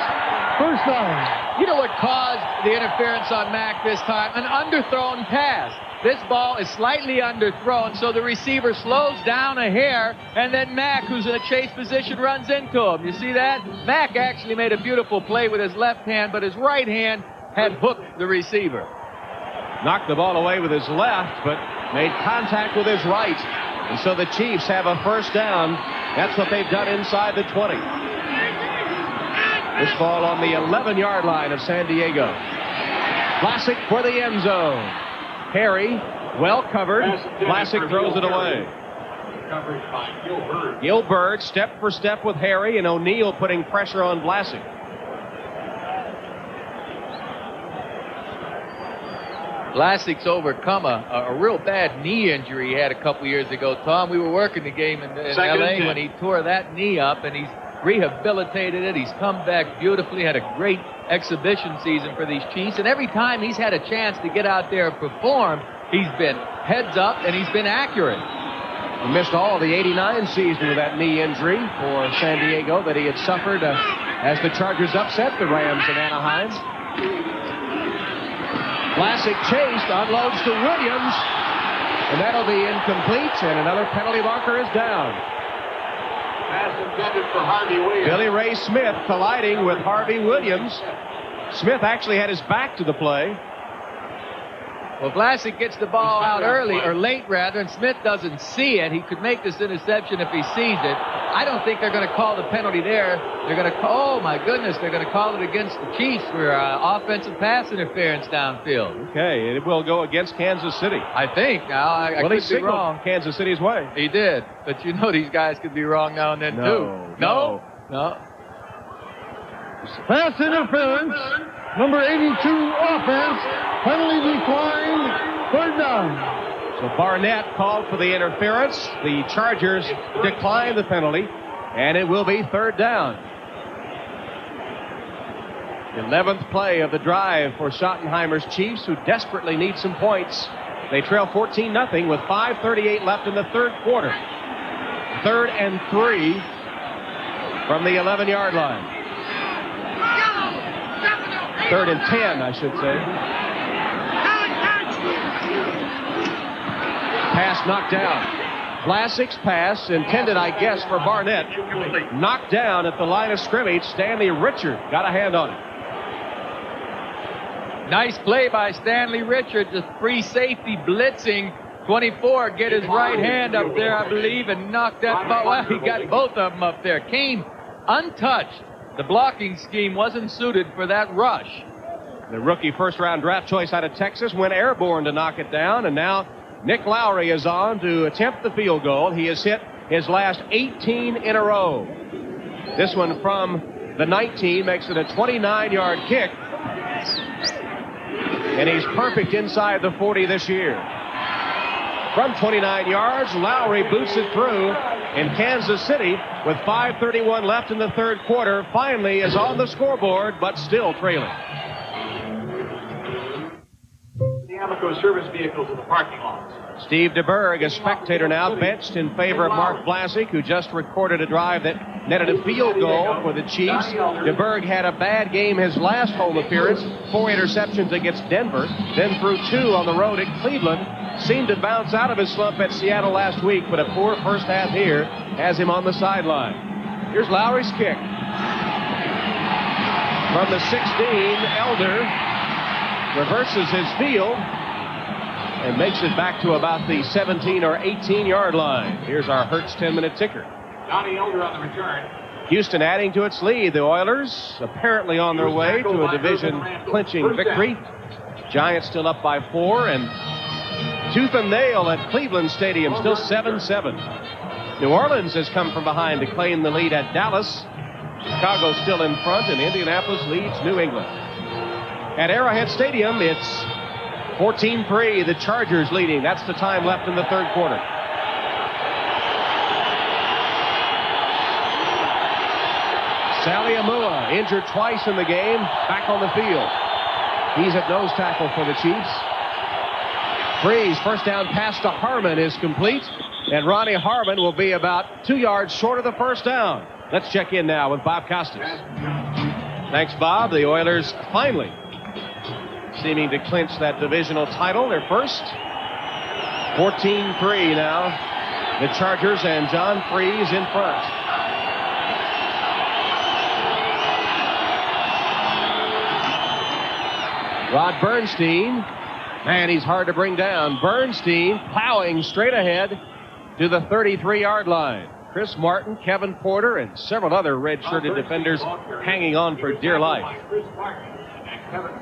first down. You know what caused the interference on Mack this time? An underthrown pass. This ball is slightly underthrown, so the receiver slows down a hair, and then Mack, who's in a chase position, runs into him. You see that? Mack actually made a beautiful play with his left hand, but his right hand had hooked the receiver. Knocked the ball away with his left, but made contact with his right. And so the Chiefs have a first down. That's what they've done inside the 20. This ball on the 11-yard line of San Diego. Vlasic for the end zone. Harry, well covered. Vlasic throws it away. Coverage by Gilbert. Gilbert step for step with Harry, and O'Neal putting pressure on Vlasic. Vlasic's overcome a real bad knee injury he had a couple years ago, Tom. We were working the game in L.A. when he tore that knee up, and he's rehabilitated it. He's come back beautifully, had a great exhibition season for these Chiefs, and every time he's had a chance to get out there and perform, he's been heads up and he's been accurate. He missed all the 89 season with that knee injury for San Diego that he had suffered as the Chargers upset the Rams in Anaheim. Vlasic chased, unloads to Williams, and that'll be incomplete, and another penalty marker is down. Pass intended for Harvey Williams. Billy Ray Smith colliding with Harvey Williams. Smith actually had his back to the play. Well, Vlasic gets the ball out early, or late rather, and Smith doesn't see it. He could make this interception if he sees it. I don't think they're going to call the penalty there. They're going to call, oh my goodness, they're going to call it against the Chiefs for offensive pass interference downfield. Okay, it will go against Kansas City. I think. Now, I well, he could be wrong. Kansas City's way. He did, but you know these guys could be wrong now and then, too. No. Pass interference, number 82 offense, penalty declined, third down. So Barnett called for the interference. The Chargers declined the penalty, and it will be third down. 11th play of the drive for Schottenheimer's Chiefs, who desperately need some points. They trail 14-0 with 5:38 left in the third quarter. 3rd and 3 from the 11-yard line. 3rd and 10, I should say. Pass knocked down. Vlasic's pass, intended, I guess, for Barnett. Knocked down at the line of scrimmage. Stanley Richard got a hand on it. Nice play by Stanley Richard. The free safety blitzing. 24 get his right hand up there, I believe, and knocked that ball. Well, he got both of them up there. Came untouched. The blocking scheme wasn't suited for that rush. The rookie first-round draft choice out of Texas went airborne to knock it down, and now Nick Lowry is on to attempt the field goal. He has hit his last 18 in a row. This one from the 19 makes it a 29-yard kick. And he's perfect inside the 40 this year. From 29 yards, Lowry boots it through, and Kansas City, with 5:31 left in the third quarter, finally is on the scoreboard, but still trailing. The Amoco service vehicles in the parking lots. Steve DeBerg, a spectator now, benched in favor of Mark Vlasic, who just recorded a drive that netted a field goal for the Chiefs. DeBerg had a bad game his last home appearance, 4 interceptions against Denver, then threw 2 on the road at Cleveland. Seemed to bounce out of his slump at Seattle last week, but a poor first half here has him on the sideline. Here's Lowry's kick. From the 16, Elder reverses his field and makes it back to about the 17 or 18-yard line. Here's our Hertz 10-minute ticker. Donnie Elder on the return. Houston adding to its lead. The Oilers apparently on their way to a division-clinching victory. Giants still up by 4, and tooth and nail at Cleveland Stadium, still 7-7. New Orleans has come from behind to claim the lead at Dallas. Chicago still in front, and Indianapolis leads New England. At Arrowhead Stadium, it's 14-3, the Chargers leading. That's the time left in the third quarter. Sally Amua, injured twice in the game, back on the field. He's at nose tackle for the Chiefs. Freeze, first down pass to Harmon is complete, and Ronnie Harmon will be about 2 yards short of the first down. Let's check in now with Bob Costas. Thanks, Bob. The Oilers finally seeming to clinch that divisional title, their first. 14-3 now. The Chargers and John Freeze in front. Rod Bernstein, man, he's hard to bring down. Bernstein plowing straight ahead to the 33-yard line. Chris Martin, Kevin Porter, and several other red-shirted defenders hanging on for dear life.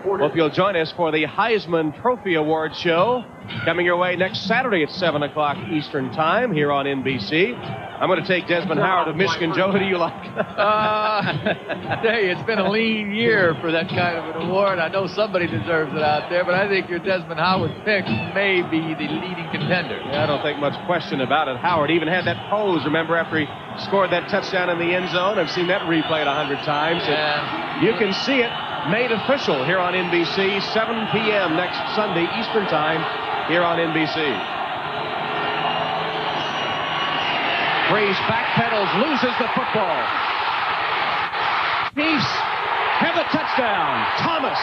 Hope you'll join us for the Heisman Trophy Award show coming your way next Saturday at 7 o'clock Eastern Time here on NBC. I'm going to take Desmond Howard of Michigan. Joe, who do you like? I tell you, it's been a lean year for that kind of an award. I know somebody deserves it out there, but I think your Desmond Howard pick may be the leading contender. Yeah, I don't think much question about it. Howard even had that pose, remember, after he scored that touchdown in the end zone. I've seen that replayed 100 times. Yeah. You can see it made official here on NBC, 7 p.m. next Sunday Eastern Time here on NBC. Freeze backpedals, loses the football. Chiefs have a touchdown. Thomas.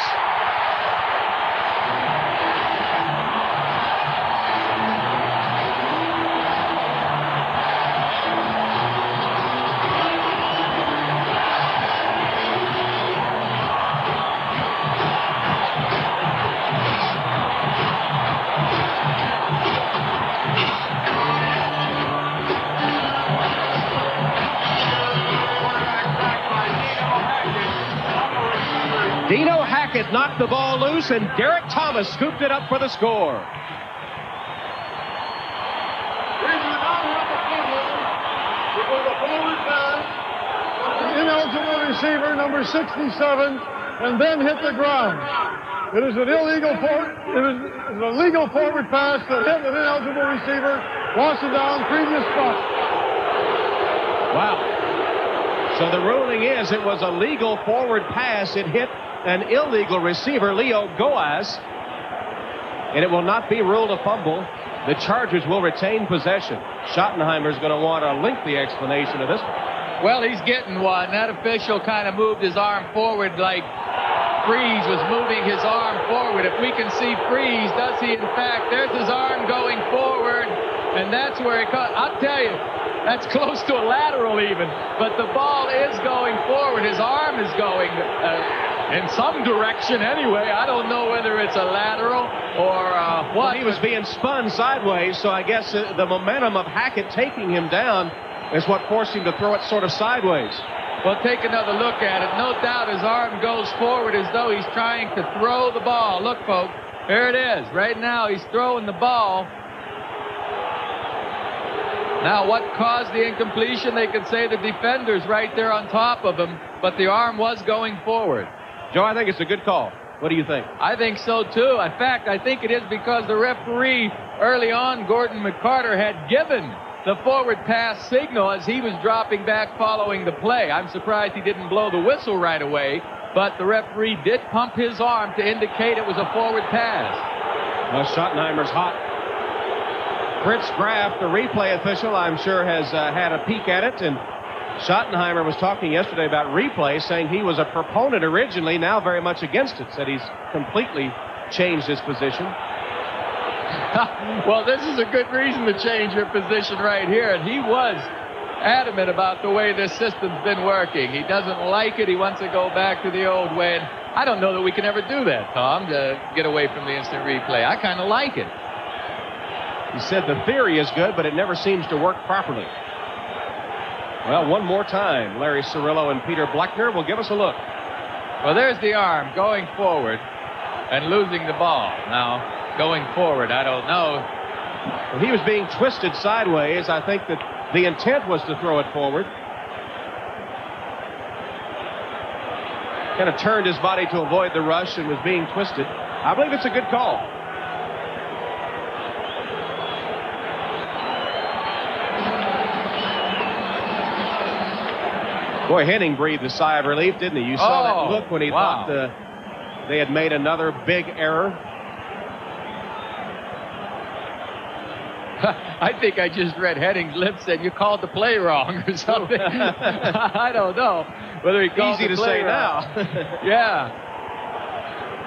Dino Hackett knocked the ball loose, and Derrick Thomas scooped it up for the score. Ineligible receiver, number 67, and then hit the ground. It is an illegal legal forward pass that hit an ineligible receiver, lost it down, previous spot. Wow. So the ruling is it was a legal forward pass. It hit an illegal receiver, Leo Goaz, and it will not be ruled a fumble. The Chargers will retain possession. Schottenheimer's going to want a lengthy explanation of this one. Well, he's getting one. That official kind of moved his arm forward like Freeze was moving his arm forward. If we can see Freeze, does he in fact? There's his arm going forward, and that's where it caught. I'll tell you, that's close to a lateral even, but the ball is going forward. His arm is going in some direction anyway. I don't know whether it's a lateral or what. Well, he was being spun sideways, so I guess the momentum of Hackett taking him down is what forced him to throw it sort of sideways. Well, take another look at it. No doubt his arm goes forward as though he's trying to throw the ball. Look, folks, here it is. Right now he's throwing the ball. Now, what caused the incompletion? They could say the defender's right there on top of him, but the arm was going forward. Joe, I think it's a good call. What do you think? I think so, too. In fact, I think it is because the referee early on, Gordon McCarter, had given the forward pass signal as he was dropping back following the play. I'm surprised he didn't blow the whistle right away, but the referee did pump his arm to indicate it was a forward pass. Well, Schottenheimer's hot. Fritz Graff, the replay official, I'm sure has had a peek at it, and Schottenheimer was talking yesterday about replay, saying he was a proponent originally, now very much against it, said he's completely changed his position. Well, this is a good reason to change your position right here, and he was adamant about the way this system's been working. He doesn't like it. He wants to go back to the old way. And I don't know that we can ever do that, Tom, to get away from the instant replay. I kind of like it. He said the theory is good, but it never seems to work properly. Well, one more time, Larry Cirillo and Peter Bleckner will give us a look. Well, there's the arm going forward and losing the ball. Now, going forward, I don't know. Well, he was being twisted sideways. I think that the intent was to throw it forward. Kind of turned his body to avoid the rush and was being twisted. I believe it's a good call. Boy, Henning breathed a sigh of relief, didn't he? You saw that look when he thought they had made another big error. I think I just read Henning's lips and you called the play wrong or something. I don't know whether he called Easy the to play say wrong. now. Yeah.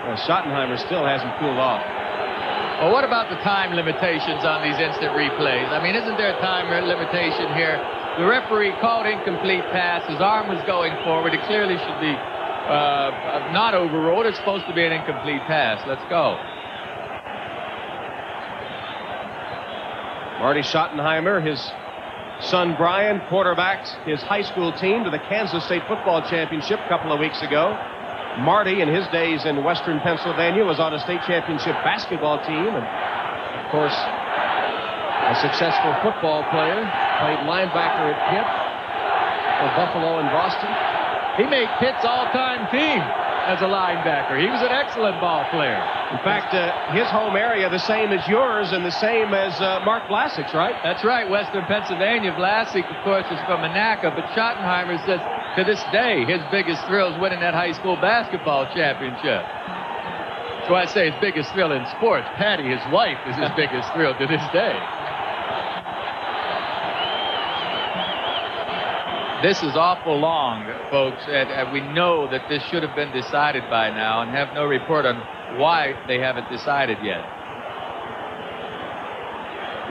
Well, Schottenheimer still hasn't cooled off. Well, what about the time limitations on these instant replays? I mean, isn't there a time limitation here? The referee called incomplete pass. His arm was going forward. It clearly should be not overruled. It's supposed to be an incomplete pass. Let's go. Marty Schottenheimer, his son Brian, quarterbacked his high school team to the Kansas State Football Championship a couple of weeks ago. Marty, in his days in Western Pennsylvania, was on a state championship basketball team. And, of course, a successful football player. Played linebacker at Pitt for Buffalo and Boston. He made Pitt's all-time team as a linebacker. He was an excellent ball player. In fact, his home area the same as yours and the same as Mark Vlasic's, right? That's right, Western Pennsylvania. Vlasic, of course, is from Monaca, but Schottenheimer says to this day his biggest thrill is winning that high school basketball championship. That's why I say his biggest thrill in sports. Patty, his wife, is his biggest thrill to this day. This is awful long, folks, and we know that this should have been decided by now and have no report on why they haven't decided yet.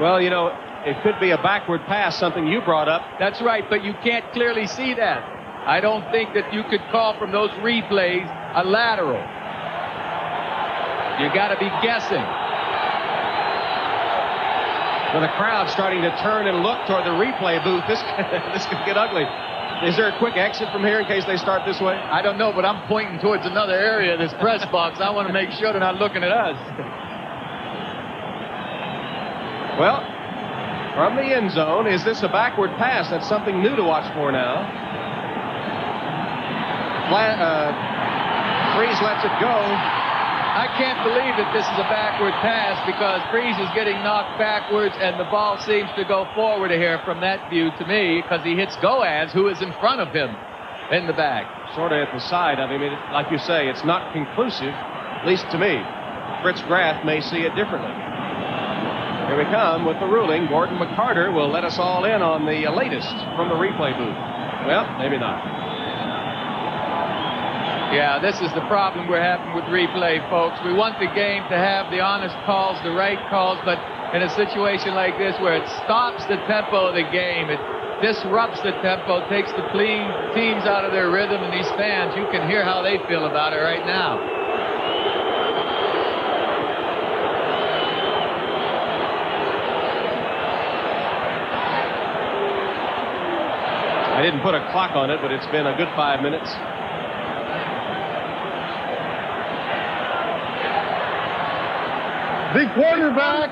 Well, you know, it could be a backward pass, something you brought up. That's right, but you can't clearly see that. I don't think that you could call from those replays a lateral. You got to be guessing. With the crowd starting to turn and look toward the replay booth, this could get ugly. Is there a quick exit from here in case they start this way? I don't know, but I'm pointing towards another area of this press box. I want to make sure they're not looking at us. Well, from the end zone, is this a backward pass? That's something new to watch for now. Freeze lets it go. I can't believe that this is a backward pass because Freeze is getting knocked backwards and the ball seems to go forward here from that view to me because he hits Goaz, who is in front of him in the back. Sort of at the side. I mean, like you say, it's not conclusive, at least to me. Fritz Graff may see it differently. Here we come with the ruling. Gordon McCarter will let us all in on the latest from the replay booth. Well, maybe not. Yeah, this is the problem we're having with replay, folks. We want the game to have the honest calls, the right calls, but in a situation like this where it stops the tempo of the game, it disrupts the tempo, takes the teams out of their rhythm, and these fans, you can hear how they feel about it right now. I didn't put a clock on it, but it's been a good 5 minutes. The quarterback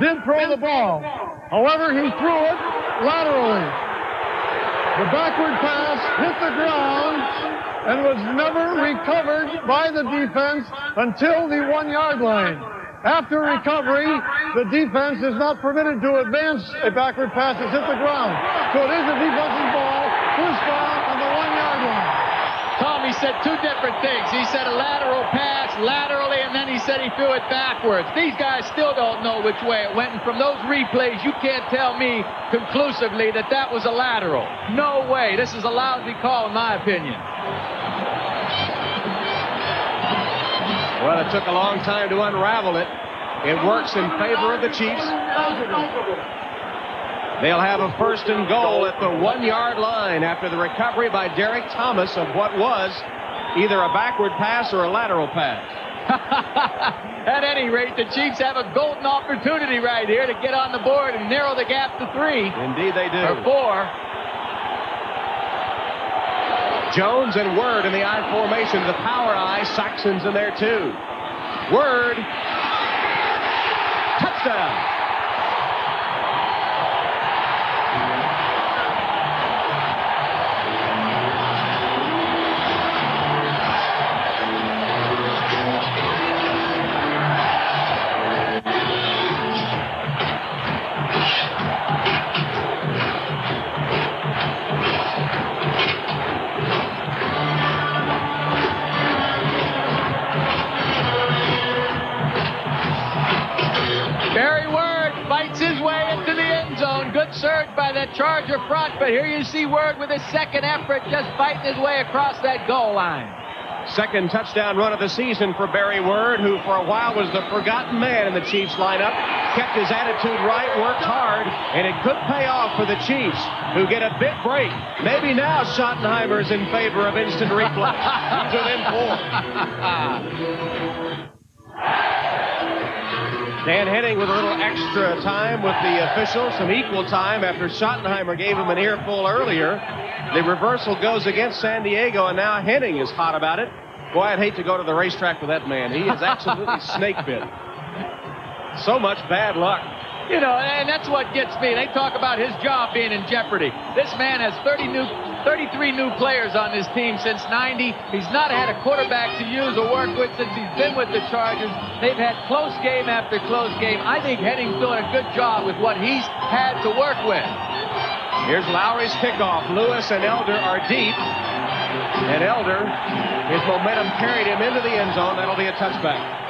did throw the ball. However, he threw it laterally. The backward pass hit the ground and was never recovered by the defense until the 1-yard line. After recovery, the defense is not permitted to advance a backward pass that's hit the ground. So it is a defensive ball, first down on the 1-yard line. Tom, he said two different things. He said a lateral pass laterally, and then he said he threw it backwards. These guys still don't know which way it went, and from those replays, you can't tell me conclusively that that was a lateral. No way. This is a lousy call, in my opinion. Well, it took a long time to unravel it. It works in favor of the Chiefs. They'll have a 1st and goal at the 1-yard line after the recovery by Derrick Thomas of what was either a backward pass or a lateral pass. At any rate, the Chiefs have a golden opportunity right here to get on the board and narrow the gap to 3. Indeed they do. Or 4. Jones and Word in the I formation. The power I. Saxon's in there too. Word. Touchdown. Surge by that Charger front, but here you see Word with his second effort just fighting his way across that goal line. Second touchdown run of the season for Barry Word, who for a while was the forgotten man in the Chiefs lineup. Kept his attitude right, worked hard, and it could pay off for the Chiefs, who get a big break. Maybe now Schottenheimer's in favor of instant replay. He's within 4. Dan Henning with a little extra time with the officials, some equal time after Schottenheimer gave him an earful earlier. The reversal goes against San Diego, and now Henning is hot about it. Boy, I'd hate to go to the racetrack with that man. He is absolutely snake bit. So much bad luck. You know, and that's what gets me. They talk about his job being in jeopardy. This man has 33 new players on his team since '90. He's not had a quarterback to use or work with since he's been with the Chargers. They've had close game after close game. I think Henning's doing a good job with what he's had to work with. Here's Lowry's kickoff. Lewis and Elder are deep. And Elder, his momentum carried him into the end zone. That'll be a touchback.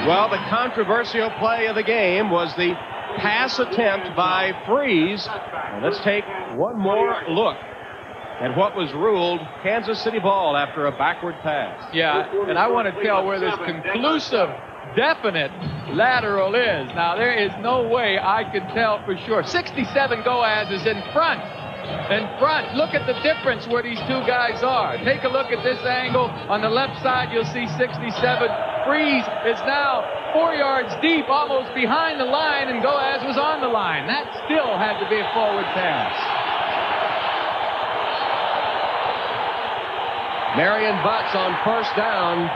Well, the controversial play of the game was the pass attempt by Freeze. And let's take one more look at what was ruled Kansas City ball after a backward pass. Yeah, and I want to tell where this conclusive, definite lateral is. Now, there is no way I can tell for sure. 67 Goaz is in front. In front. Look at the difference where these two guys are. Take a look at this angle. On the left side, you'll see 67. Freeze is now 4 yards deep, almost behind the line, and Goaz was on the line. That still had to be a forward pass. Marion Butts on 1st down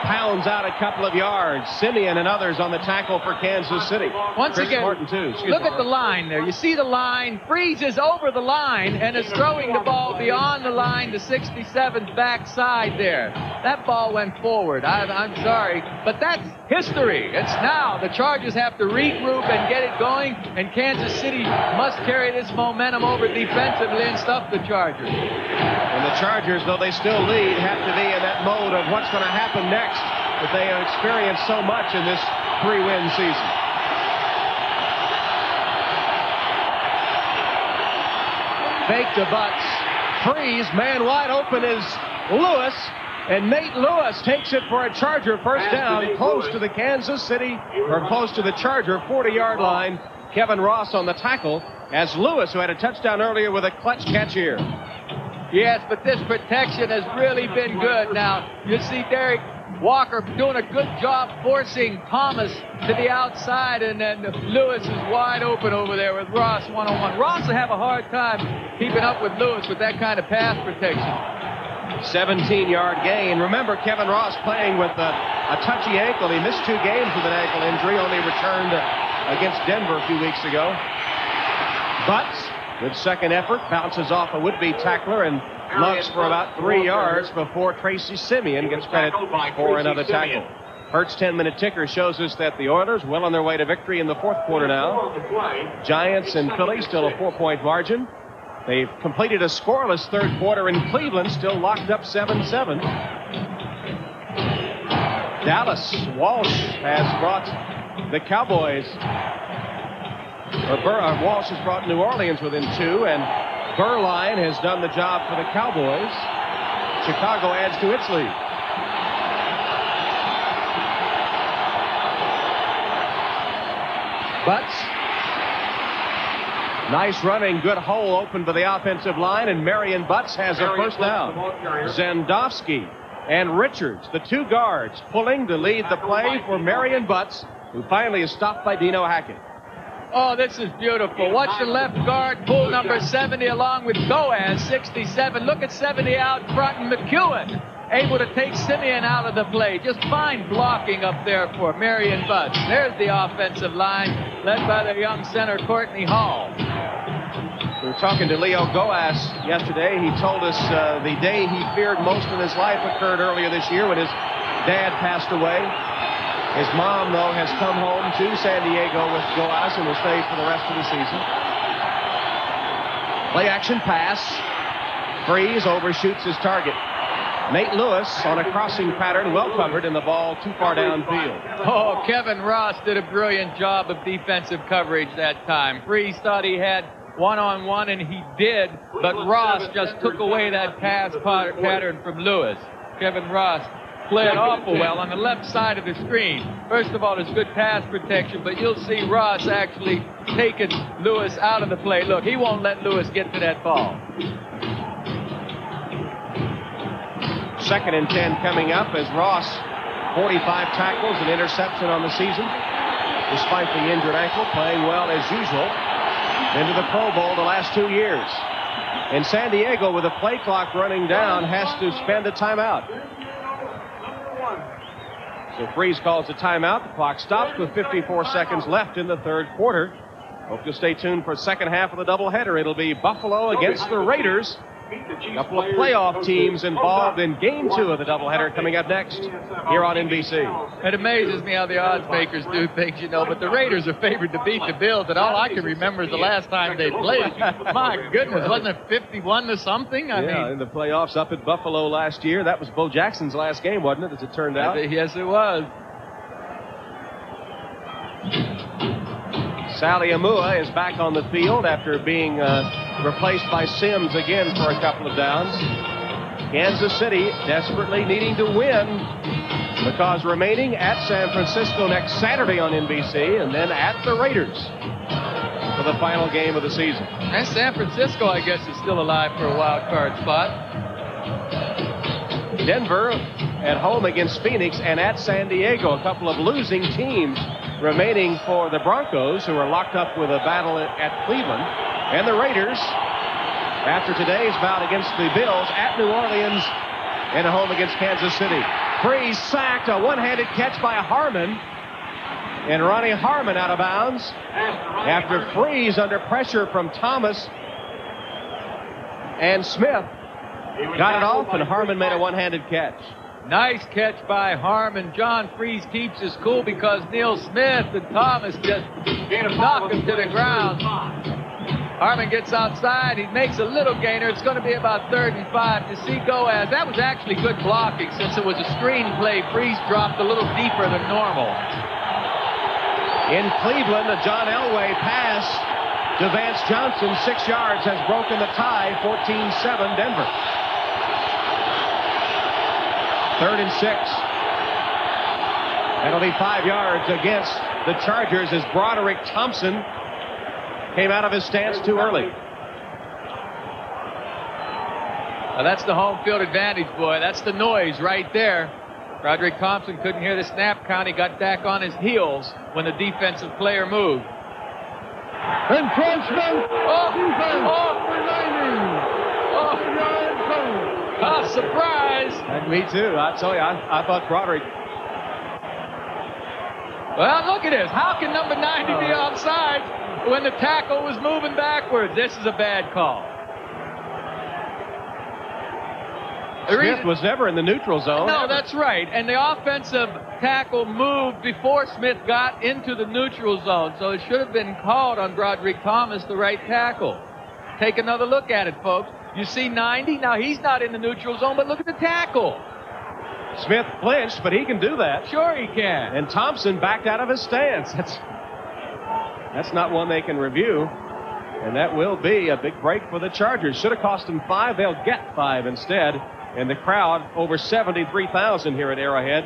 pounds out a couple of yards. Simeon and others on the tackle for Kansas City. Once Chris again, Martin too. Look at the line there. You see the line. Freeze is over the line and is throwing the ball beyond the line to 67's backside there. That ball went forward. I'm sorry, but that's history. It's now. The Chargers have to regroup and get it going, and Kansas City must carry this momentum over defensively and stuff the Chargers. And the Chargers, though they still lead, have to be in that mode of what's going to happen next, that they have experienced so much in this 3-win season. Fake to Butts. Freeze, man wide open is Lewis, and Nate Lewis takes it for a Charger first down, close to the Kansas City, or close to the Charger 40-yard line. Kevin Ross on the tackle, as Lewis, who had a touchdown earlier with a clutch catch here. Yes, but this protection has really been good. Now, you see Derrick Walker doing a good job forcing Thomas to the outside, and then Lewis is wide open over there with Ross one-on-one. Ross will have a hard time keeping up with Lewis with that kind of pass protection. 17-yard gain. Remember, Kevin Ross playing with a touchy ankle. He missed 2 games with an ankle injury, only returned against Denver a few weeks ago. Butts, good second effort, bounces off a would-be tackler and lugs for about 3 yards before Tracy Simeon gets credit for another tackle. Hertz 10-minute ticker shows us that the Oilers well on their way to victory in the 4th quarter now. Giants and Philly still a 4-point margin. They've completed a scoreless 3rd quarter in Cleveland, still locked up 7-7. Dallas, Walsh has brought the Cowboys, Walsh has brought New Orleans within 2, and Berline has done the job for the Cowboys. Chicago adds to its lead. Butts Nice running, good hole open for the offensive line, and Marion Butts has a first down. Zendovsky and Richards, the two guards, pulling to lead the play for Marion Butts, who finally is stopped by Dino Hackett. Oh, this is beautiful. Watch the left guard pull number 70 along with Goaz, 67. Look at 70 out front, and McEwen able to take Simeon out of the play. Just fine blocking up there for Marion Butts. There's the offensive line, led by the young center, Courtney Hall. We were talking to Leo Goaz yesterday. He told us the day he feared most in his life occurred earlier this year when his dad passed away. His mom, though, has come home to San Diego with Goaz and will stay for the rest of the season. Play action pass. Freeze overshoots his target. Nate Lewis on a crossing pattern, well covered, and the ball too far downfield. Oh, Kevin Ross did a brilliant job of defensive coverage that time. Freeze thought he had one-on-one, and he did, but Ross just took away that pass pattern from Lewis. Kevin Ross played awful well on the left side of the screen. First of all, there's good pass protection, but you'll see Ross actually taking Lewis out of the play. Look, he won't let Lewis get to that ball. 2nd and 10 coming up as Ross, 45 tackles, an interception on the season. Despite the injured ankle, playing well as usual. Into the Pro Bowl the last 2 years. And San Diego, with a play clock running down, has to spend a timeout. So Freeze calls a timeout. The clock stops with 54 seconds left in the third quarter. Hope you'll stay tuned for second half of the doubleheader. It'll be Buffalo against the Raiders. A couple of playoff teams involved in Game 2 of the doubleheader coming up next here on NBC. It amazes me how the odds makers do things, you know, but the Raiders are favored to beat the Bills, and all I can remember is the last time they played. My goodness, wasn't it 51 to something? I mean, in the playoffs up at Buffalo last year. That was Bo Jackson's last game, wasn't it, as it turned out? Yes, it was. Sally Amua is back on the field after being replaced by Sims again for a couple of downs. Kansas City desperately needing to win because remaining at San Francisco next Saturday on NBC and then at the Raiders for the final game of the season. And San Francisco, I guess, is still alive for a wild card spot. Denver at home against Phoenix and at San Diego, a couple of losing teams remaining for the Broncos, who are locked up with a battle at Cleveland. And the Raiders, after today's bout against the Bills, at New Orleans and at home against Kansas City. Freeze sacked, a one-handed catch by Harmon. And Ronnie Harmon out of bounds after Freeze under pressure from Thomas and Smith. Got it off, and Harmon made a one-handed catch. Nice catch by Harmon. John Freeze keeps his cool because Neil Smith and Thomas just knock him to the ground. Harmon gets outside. He makes a little gainer. It's going to be about 3rd and 5. You see Goaz. That was actually good blocking since it was a screen play. Freeze dropped a little deeper than normal. In Cleveland, a John Elway pass to Vance Johnson, 6 yards, has broken the tie, 14-7 Denver. 3rd and 6. That'll be 5 yards against the Chargers as Broderick Thompson came out of his stance too early. Now that's the home field advantage, boy. That's the noise right there. Broderick Thompson couldn't hear the snap count. He got back on his heels when the defensive player moved. Encroachment. Defense. Surprise. And me too. I tell you, I thought Broderick. Well, look at this. How can number 90 be offside when the tackle was moving backwards? This is a bad call. Smith was never in the neutral zone. No, that's right. And the offensive tackle moved before Smith got into the neutral zone. So it should have been called on Broderick Thomas, the right tackle. Take another look at it, folks. You see 90? Now, he's not in the neutral zone, but look at the tackle. Smith flinched, but he can do that. Sure he can. And Thompson backed out of his stance. That's not one they can review. And that will be a big break for the Chargers. Should have cost them 5. They'll get 5 instead. And the crowd, over 73,000 here at Arrowhead,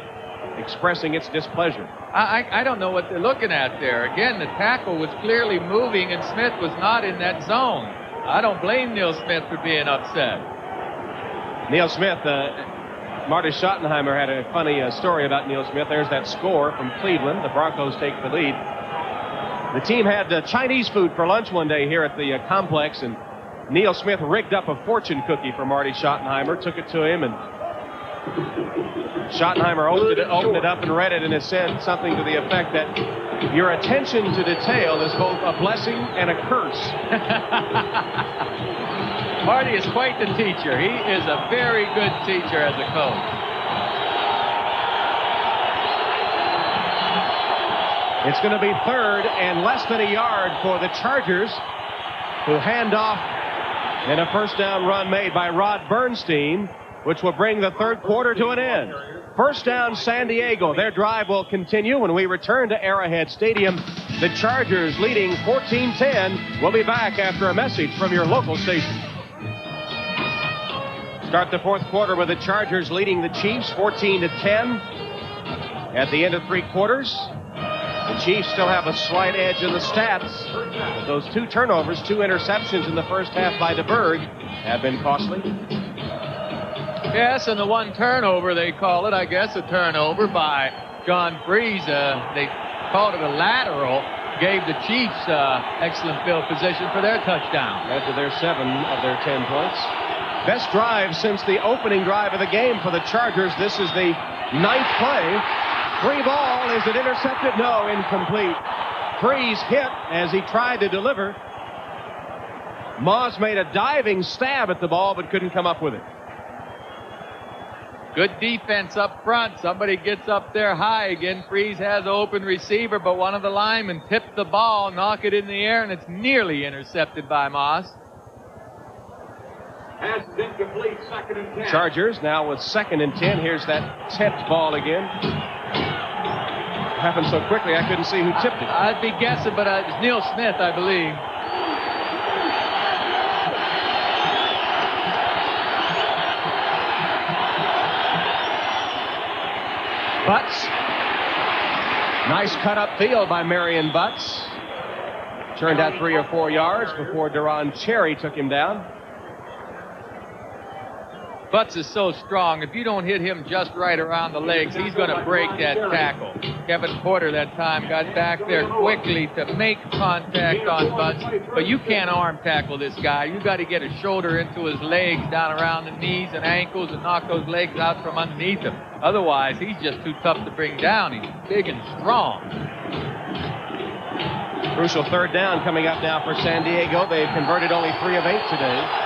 expressing its displeasure. I don't know what they're looking at there. Again, the tackle was clearly moving, and Smith was not in that zone. I don't blame Neil Smith for being upset. Neil Smith, Marty Schottenheimer had a funny story about Neil Smith. There's that score from Cleveland. The Broncos take the lead. The team had Chinese food for lunch one day here at the complex, and Neil Smith rigged up a fortune cookie for Marty Schottenheimer, took it to him, and Schottenheimer opened it up and read it, and it said something to the effect that your attention to detail is both a blessing and a curse. Marty is quite the teacher. He is a very good teacher as a coach. It's going to be 3rd and less than a yard for the Chargers, who hand off in a first down run made by Rod Bernstein, which will bring the 3rd quarter to an end. First down, San Diego. Their drive will continue when we return to Arrowhead Stadium. The Chargers leading 14-10. We'll be back after a message from your local station. Start the 4th quarter with the Chargers leading the Chiefs 14-10. At the end of 3 quarters, the Chiefs still have a slight edge in the stats. But those 2 turnovers, 2 interceptions in the first half by DeBerg have been costly. Yes, and the 1 turnover, they call it, I guess, a turnover by John Freeze. They called it a lateral, gave the Chiefs excellent field position for their touchdown. Led to their 7 of their 10 points. Best drive since the opening drive of the game for the Chargers. This is the 9th play. Free ball. Is it intercepted? No, incomplete. Freeze hit as he tried to deliver. Moss made a diving stab at the ball but couldn't come up with it. Good defense up front. Somebody gets up there high again. Freeze has an open receiver, but one of the linemen tipped the ball, knock it in the air, and it's nearly intercepted by Moss. Pass is incomplete, 2nd and 10. Chargers now with 2nd and 10. Here's that tipped ball again. It happened so quickly I couldn't see who tipped it. I'd be guessing, but it's Neil Smith, I believe. Butts. Nice cut upfield by Marion Butts. Turned out 3 or 4 yards before Deron Cherry took him down. Butts is so strong. If you don't hit him just right around the legs, he's going to break that tackle. Kevin Porter that time got back there quickly to make contact on Butts, but you can't arm tackle this guy. You got to get a shoulder into his legs, down around the knees and ankles, and knock those legs out from underneath him. Otherwise, he's just too tough to bring down. He's big and strong. Crucial 3rd down coming up now for San Diego. They've converted only 3 of 8 today.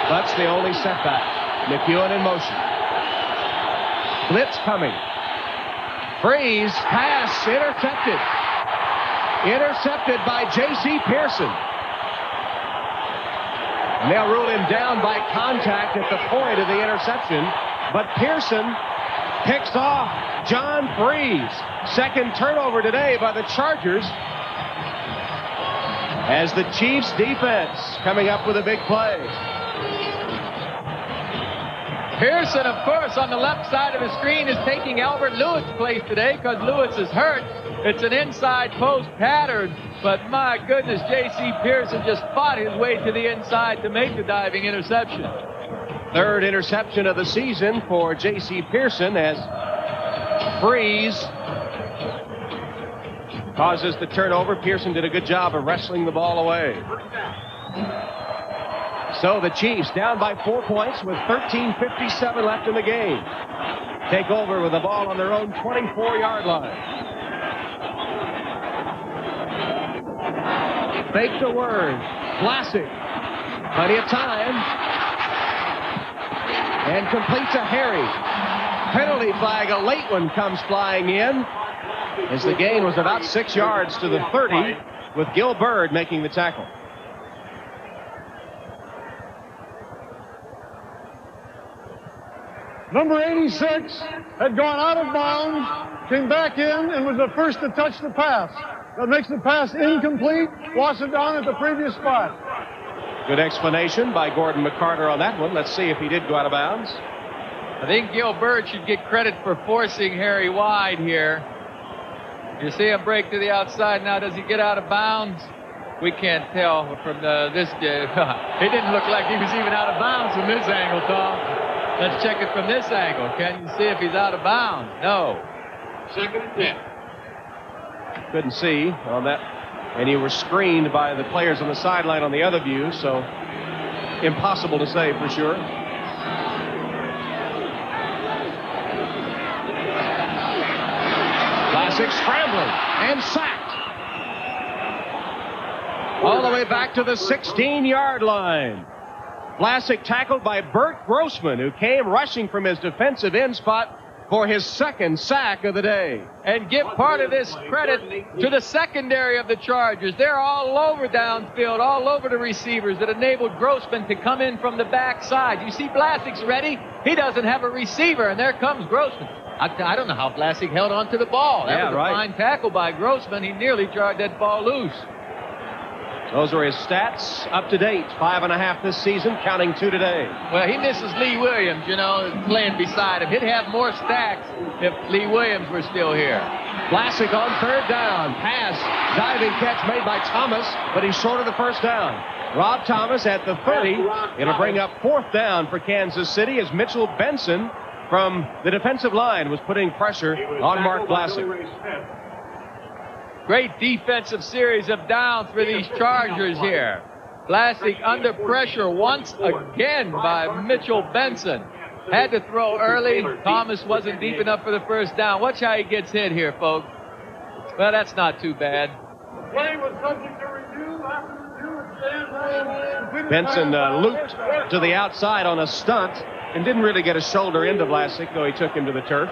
That's the only setback. McEwen in motion. Blitz coming. Freeze, pass, intercepted. Intercepted by J.C. Pearson. And they'll rule him down by contact at the point of the interception. But Pearson picks off John Freeze. 2nd turnover today by the Chargers. As the Chiefs defense coming up with a big play. Pearson, of course, on the left side of the screen is taking Albert Lewis' place today because Lewis is hurt. It's an inside post pattern, but my goodness, J.C. Pearson just fought his way to the inside to make the diving interception. 3rd interception of the season for J.C. Pearson as Freeze causes the turnover. Pearson did a good job of wrestling the ball away. So the Chiefs down by 4 points with 13:57 left in the game. Take over with the ball on their own 24-yard line. Fake the word. Vlasic. Plenty of time. And completes a Harry. Penalty flag, a late one comes flying in. As the gain was about 6 yards to the 30 with Gil Bird making the tackle. Number 86 had gone out of bounds, came back in, and was the first to touch the pass. That makes the pass incomplete, wash it down at the previous spot. Good explanation by Gordon McCarter on that one. Let's see if he did go out of bounds. I think Gil Bert should get credit for forcing Harry wide here. You see him break to the outside. Now, does he get out of bounds? We can't tell from this. It didn't look like he was even out of bounds from this angle, Tom. Let's check it from this angle. Can you see if he's out of bounds? No. 2nd and 10. Couldn't see on that. And you were screened by the players on the sideline on the other view, so impossible to say for sure. Vlasic scrambling and sacked. All the way back to the 16-yard line. Vlasic tackled by Bert Grossman, who came rushing from his defensive end spot for his 2nd sack of the day. And give part of this credit to the secondary of the Chargers. They're all over downfield, all over the receivers that enabled Grossman to come in from the backside. You see Vlasic's ready. He doesn't have a receiver, and there comes Grossman. I don't know how Vlasic held on to the ball. That was a fine tackle by Grossman. He nearly jarred that ball loose. Those are his stats, up to date. 5.5 this season, counting 2 today. Well, he misses Lee Williams, playing beside him. He'd have more stacks if Lee Williams were still here. Vlasic on 3rd down. Pass, diving catch made by Thomas, but he's short of the 1st down. Rob Thomas at the 30. It'll bring up 4th down for Kansas City as Mitchell Benson from the defensive line was putting pressure on Mark Vlasic. Great defensive series of downs for these Chargers here. Vlasic under pressure once again by Mitchell Benson. Had to throw early. Thomas wasn't deep enough for the 1st down. Watch how he gets hit here, folks. Well, that's not too bad. Play was subject to review. After review, it stands. Benson looped to the outside on a stunt and didn't really get a shoulder into Vlasic, though he took him to the turf.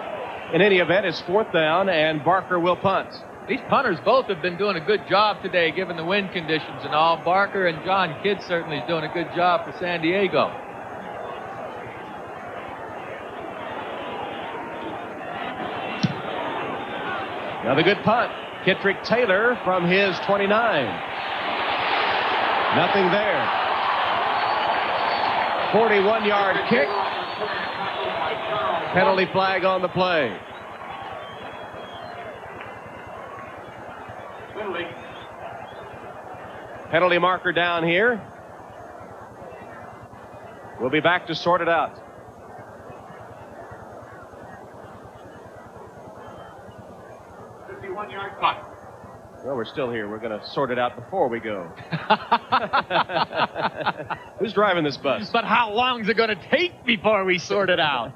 In any event, it's 4th down, and Barker will punt. These punters both have been doing a good job today, given the wind conditions and all. Barker and John Kidd certainly is doing a good job for San Diego. Another good punt. Kittrick Taylor from his 29. Nothing there. 41-yard kick. Penalty flag on the play. Penalty marker down here. We'll be back to sort it out. Yard punt. Well, we're still here. We're going to sort it out before we go. Who's driving this bus? But how long is it going to take before we sort it out?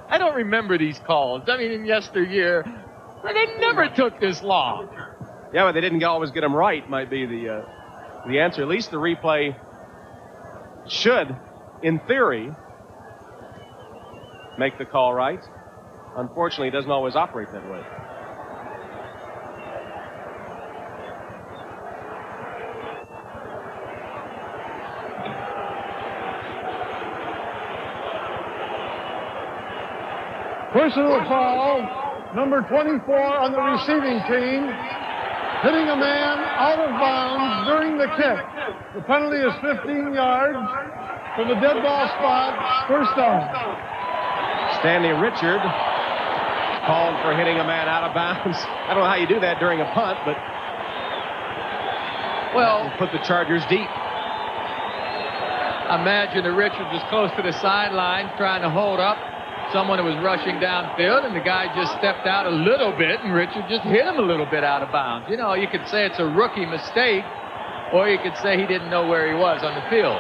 I don't remember these calls. I mean, in yesteryear, they never took this long. Yeah, but they didn't always get them right, might be the answer. At least the replay should, in theory, make the call right. Unfortunately, it doesn't always operate that way. Personal foul, number 24 on the receiving team, hitting a man out of bounds during the kick. The penalty is 15 yards from the dead ball spot, 1st down. Stanley Richard called for hitting a man out of bounds. I don't know how you do that during a punt, but well, put the Chargers deep. Imagine that Richard was close to the sideline trying to hold up someone who was rushing downfield, and the guy just stepped out a little bit, and Richard just hit him a little bit out of bounds. You know, you could say it's a rookie mistake, or you could say he didn't know where he was on the field.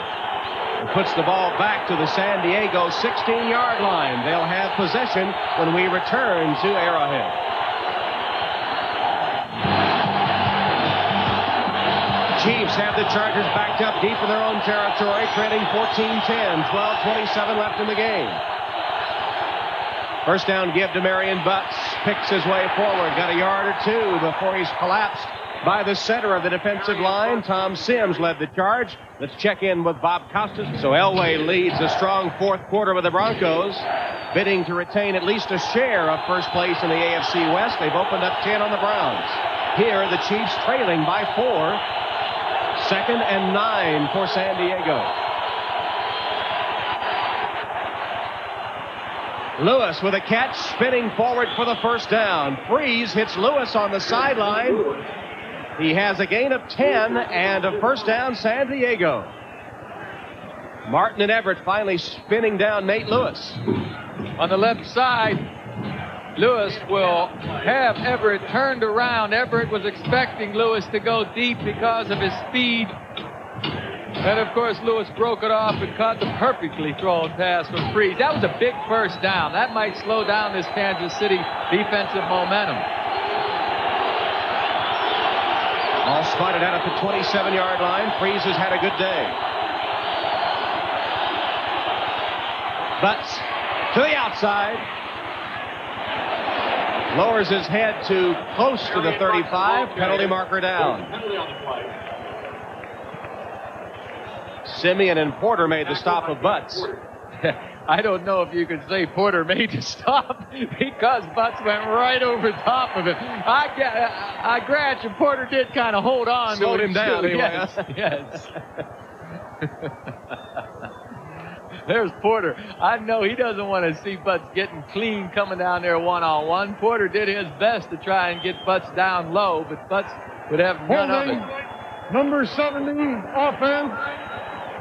It puts the ball back to the San Diego 16-yard line. They'll have possession when we return to Arrowhead. Chiefs have the Chargers backed up deep in their own territory, trailing 14-10, 12:27 left in the game. 1st down give to Marion Butts. Picks his way forward. Got a yard or two before he's collapsed by the center of the defensive line. Tom Sims led the charge. Let's check in with Bob Costas. So Elway leads a strong 4th quarter with the Broncos, bidding to retain at least a share of 1st place in the AFC West. They've opened up 10 on the Browns. Here, the Chiefs trailing by 4. 2nd and 9 for San Diego. Lewis with a catch, spinning forward for the first down. Freeze hits Lewis on the sideline. He has a gain of 10 and a first down, San Diego. Martin and Everett finally spinning down Nate Lewis. On the left side, Lewis will have Everett turned around. Everett was expecting Lewis to go deep because of his speed. And, of course, Lewis broke it off and caught the perfectly thrown pass from Freeze. That was a big first down. That might slow down this Kansas City defensive momentum. All spotted out at the 27-yard line. Freeze has had a good day. Butts to the outside. Lowers his head to close to the 35. Penalty marker down. Simeon and Porter made the stop of Butts. I don't know if you could say Porter made the stop because Butts went right over top of him. I grant you, Porter did kind of hold on. Slowed him down anyway. Yes. There's Porter. I know he doesn't want to see Butts getting clean coming down there one-on-one. Porter did his best to try and get Butts down low, but Butts would have none of it. Number 70, offense.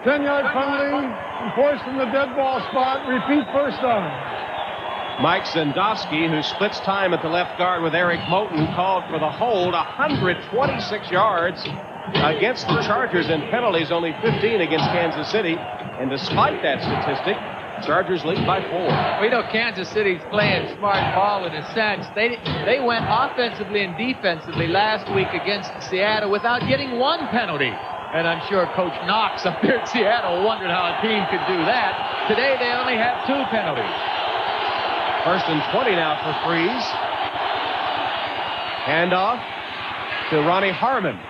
10-yard penalty, forced from the dead ball spot. Repeat first down. Mike Zendowski, who splits time at the left guard with Eric Moten, called for the hold. 126 yards against the Chargers, and penalties only 15 against Kansas City. And despite that statistic, Chargers lead by 4. Well, you know, Kansas City's playing smart ball in a sense. They went offensively and defensively last week against Seattle without getting one penalty. And I'm sure Coach Knox up there at Seattle wondered how a team could do that. Today they only have 2 penalties. 1st and 20 now for Freeze. Handoff to Ronnie Harmon.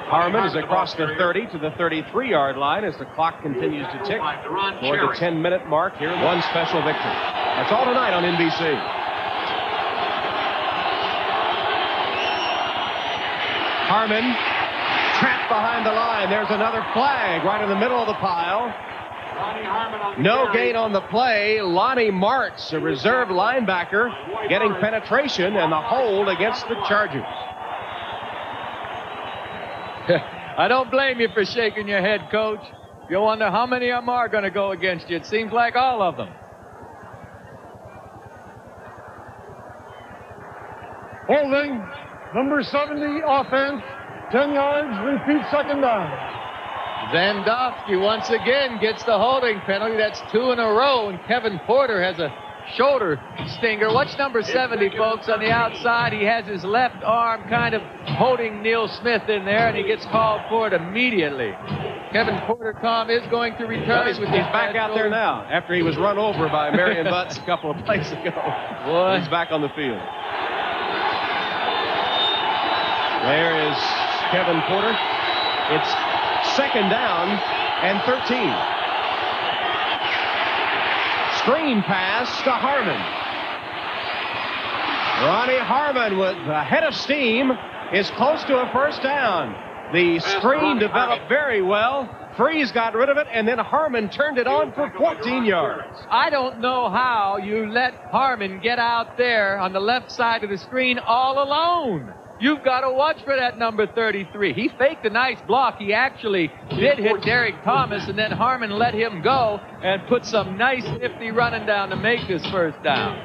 Harmon is across the 30 to the 33-yard line as the clock continues to tick toward the 10-minute mark here. One special victory. That's all tonight on NBC. Harmon trapped behind the line. There's another flag right in the middle of the pile. No gain on the play. Lonnie Martz, a reserve linebacker, getting penetration and the hold against the Chargers. I don't blame you for shaking your head, Coach. You wonder how many of them are going to go against you. It seems like all of them. Holding. Number 70, offense. 10 yards, repeat second down. Zendowski once again gets the holding penalty. That's 2 in a row, and Kevin Porter has a shoulder stinger. Watch number 70, folks, on the outside. He has his left arm kind of holding Neil Smith in there, and he gets called for it immediately. Kevin Porter is going to return. He's back out there now after he was run over by Marion Butts a couple of plays ago. Boy. He's back on the field. There is Kevin Porter. It's 2nd down and 13. Screen pass to Harmon. Ronnie Harmon with a head of steam is close to a first down. The screen developed very well. Freeze got rid of it, and then Harmon turned it on for 14 yards. I don't know how you let Harmon get out there on the left side of the screen all alone. You've got to watch for that number 33. He faked a nice block. He actually did hit Derrick Thomas, and then Harmon let him go and put some nice nifty running down to make this first down.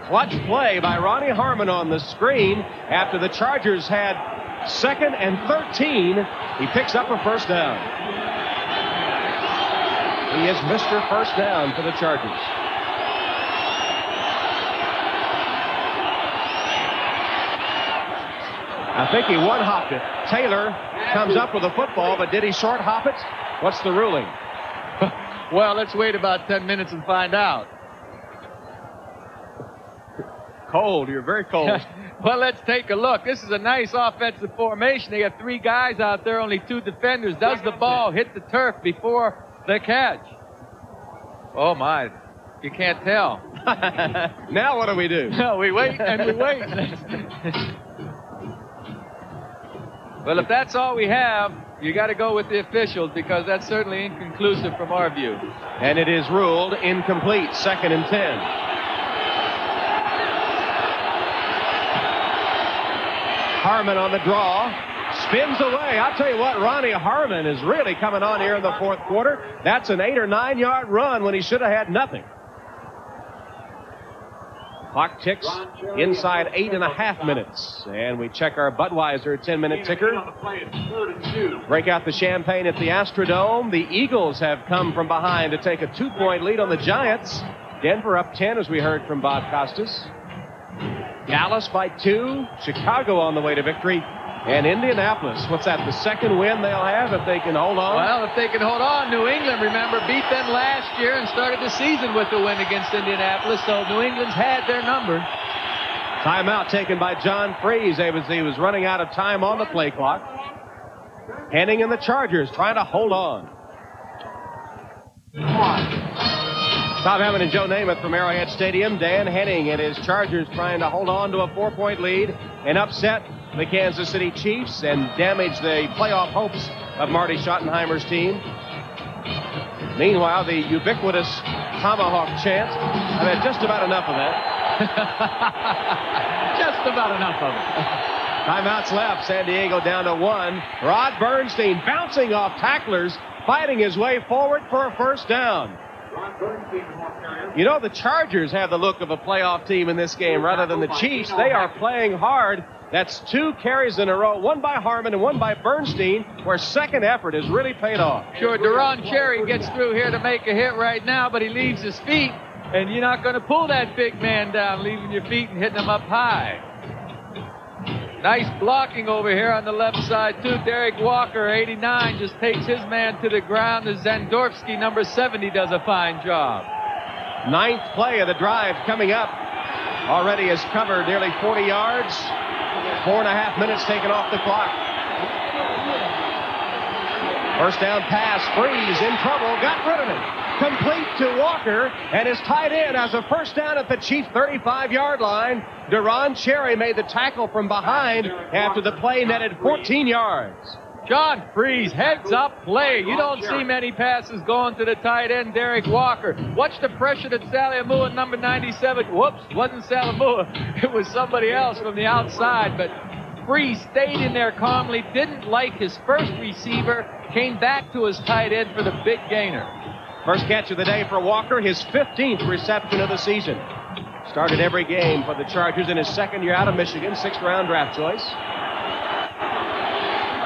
Clutch play by Ronnie Harmon on the screen after the Chargers had 2nd and 13. He picks up a first down. He is Mr. First Down for the Chargers. I think he one-hopped it. Taylor comes up with a football, but did he short-hop it? What's the ruling? Well, let's wait about 10 minutes and find out. Cold. You're very cold. Well, let's take a look. This is a nice offensive formation. They have 3 guys out there, only 2 defenders. Does the ball hit the turf before the catch? Oh, my. You can't tell. Now what do we do? No, we wait and we wait. Well, if that's all we have, you got to go with the officials because that's certainly inconclusive from our view. And it is ruled incomplete. 2nd and 10. Harmon on the draw. Spins away. I'll tell you what, Ronnie Harmon is really coming on here in the 4th quarter. That's an 8 or 9 yard run when he should have had nothing. Clock ticks inside 8.5 minutes. And we check our Budweiser 10-minute ticker. Break out the champagne at the Astrodome. The Eagles have come from behind to take a 2-point lead on the Giants. Denver up 10, as we heard from Bob Costas. Dallas by 2. Chicago on the way to victory. And Indianapolis, what's that, the 2nd win they'll have if they can hold on? Well, if they can hold on, New England, remember, beat them last year and started the season with a win against Indianapolis, so New England's had their number. Timeout taken by John Freeze. He was running out of time on the play clock. Henning and the Chargers trying to hold on. Tom Hammond and Joe Namath from Arrowhead Stadium. Dan Henning and his Chargers trying to hold on to a 4-point lead and upset the Kansas City Chiefs and damage the playoff hopes of Marty Schottenheimer's team. Meanwhile, the ubiquitous tomahawk chant. I've had just about enough of that. Just about enough of it. Timeouts left. San Diego down to 1. Rod Bernstein bouncing off tacklers, fighting his way forward for a first down. You know, the Chargers have the look of a playoff team in this game rather than the Chiefs. They are playing hard. That's 2 carries in a row, one by Harmon and one by Bernstein, where second effort has really paid off. Sure, Deron Cherry gets through here to make a hit right now, but he leaves his feet, and you're not going to pull that big man down, leaving your feet and hitting him up high. Nice blocking over here on the left side, too. Derrick Walker, 89, just takes his man to the ground. As Zandorfsky, number 70, does a fine job. 9th play of the drive coming up. Already has covered nearly 40 yards. 4.5 minutes taken off the clock. First down pass. Freeze in trouble. Got rid of it. Complete to Walker, and his tight end has a first down at the Chief 35-yard line. Deron Cherry made the tackle from behind after the play netted 14 yards. John Freeze, heads-up play. You don't see many passes going to the tight end, Derrick Walker. Watch the pressure that Salamua, number 97. Whoops, wasn't Salamua. It was somebody else from the outside, but Freeze stayed in there calmly, didn't like his first receiver, came back to his tight end for the big gainer. First catch of the day for Walker, his 15th reception of the season. Started every game for the Chargers in his 2nd year out of Michigan, 6th-round draft choice.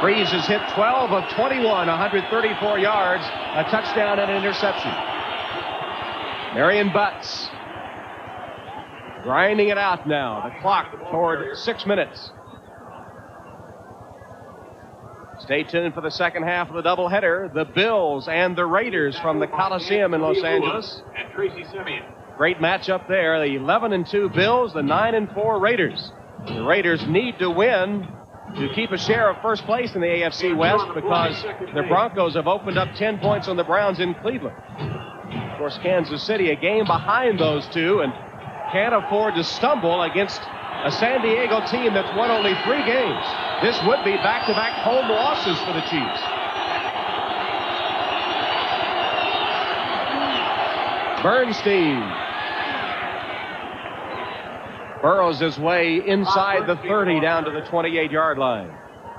Freeze has hit 12 of 21, 134 yards, a touchdown and an interception. Marion Butts grinding it out now. The clock toward 6 minutes. Stay tuned for the second half of the doubleheader. The Bills and the Raiders from the Coliseum in Los Angeles. And Tracy Simeon. Great matchup there. The 11-2 Bills, the 9-4 Raiders. The Raiders need to win to keep a share of first place in the AFC West because the Broncos have opened up 10 points on the Browns in Cleveland. Of course, Kansas City a game behind those two and can't afford to stumble against a San Diego team that's won only 3 games. This would be back-to-back home losses for the Chiefs. Bernstein burrows his way inside the 30 down to the 28-yard line.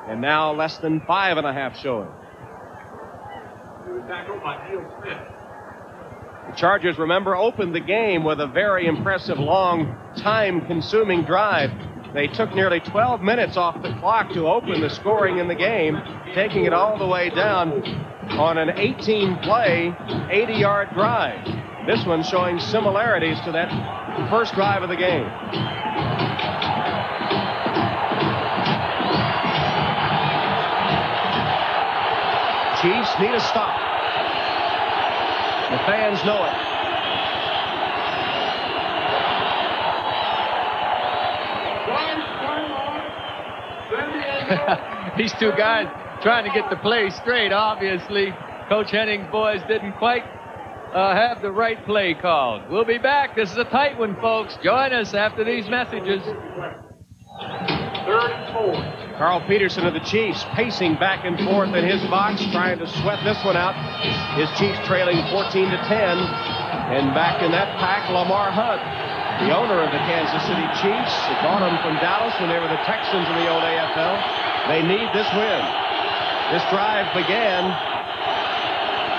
And now less than 5.5 showing. The Chargers, remember, opened the game with a very impressive long time-consuming drive. They took nearly 12 minutes off the clock to open the scoring in the game, taking it all the way down on an 18-play, 80-yard drive. This one showing similarities to that first drive of the game. Chiefs need a stop. The fans know it. These two guys trying to get the play straight. Obviously, Coach Henning's boys didn't quite have the right play called. We'll be back. This is a tight one, folks. Join us after these messages. 3rd and 4. Carl Peterson of the Chiefs pacing back and forth in his box, trying to sweat this one out. His Chiefs trailing 14-10. And back in that pack, Lamar Hunt, the owner of the Kansas City Chiefs, bought them from Dallas when they were the Texans in the old AFL. They need this win. This drive began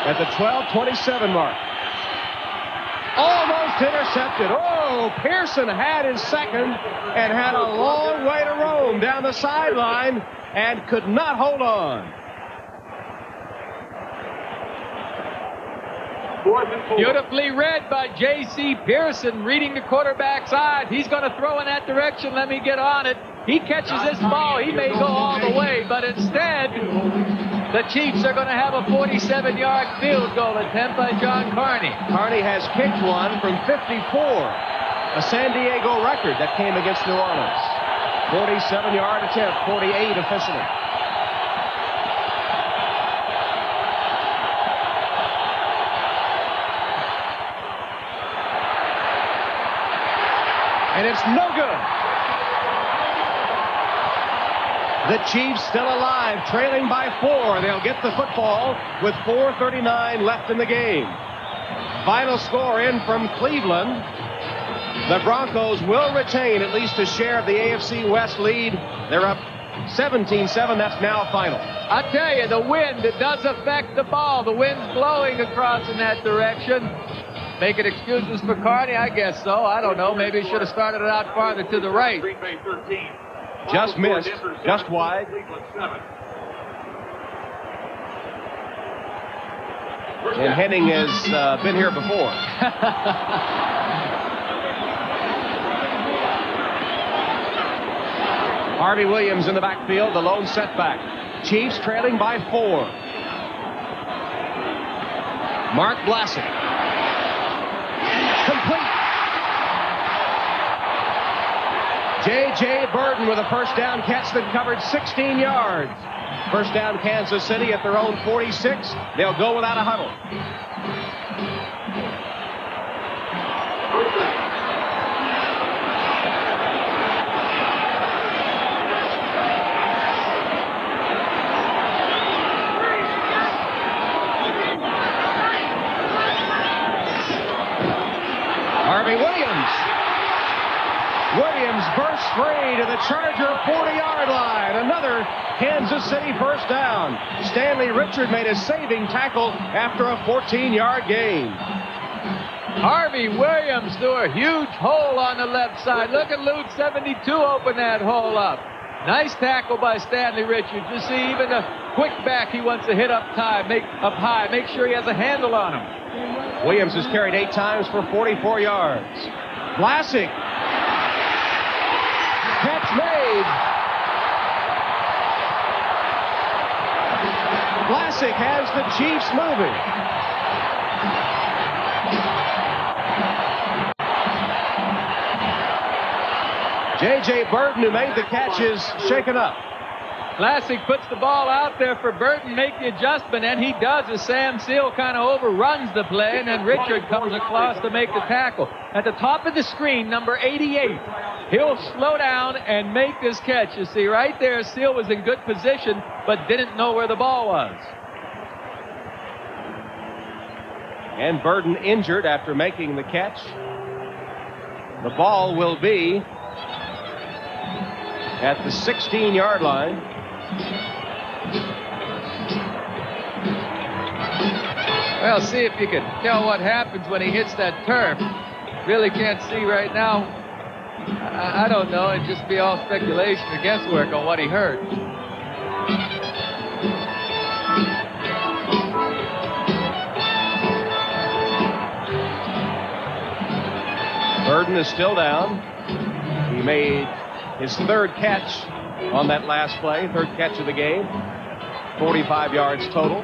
at the 12:27 mark. Almost intercepted. Oh, Pearson had his second and had a long way to roam down the sideline and could not hold on. Beautifully read by J.C. Pearson, reading the quarterback's eyes. He's going to throw in that direction. Let me get on it. He catches this ball. He may go all the way, but instead, the Chiefs are going to have a 47-yard field goal attempt by John Carney. Carney has kicked one from 54, a San Diego record that came against New Orleans. 47-yard attempt, 48 officially. And it's no good. The Chiefs still alive, trailing by 4. They'll get the football with 4:39 left in the game. Final score in from Cleveland. The Broncos will retain at least a share of the AFC West lead. They're up 17-7. That's now final. I tell you, the wind, it does affect the ball. The wind's blowing across in that direction. Making excuses for Carney? I guess so. I don't know. Maybe he should have started it out farther to the right. Green Bay 13. Just missed, just wide. And Henning has been here before. Harvey Williams in the backfield, the lone setback. Chiefs trailing by 4. Mark Vlasic. Complete. J.J. Burden with a first down catch that covered 16 yards. First down Kansas City at their own 46. They'll go without a huddle. Harvey Williams. Williams bursts free to the Charger 40-yard line. Another Kansas City first down. Stanley Richard made a saving tackle after a 14-yard gain. Harvey Williams threw a huge hole on the left side. Look at Luke 72 open that hole up. Nice tackle by Stanley Richard. You see, even a quick back he wants to hit up high, make sure he has a handle on him. Williams has carried 8 times for 44 yards. Vlasic. Catch made. Vlasic has the Chiefs moving. J.J. Burden, who made the catch, is shaken up. Vlasic puts the ball out there for Burton, make the adjustment, and he does as Sam Seal kind of overruns the play, and then Richard comes across to make the tackle. At the top of the screen, number 88. He'll slow down and make this catch. You see, right there, Seal was in good position, but didn't know where the ball was. And Burden injured after making the catch. The ball will be at the 16-yard line. Well, see if you can tell what happens when he hits that turf. Really can't see right now. I don't know. It'd just be all speculation or guesswork on what he heard. Burden is still down. He made his third catch on that last play, third catch of the game. 45 yards total.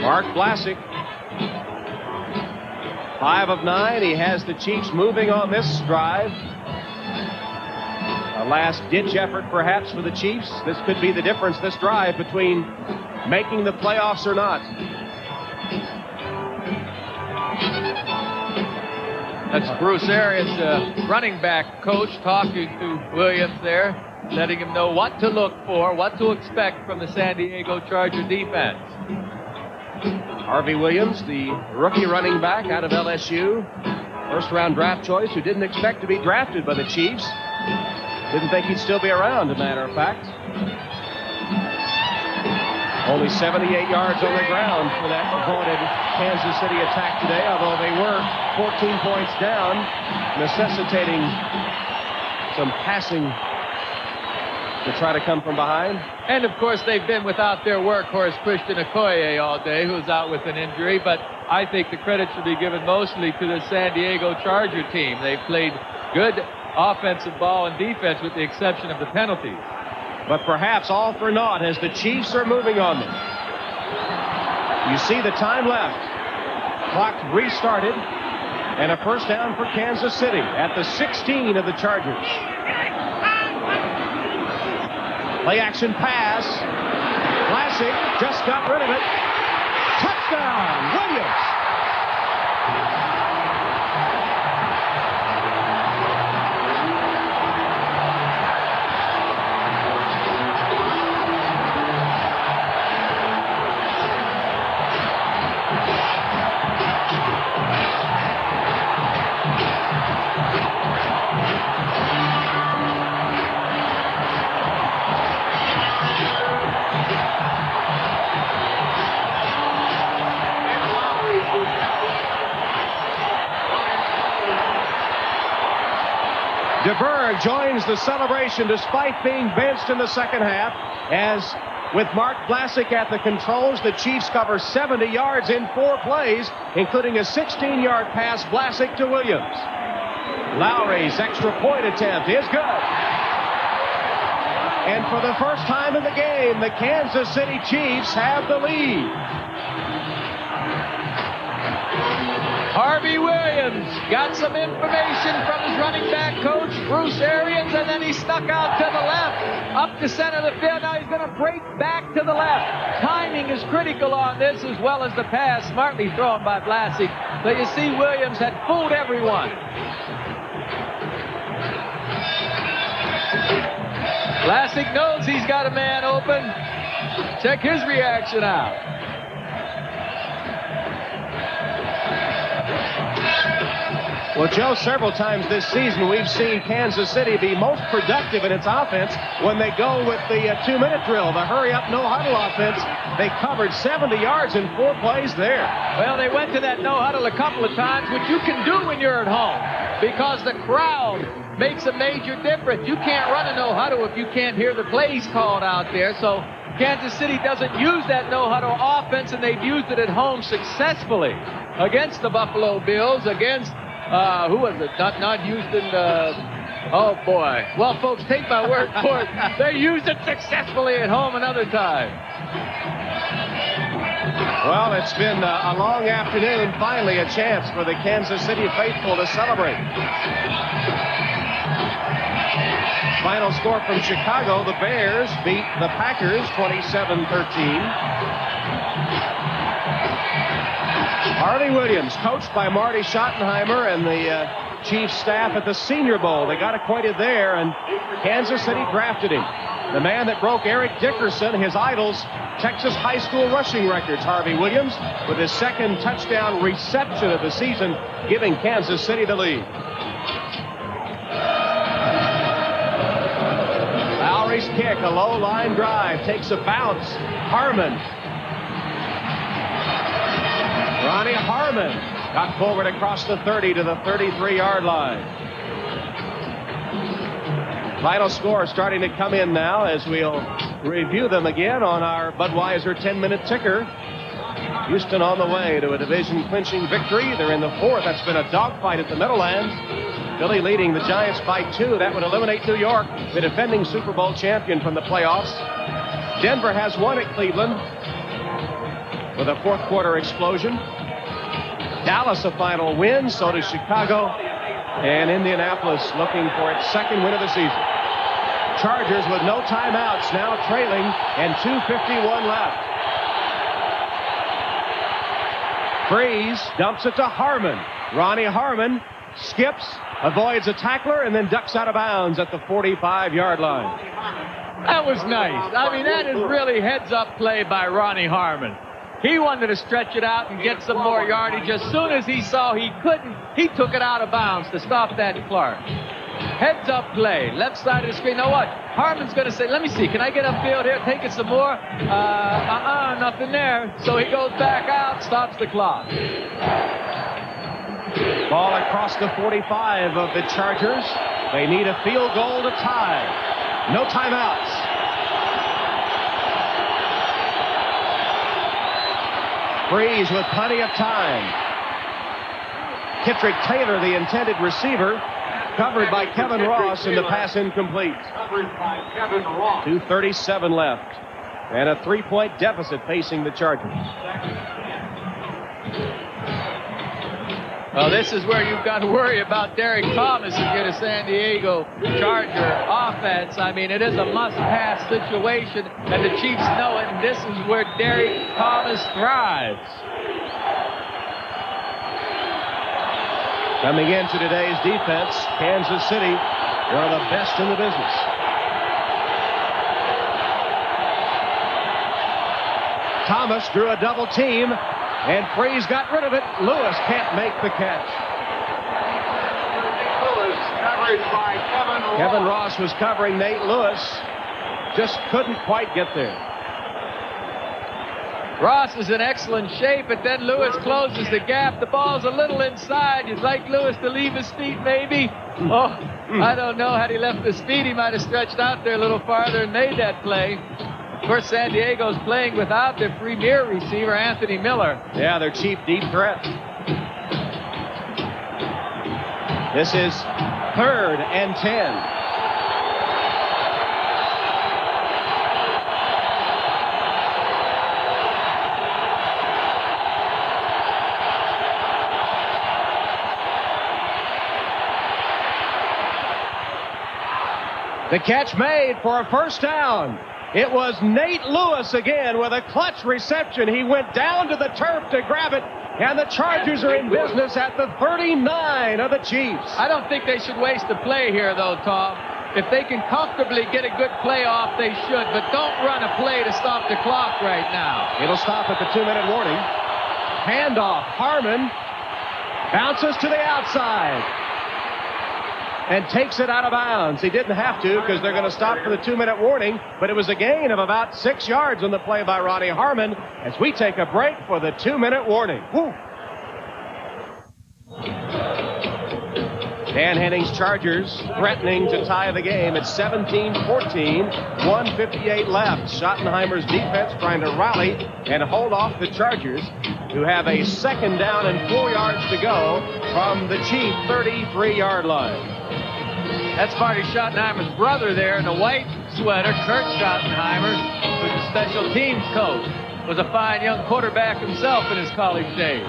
Mark Vlasic, 5 of 9. He has the Chiefs moving on this drive. A last-ditch effort, perhaps, for the Chiefs. This could be the difference this drive between making the playoffs or not. That's Bruce Arians, running back coach, talking to Williams there, letting him know what to look for, what to expect from the San Diego Charger defense. Harvey Williams, the rookie running back out of LSU, first-round draft choice, who didn't expect to be drafted by the Chiefs. Didn't think he'd still be around, as a matter of fact. Only 78 yards on the ground for that vaunted Kansas City attack today, although they were 14 points down, necessitating some passing to try to come from behind. And, of course, they've been without their workhorse, Christian Okoye, all day, who's out with an injury. But I think the credit should be given mostly to the San Diego Charger team. They've played good offensive ball and defense with the exception of the penalties. But perhaps all for naught as the Chiefs are moving on them. You see the time left. Clock restarted. And a first down for Kansas City at the 16 of the Chargers. Play action pass. Vlasic just got rid of it. Touchdown, Williams. DeBerg joins the celebration despite being benched in the second half, as with Mark Vlasic at the controls, the Chiefs cover 70 yards in 4 plays, including a 16-yard pass Vlasic to Williams. Lowry's extra point attempt is good. And for the first time in the game, the Kansas City Chiefs have the lead. Harvey Williams got some information from his running back coach, Bruce Arians, and then he snuck out to the left, up the center of the field. Now he's going to break back to the left. Timing is critical on this, as well as the pass, smartly thrown by Vlasic. So you see Williams had fooled everyone. Vlasic knows he's got a man open. Check his reaction out. Well, Joe, several times this season we've seen Kansas City be most productive in its offense when they go with the 2-minute drill, the hurry-up, no-huddle offense. They covered 70 yards in 4 plays there. Well, they went to that no-huddle a couple of times, which you can do when you're at home, because the crowd makes a major difference. You can't run a no-huddle if you can't hear the plays called out there. So Kansas City doesn't use that no-huddle offense, and they've used it at home successfully against the Buffalo Bills, against who was it? Not Houston. Oh, boy. Well, folks, take my word for it. They used it successfully at home another time. Well, it's been a long afternoon. Finally, a chance for the Kansas City faithful to celebrate. Final score from Chicago. The Bears beat the Packers 27-13. Harvey Williams, coached by Marty Schottenheimer and the Chiefs staff at the Senior Bowl. They got acquainted there, and Kansas City drafted him. The man that broke Eric Dickerson, his idol's Texas high school rushing records, Harvey Williams, with his second touchdown reception of the season, giving Kansas City the lead. Lowry's kick, a low line drive, takes a bounce. Harmon. Ronnie Harmon got forward across the 30 to the 33-yard line. Final score starting to come in now as we'll review them again on our Budweiser 10-minute ticker. Houston on the way to a division-clinching victory. They're in the 4th. That's been a dogfight at the Meadowlands. Philly leading the Giants by 2. That would eliminate New York, the defending Super Bowl champion, from the playoffs. Denver has won at Cleveland with a 4th quarter explosion. Dallas a final win, so does Chicago. And Indianapolis looking for its 2nd win of the season. Chargers with no timeouts, now trailing, and 2:51 left. Freeze dumps it to Harmon. Ronnie Harmon skips, avoids a tackler, and then ducks out of bounds at the 45-yard line. That was nice. I mean, that is really heads-up play by Ronnie Harmon. He wanted to stretch it out and get some more yardage. As soon as he saw he couldn't, he took it out of bounds to stop that Clark. Heads-up play, left side of the screen. Now what? Harmon's going to say, let me see, can I get upfield here, take it some more? Nothing there. So he goes back out, stops the clock. Ball across the 45 of the Chargers. They need a field goal to tie. No timeouts. Breeze with plenty of time. Kittrick Taylor, the intended receiver, covered by Kevin Ross, and the pass incomplete. Covered by Kevin Ross. 2:37 left. And a 3-point deficit facing the Chargers. Well, this is where you've got to worry about Derrick Thomas if you're a San Diego Charger offense. I mean, it is a must-pass situation, and the Chiefs know it, and this is where Derrick Thomas thrives. Coming into today's defense, Kansas City, one of the best in the business. Thomas drew a double team, and Freeze got rid of it. Lewis can't make the catch. Lewis covered by Kevin Ross. Kevin Ross was covering Nate Lewis. Just couldn't quite get there. Ross is in excellent shape, but then Lewis closes the gap. The ball's a little inside. You'd like Lewis to leave his feet, maybe. Oh, I don't know. Had he left his feet, he might have stretched out there a little farther and made that play. Of course, San Diego's playing without their premier receiver, Anthony Miller. Yeah, their chief deep threat. This is 3rd and 10. The catch made for a first down. It was Nate Lewis again with a clutch reception. He went down to the turf to grab it, and the Chargers are in business at the 39 of the Chiefs. I don't think they should waste a play here, though, Tom. If they can comfortably get a good play off, they should, but don't run a play to stop the clock right now. It'll stop at the 2-minute warning. Handoff. Harmon bounces to the outside and takes it out of bounds. He didn't have to because they're going to stop for the 2-minute warning, but it was a gain of about 6 yards on the play by Ronnie Harmon as we take a break for the 2-minute warning. Woo. Dan Henning's Chargers threatening to tie the game at 17-14, 1:58 left. Schottenheimer's defense trying to rally and hold off the Chargers, who have a 2nd down and 4 yards to go from the Chief 33-yard line. That's Marty Schottenheimer's brother there in a white sweater, Kurt Schottenheimer, who's a special teams coach. Was a fine young quarterback himself in his college days.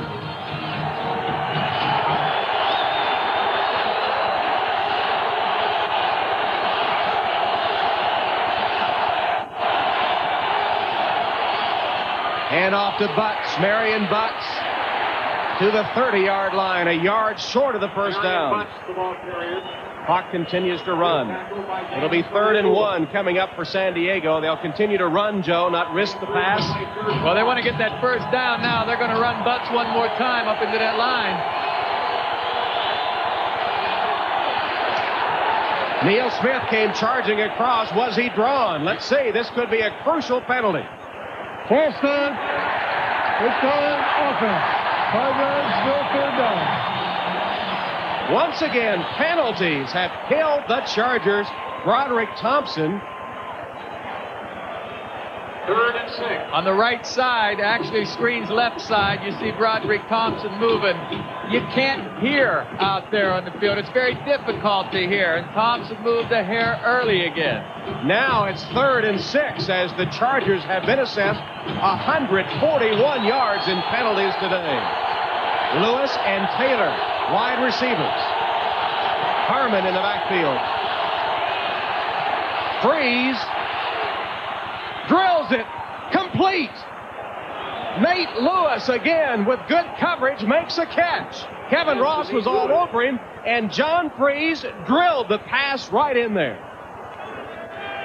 Hand off to Butts, Marion Butts, to the 30-yard line, a yard short of the first down. Clock continues to run. It'll be 3rd and 1 coming up for San Diego. They'll continue to run, Joe, not risk the pass. Well, they want to get that first down now. They're going to run Butts one more time up into that line. Neil Smith came charging across. Was he drawn? Let's see. This could be a crucial penalty. False start. It's calling offense. 5 yards, still 3rd down. Once again, penalties have killed the Chargers. Broderick Thompson. 3rd and 6. On the right side, actually screen's left side, you see Broderick Thompson moving. You can't hear out there on the field. It's very difficult to hear, and Thompson moved a hair early again. Now it's 3rd and 6 as the Chargers have been assessed 141 yards in penalties today. Lewis and Taylor, wide receivers. Harmon in the backfield. Freeze drills it complete. Nate Lewis again with good coverage makes a catch. Kevin Ross was all over him, and John Freeze drilled the pass right in there.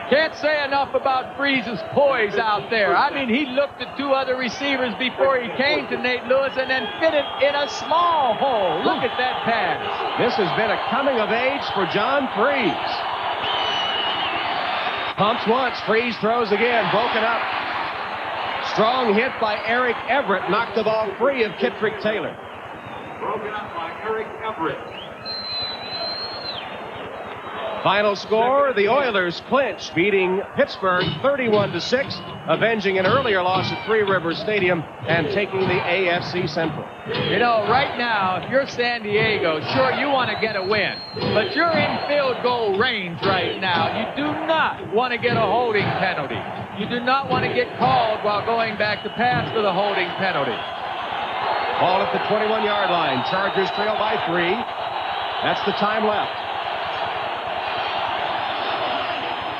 Can't say enough about Freeze's poise out there. I mean, he looked at two other receivers before he came to Nate Lewis and then fit it in a small hole. Look at that pass. This has been a coming of age for John Freeze. Pumps once, Freeze throws again, broken up. Strong hit by Eric Everett, knocked the ball free of Kittrick Taylor. Broken up by Eric Everett. Final score, the Oilers clinch, beating Pittsburgh 31-6, avenging an earlier loss at Three Rivers Stadium and taking the AFC Central. You know, right now, if you're San Diego, sure, you want to get a win, but you're in field goal range right now. You do not want to get a holding penalty. You do not want to get called while going back to pass for the holding penalty. Ball at the 21-yard line. Chargers trail by 3. That's the time left.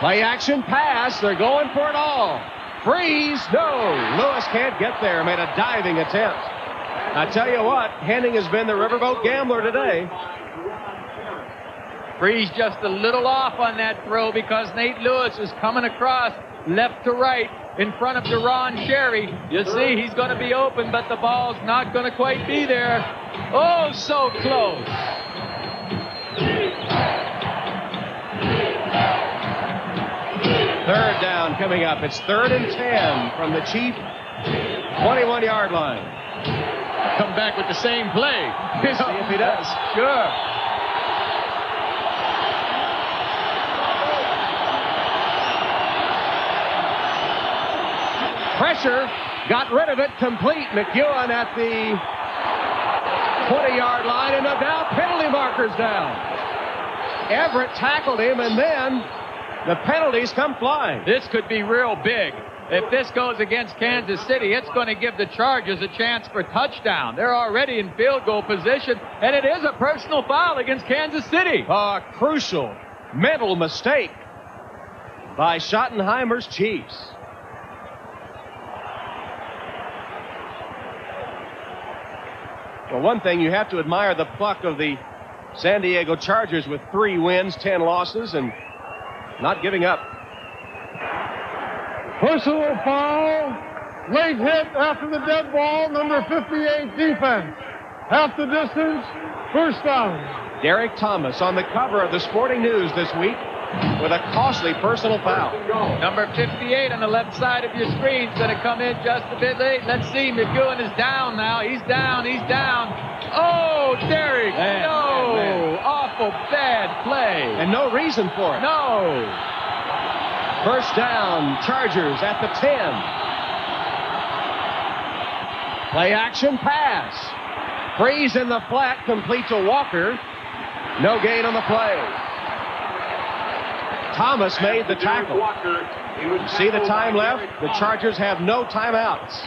Play action pass. They're going for it all. Freeze. No. Lewis can't get there. Made a diving attempt. I tell you what, Henning has been the riverboat gambler today. Freeze just a little off on that throw because Nate Lewis is coming across left to right in front of Deron Cherry. You see, he's going to be open, but the ball's not going to quite be there. Oh, so close. Third down coming up. It's 3rd and 10 from the Chief 21-yard line. Come back with the same play. See if he does. Sure. Pressure, got rid of it, complete. McEwen at the 20-yard line, and now penalty markers down. Everett tackled him, and then the penalties come flying. This could be real big. If this goes against Kansas City, it's going to give the Chargers a chance for touchdown. They're already in field goal position, and it is a personal foul against Kansas City. A crucial mental mistake by Schottenheimer's Chiefs. Well, one thing, you have to admire the pluck of the San Diego Chargers with 3 wins, 10 losses, and not giving up. Personal foul. Late hit after the dead ball. Number 58 defense. Half the distance. First down. Derrick Thomas on the cover of the Sporting News this week with a costly personal foul. Number 58 on the left side of your screen is going to come in just a bit late. Let's see. McEwen is down now. He's down. He's down. Oh, Derrick. No. Awful bad play. And no reason for it. No. First down, Chargers at the 10. Play action pass. Freeze in the flat, complete to Walker. No gain on the play. Thomas made the tackle. See the time left? The Chargers have no timeouts.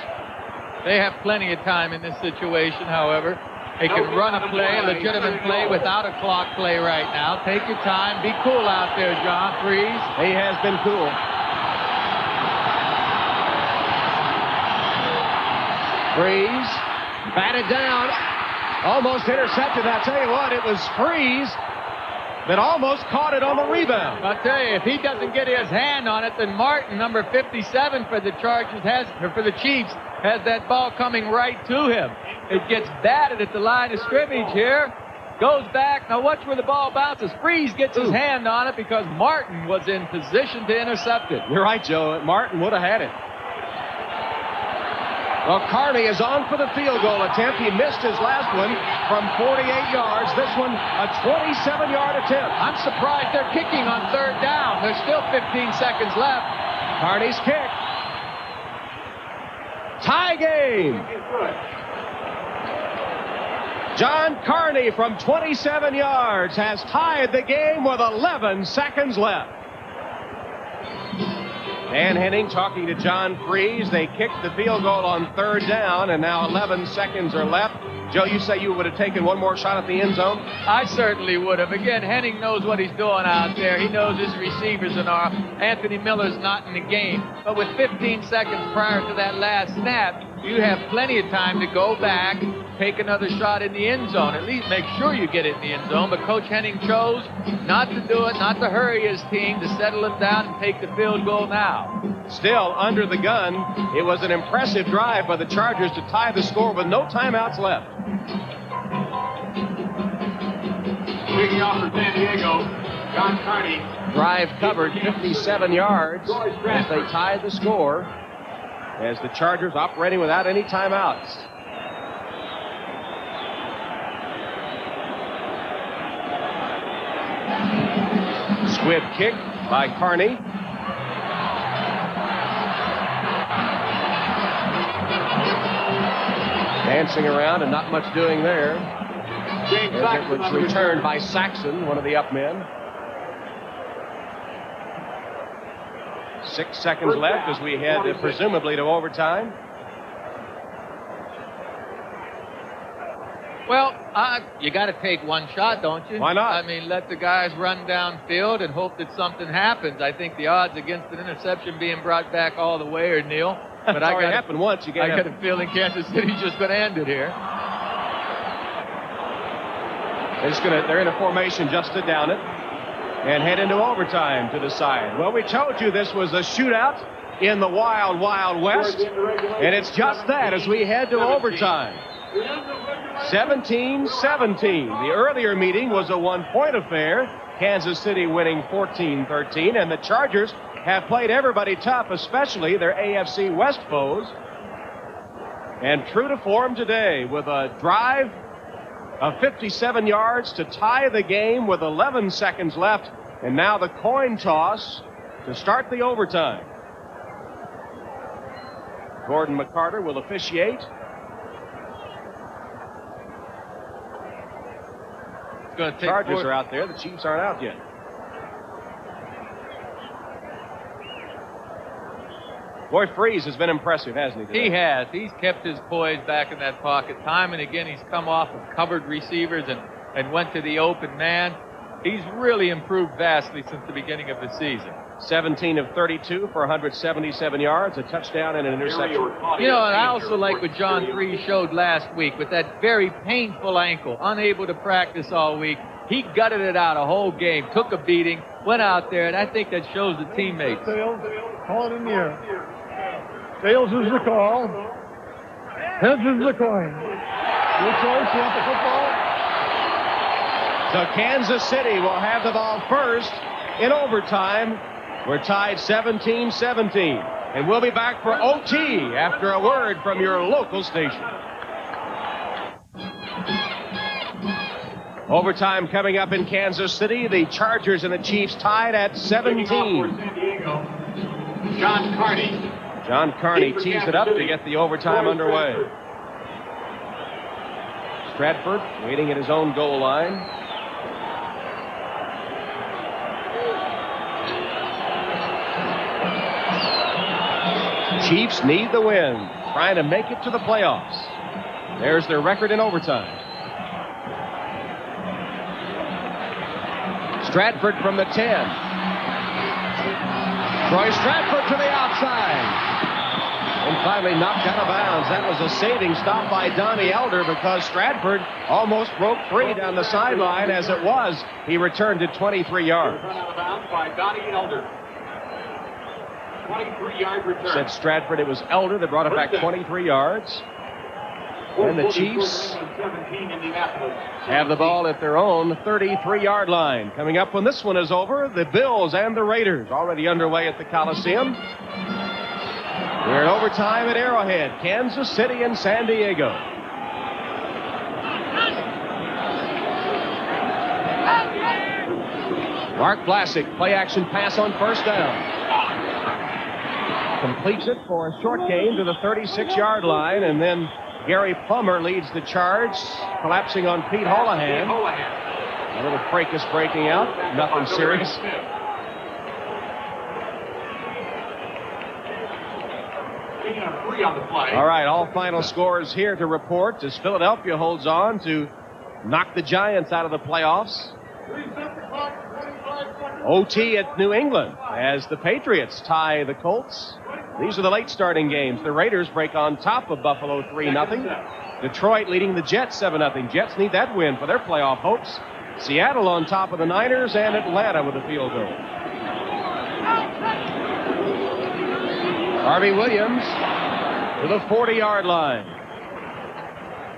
They have plenty of time in this situation, however. They can run a play, a legitimate play, without a clock play right now. Take your time. Be cool out there, John Freeze. He has been cool. Freeze. Batted down. Almost intercepted. I tell you what, it was Freeze that almost caught it on the rebound. I'll tell you, if he doesn't get his hand on it, then Martin, number 57 for the Chargers, for the Chiefs, has that ball coming right to him. It gets batted at the line of scrimmage here. Goes back. Now watch where the ball bounces. Freeze gets his hand on it because Martin was in position to intercept it. You're right, Joe. Martin would have had it. Well, Carney is on for the field goal attempt. He missed his last one from 48 yards. This one, a 27-yard attempt. I'm surprised they're kicking on 3rd down. There's still 15 seconds left. Carney's kick. Tie game. John Carney from 27 yards has tied the game with 11 seconds left. Dan Henning talking to John Freeze. They kicked the field goal on 3rd down, and now 11 seconds are left. Joe, you say you would have taken one more shot at the end zone? I certainly would have. Again, Henning knows what he's doing out there. He knows his receivers and all. Anthony Miller's not in the game. But with 15 seconds prior to that last snap, you have plenty of time to go back, take another shot in the end zone. At least make sure you get it in the end zone. But Coach Henning chose not to do it, not to hurry his team, to settle it down and take the field goal now. Still under the gun. It was an impressive drive by the Chargers to tie the score with no timeouts left. Kicking off for San Diego, John Carney. Drive covered 57 yards as they tied the score, as the Chargers operating without any timeouts. Squib kick by Carney. Dancing around and not much doing there. As it was returned by Saxon, one of the up men. 6 seconds left as we head presumably to overtime. Well, you got to take one shot, don't you? Why not? I mean, let the guys run downfield and hope that something happens. I think the odds against an interception being brought back all the way are nil. But I got happened once. I got a feeling Kansas City's just going to end it here. They're in a formation just to down it and head into overtime to decide. Well, we told you this was a shootout in the wild, wild west, and it's just that as we head to overtime. 17-17. The earlier meeting was a one-point affair. Kansas City winning 14-13, and the Chargers have played everybody tough, especially their AFC West foes. And true to form today with a drive of 57 yards to tie the game with 11 seconds left, and now the coin toss to start the overtime. Gordon McCarter will officiate. Chargers are out there. The Chiefs aren't out yet. Boy, Freeze has been impressive, hasn't he? He has. He's kept his poise back in that pocket. Time and again, he's come off of covered receivers and went to the open man. He's really improved vastly since the beginning of the season. 17 of 32 for 177 yards, a touchdown and an interception. You know, and I also like what John Freeze showed last week with that very painful ankle, unable to practice all week. He gutted it out a whole game, took a beating, went out there, and I think that shows the teammates. Tails, call it in the air. Tails is the call. Heads is the coin. Your choice, you want the football? So Kansas City will have the ball first in overtime. We're tied 17-17. And we'll be back for OT after a word from your local station. Overtime coming up in Kansas City. The Chargers and the Chiefs tied at 17. John Carney. John Carney tees it up to get the overtime underway. Stratford waiting at his own goal line. Chiefs need the win, trying to make it to the playoffs. There's their record in overtime. Stratford from the 10. Troy Stratford to the outside. And finally knocked out of bounds. That was a saving stop by Donnie Elder because Stratford almost broke free down the sideline. As it was, he returned it 23 yards. Run out of bounds by Donnie Elder. 23-yard return. Said Stratford, it was Elder that brought it back 23 yards. And the Chiefs have the ball at their own 33-yard line. Coming up when this one is over, the Bills and the Raiders already underway at the Coliseum. We're in overtime at Arrowhead, Kansas City and San Diego. Mark Vlasic, play-action pass on first down. Completes it for a short gain to the 36-yard line, and then Gary Plummer leads the charge, collapsing on Pete Holohan. A little fracas breaking out, nothing serious. All right, all final scores here to report as Philadelphia holds on to knock the Giants out of the playoffs. OT at New England as the Patriots tie the Colts. These are the late starting games. The Raiders break on top of Buffalo 3-0. Detroit leading the Jets 7-0. Jets need that win for their playoff hopes. Seattle on top of the Niners, and Atlanta with a field goal. Harvey Williams to the 40-yard line.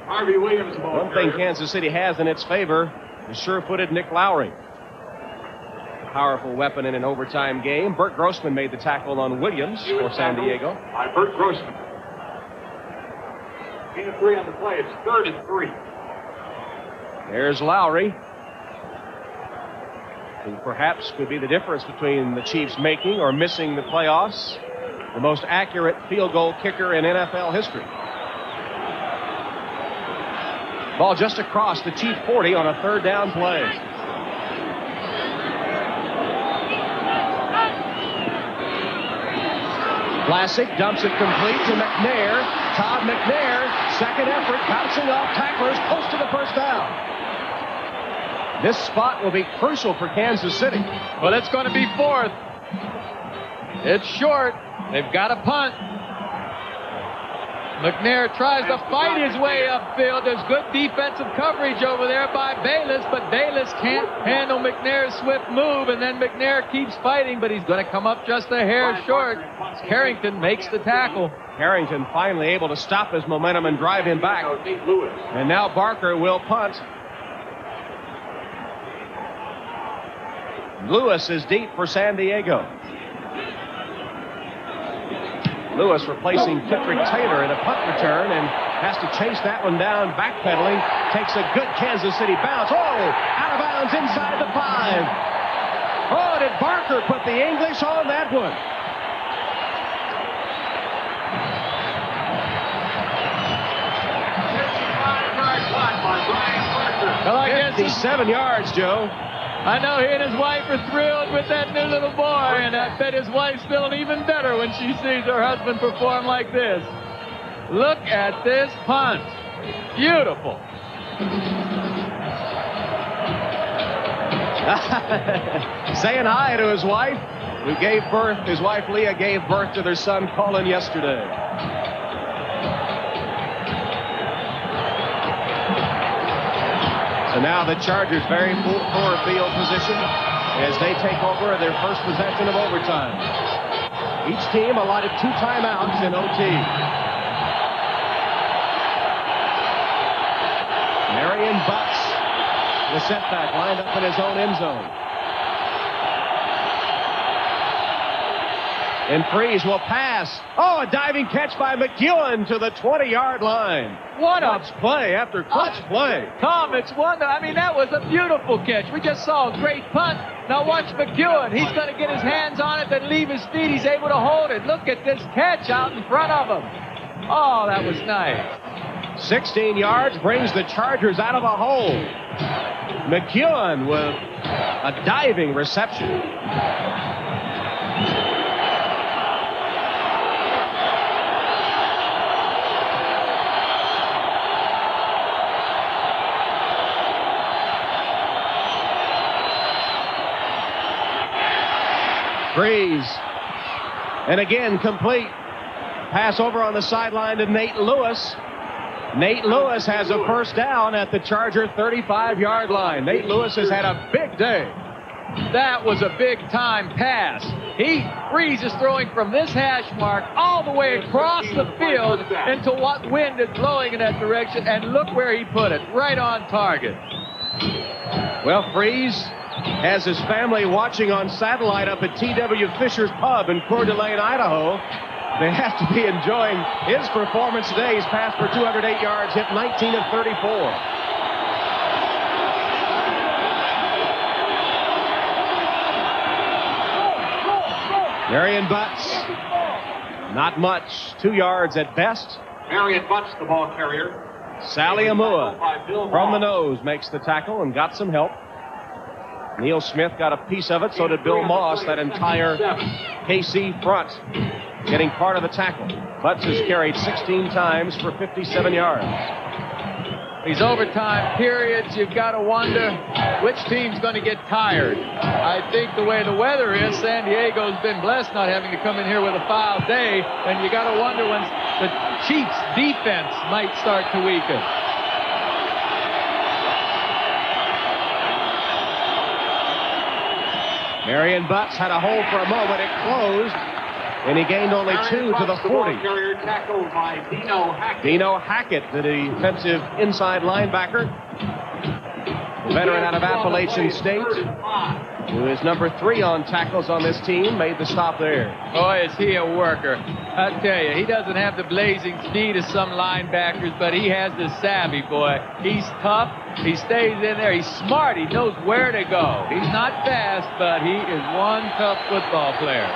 Harvey Williams. One thing Kansas City has in its favor is sure-footed Nick Lowry. Powerful weapon in an overtime game. Bert Grossman made the tackle on Williams for San Diego. By Bert Grossman. Gain of 3 on the play. It's 3rd and 3. There's Lowry, who perhaps could be the difference between the Chiefs making or missing the playoffs. The most accurate field goal kicker in NFL history. Ball just across the Chief 40 on a 3rd down play. Vlasic dumps it complete to McNair. Todd McNair, second effort, bouncing off tacklers, close to the first down. This spot will be crucial for Kansas City. Well, it's going to be 4th. It's short. They've got a punt. McNair tries to fight his way upfield. There's good defensive coverage over there by Bayless, but Bayless can't handle McNair's swift move, and then McNair keeps fighting, but he's going to come up just a hair short. Carrington makes the tackle. Carrington finally able to stop his momentum and drive him back. And now Barker will punt. Lewis is deep for San Diego. Lewis replacing Kitrick Taylor in a punt return and has to chase that one down, backpedaling. Takes a good Kansas City bounce. Oh, out of bounds inside the 5. Oh, did Barker put the English on that one? Well, I guess 57 yards, Joe. I know he and his wife are thrilled with that new little boy, and I bet his wife's feeling even better when she sees her husband perform like this. Look at this punt. Beautiful. Saying hi to his wife, who gave birth, his wife Leah gave birth to their son Colin yesterday. So now the Chargers very poor field position as they take over their first possession of overtime. Each team allotted 2 timeouts in OT. Marion Butts, the setback, lined up in his own end zone. And Freeze will pass. Oh, a diving catch by McEwen to the 20-yard line. What a clutch play after clutch play. Tom, it's wonderful. I mean, that was a beautiful catch. We just saw a great punt. Now watch McEwen. He's going to get his hands on it, then leave his feet. He's able to hold it. Look at this catch out in front of him. Oh, that was nice. 16 yards brings the Chargers out of a hole. McEwen with a diving reception. Freeze. And again, complete. Pass over on the sideline to Nate Lewis. Nate Lewis has a first down at the Charger 35-yard line. Nate Lewis has had a big day. That was a big-time pass. Freeze is throwing from this hash mark all the way across the field into what wind is blowing in that direction, and look where he put it, right on target. Well, Freeze has his family watching on satellite up at T.W. Fisher's Pub in Coeur d'Alene, Idaho. They have to be enjoying his performance today. He's passed for 208 yards, hit 19 of 34. Marion Butts, not much, 2 yards at best. Marion Butts, the ball carrier. Sally Amua from the nose makes the tackle and got some help. Neil Smith got a piece of it, so did Bill Moss, that entire KC front, getting part of the tackle. Butts has carried 16 times for 57 yards. these overtime periods, you've got to wonder which team's going to get tired. I think the way the weather is, San Diego's been blessed not having to come in here with a foul day, and you got to wonder when the Chiefs' defense might start to weaken. Marion Butts had a hole for a moment. It closed, and he gained only 2 to the 40. Tackled by Dino Hackett. Dino Hackett, the defensive inside linebacker, the veteran out of Appalachian State, who is number 3 on tackles on this team, made the stop there. Boy, is he a worker. I tell you, he doesn't have the blazing speed of some linebackers, but he has the savvy, boy. He's tough. He stays in there. He's smart. He knows where to go. He's not fast, but he is one tough football player.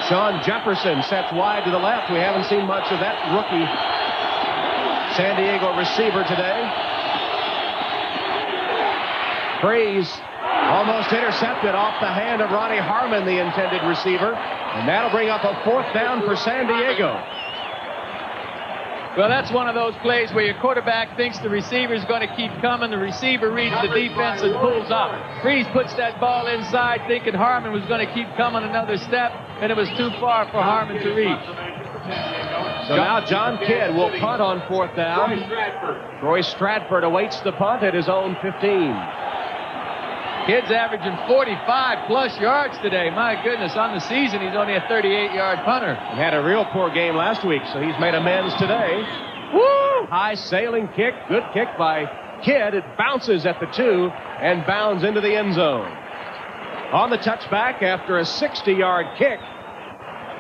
Sean Jefferson sets wide to the left. We haven't seen much of that rookie San Diego receiver today. Freeze almost intercepted off the hand of Ronnie Harmon, the intended receiver. And that'll bring up a 4th down for San Diego. Well, that's one of those plays where your quarterback thinks the receiver's going to keep coming. The receiver reads the defense and pulls up. Freeze puts that ball inside thinking Harmon was going to keep coming another step, and it was too far for Harmon to reach. So now John Kidd will punt on 4th down. Troy Stratford awaits the punt at his own 15. Kidd's averaging 45-plus yards today. My goodness, on the season, he's only a 38-yard punter. He had a real poor game last week, so he's made amends today. Woo! High sailing kick. Good kick by Kidd. It bounces at the 2 and bounds into the end zone. On the touchback after a 60-yard kick,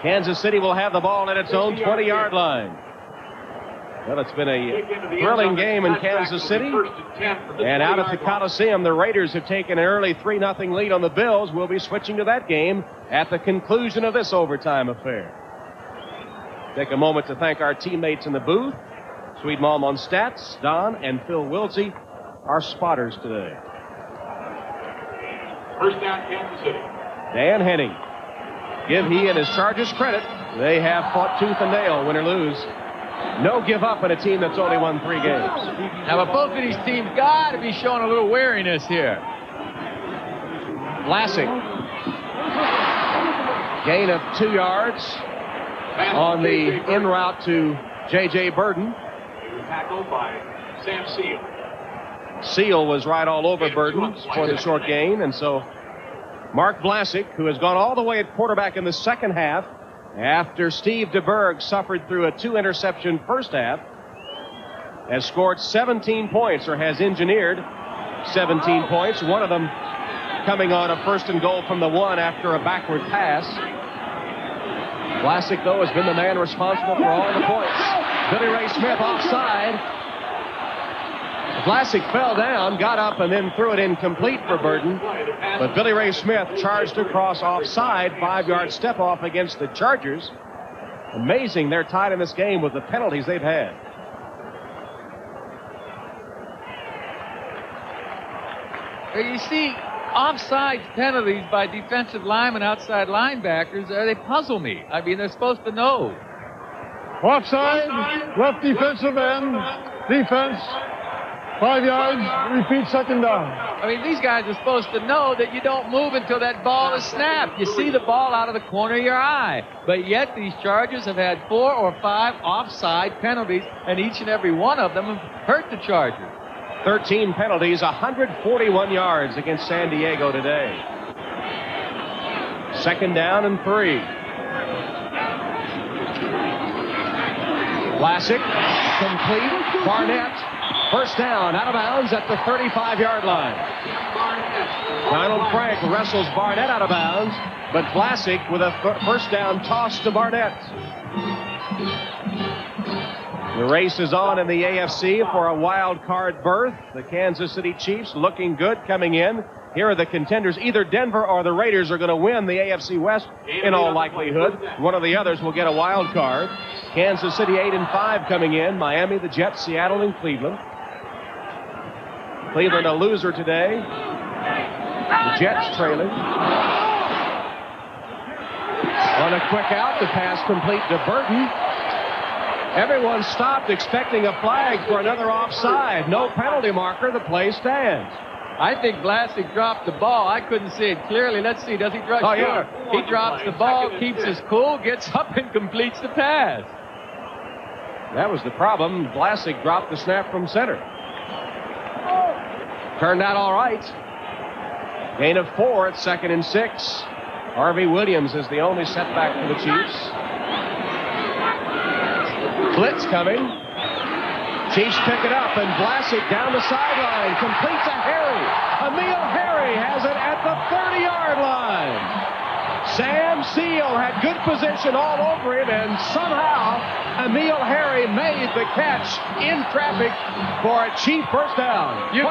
Kansas City will have the ball at its own 20-yard line. Well, it's been a thrilling game in Kansas City. And out at the Coliseum, the Raiders have taken an early 3-0 lead on the Bills. We'll be switching to that game at the conclusion of this overtime affair. Take a moment to thank our teammates in the booth. Sweet Mom on Stats, Don and Phil Wilsey, our spotters today. First down, Kansas City. Dan Henning. Give he and his Chargers credit. They have fought tooth and nail, win or lose. No give up on a team that's only won 3 games. Now, but both of these teams got to be showing a little wariness here. Vlasic. Gain of 2 yards on the en route to J.J. Burden. Tackled by Sam Seal. Seal was right all over Burden for the short gain, and so Mark Vlasic, who has gone all the way at quarterback in the second half, after Steve DeBerg suffered through a 2-interception first half, has scored 17 points, or has engineered 17 points, one of them coming on a 1st and goal from the 1 after a backward pass. Vlasic, though, has been the man responsible for all the points. Billy Ray Smith offside. Vlasic fell down, got up, and then threw it incomplete for Burden. But Billy Ray Smith charged across offside, 5-yard step off against the Chargers. Amazing, they're tied in this game with the penalties they've had. You see, offside penalties by defensive linemen, outside linebackers, they puzzle me. I mean, they're supposed to know. Offside, left defensive end, defense, 5 yards, repeat, 2nd down. I mean, these guys are supposed to know that you don't move until that ball is snapped. You see the ball out of the corner of your eye. But yet these Chargers have had 4 or 5 offside penalties, and each and every one of them have hurt the Chargers. 13 penalties, 141 yards against San Diego today. 2nd down and 3. Vlasic, complete. Barnett, 1st down, out of bounds at the 35-yard line. Donald Frank wrestles Barnett out of bounds, but Vlasic with a 1st down toss to Barnett. The race is on in the AFC for a wild card berth. The Kansas City Chiefs looking good coming in. Here are the contenders. Either Denver or the Raiders are going to win the AFC West in all likelihood. One of the others will get a wild card. Kansas City 8-5 coming in. Miami, the Jets, Seattle, and Cleveland. Cleveland a loser today. The Jets trailing. On a quick out, the pass complete to Burton. Everyone stopped expecting a flag for another offside. No penalty marker. The play stands. I think Vlasic dropped the ball. I couldn't see it clearly. Let's see. Does he drop? Oh, yeah. He drops the ball, keeps his cool, gets up and completes the pass. That was the problem. Vlasic dropped the snap from center. Turned out all right. Gain of 4 at 2nd and 6. Harvey Williams is the only setback for the Chiefs. Blitz coming. Chiefs pick it up, and Vlasic down the sideline completes a Harry. Emil Harry has it at the 30-yard line. Sam Seal had good position all over him, and somehow Emil Harry made the catch in traffic for a Chief first down. You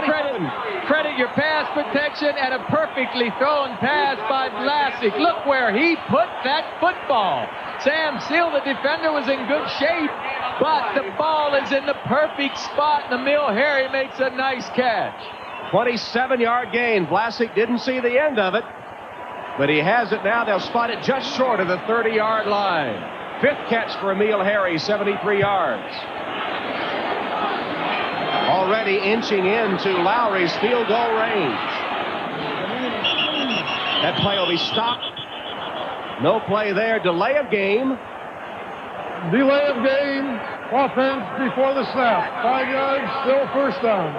credit your pass protection and a perfectly thrown pass by Vlasic. Look where he put that football. Sam Seal, the defender, was in good shape, but the ball is in the perfect spot, and Emil Harry makes a nice catch. 27-yard gain. Vlasic didn't see the end of it, but he has it now. They'll spot it just short of the 30-yard line. 5th catch for Emil Harry, 73 yards. Already inching into Lowry's field goal range. That play will be stopped. No play there. Delay of game. Delay of game. Offense before the snap. 5 yards, still first down.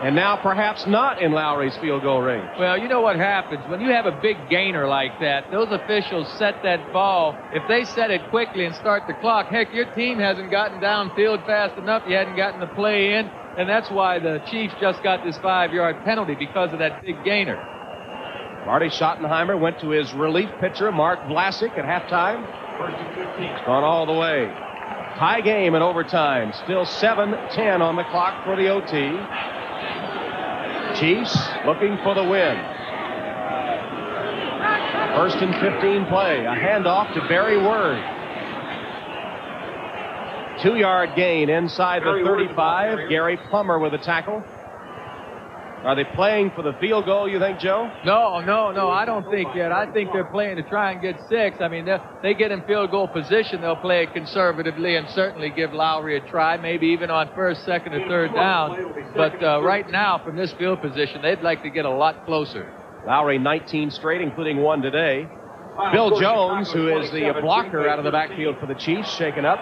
And now perhaps not in Lowry's field goal range. Well, you know what happens when you have a big gainer like that. Those officials set that ball. If they set it quickly and start the clock, heck, your team hasn't gotten downfield fast enough. You hadn't gotten the play in, and that's why the Chiefs just got this 5-yard penalty, because of that big gainer. Marty Schottenheimer went to his relief pitcher, Mark Vlasic, at halftime. It's gone all the way. Tie game in overtime. Still 7:10 on the clock for the OT. Chiefs looking for the win. 1st and 15 play. A handoff to Barry Word. 2-yard gain inside the 35. Gary Plummer with a tackle. Are they playing for the field goal, you think, Joe? No, I don't think yet. I think they're playing to try and get 6. I mean, they get in field goal position, they'll play it conservatively and certainly give Lowry a try, maybe even on 1st, 2nd, or 3rd down. But right now, from this field position, they'd like to get a lot closer. Lowry 19 straight, including 1 today. Bill Jones, who is the blocker out of the backfield for the Chiefs, shaken up.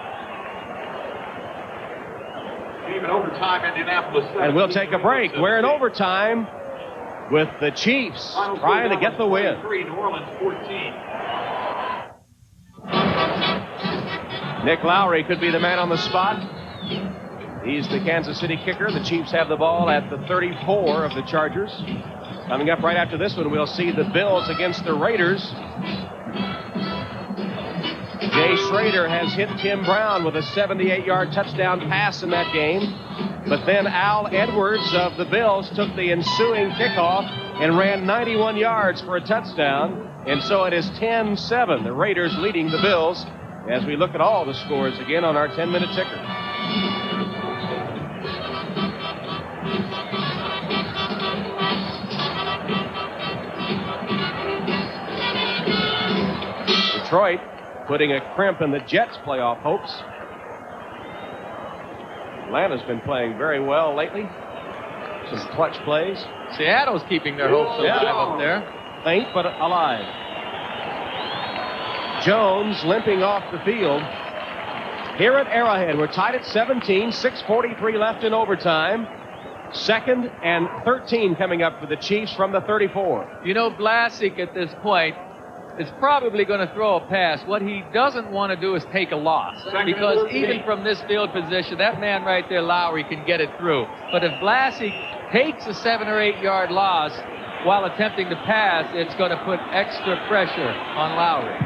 Even overtime, Indianapolis. And we'll take a break. We're in overtime with the Chiefs trying to get the win. New Orleans 14. Nick Lowry could be the man on the spot. He's the Kansas City kicker. The Chiefs have the ball at the 34 of the Chargers. Coming up right after this one, we'll see the Bills against the Raiders. Jay Schrader has hit Tim Brown with a 78-yard touchdown pass in that game. But then Al Edwards of the Bills took the ensuing kickoff and ran 91 yards for a touchdown. And so it is 10-7, the Raiders leading the Bills, as we look at all the scores again on our 10-minute ticker. Detroit putting a crimp in the Jets' playoff hopes. Atlanta's been playing very well lately. Some clutch plays. Seattle's keeping their hopes alive up there. Faint but alive. Jones limping off the field. Here at Arrowhead, we're tied at 17, 6:43 left in overtime. 2nd and 13 coming up for the Chiefs from the 34. You know, Vlasic at this point is probably going to throw a pass. What he doesn't want to do is take a loss, because even from this field position, that man right there, Lowry, can get it through. But if Vlasic takes a 7 or 8 yard loss while attempting to pass, it's going to put extra pressure on Lowry.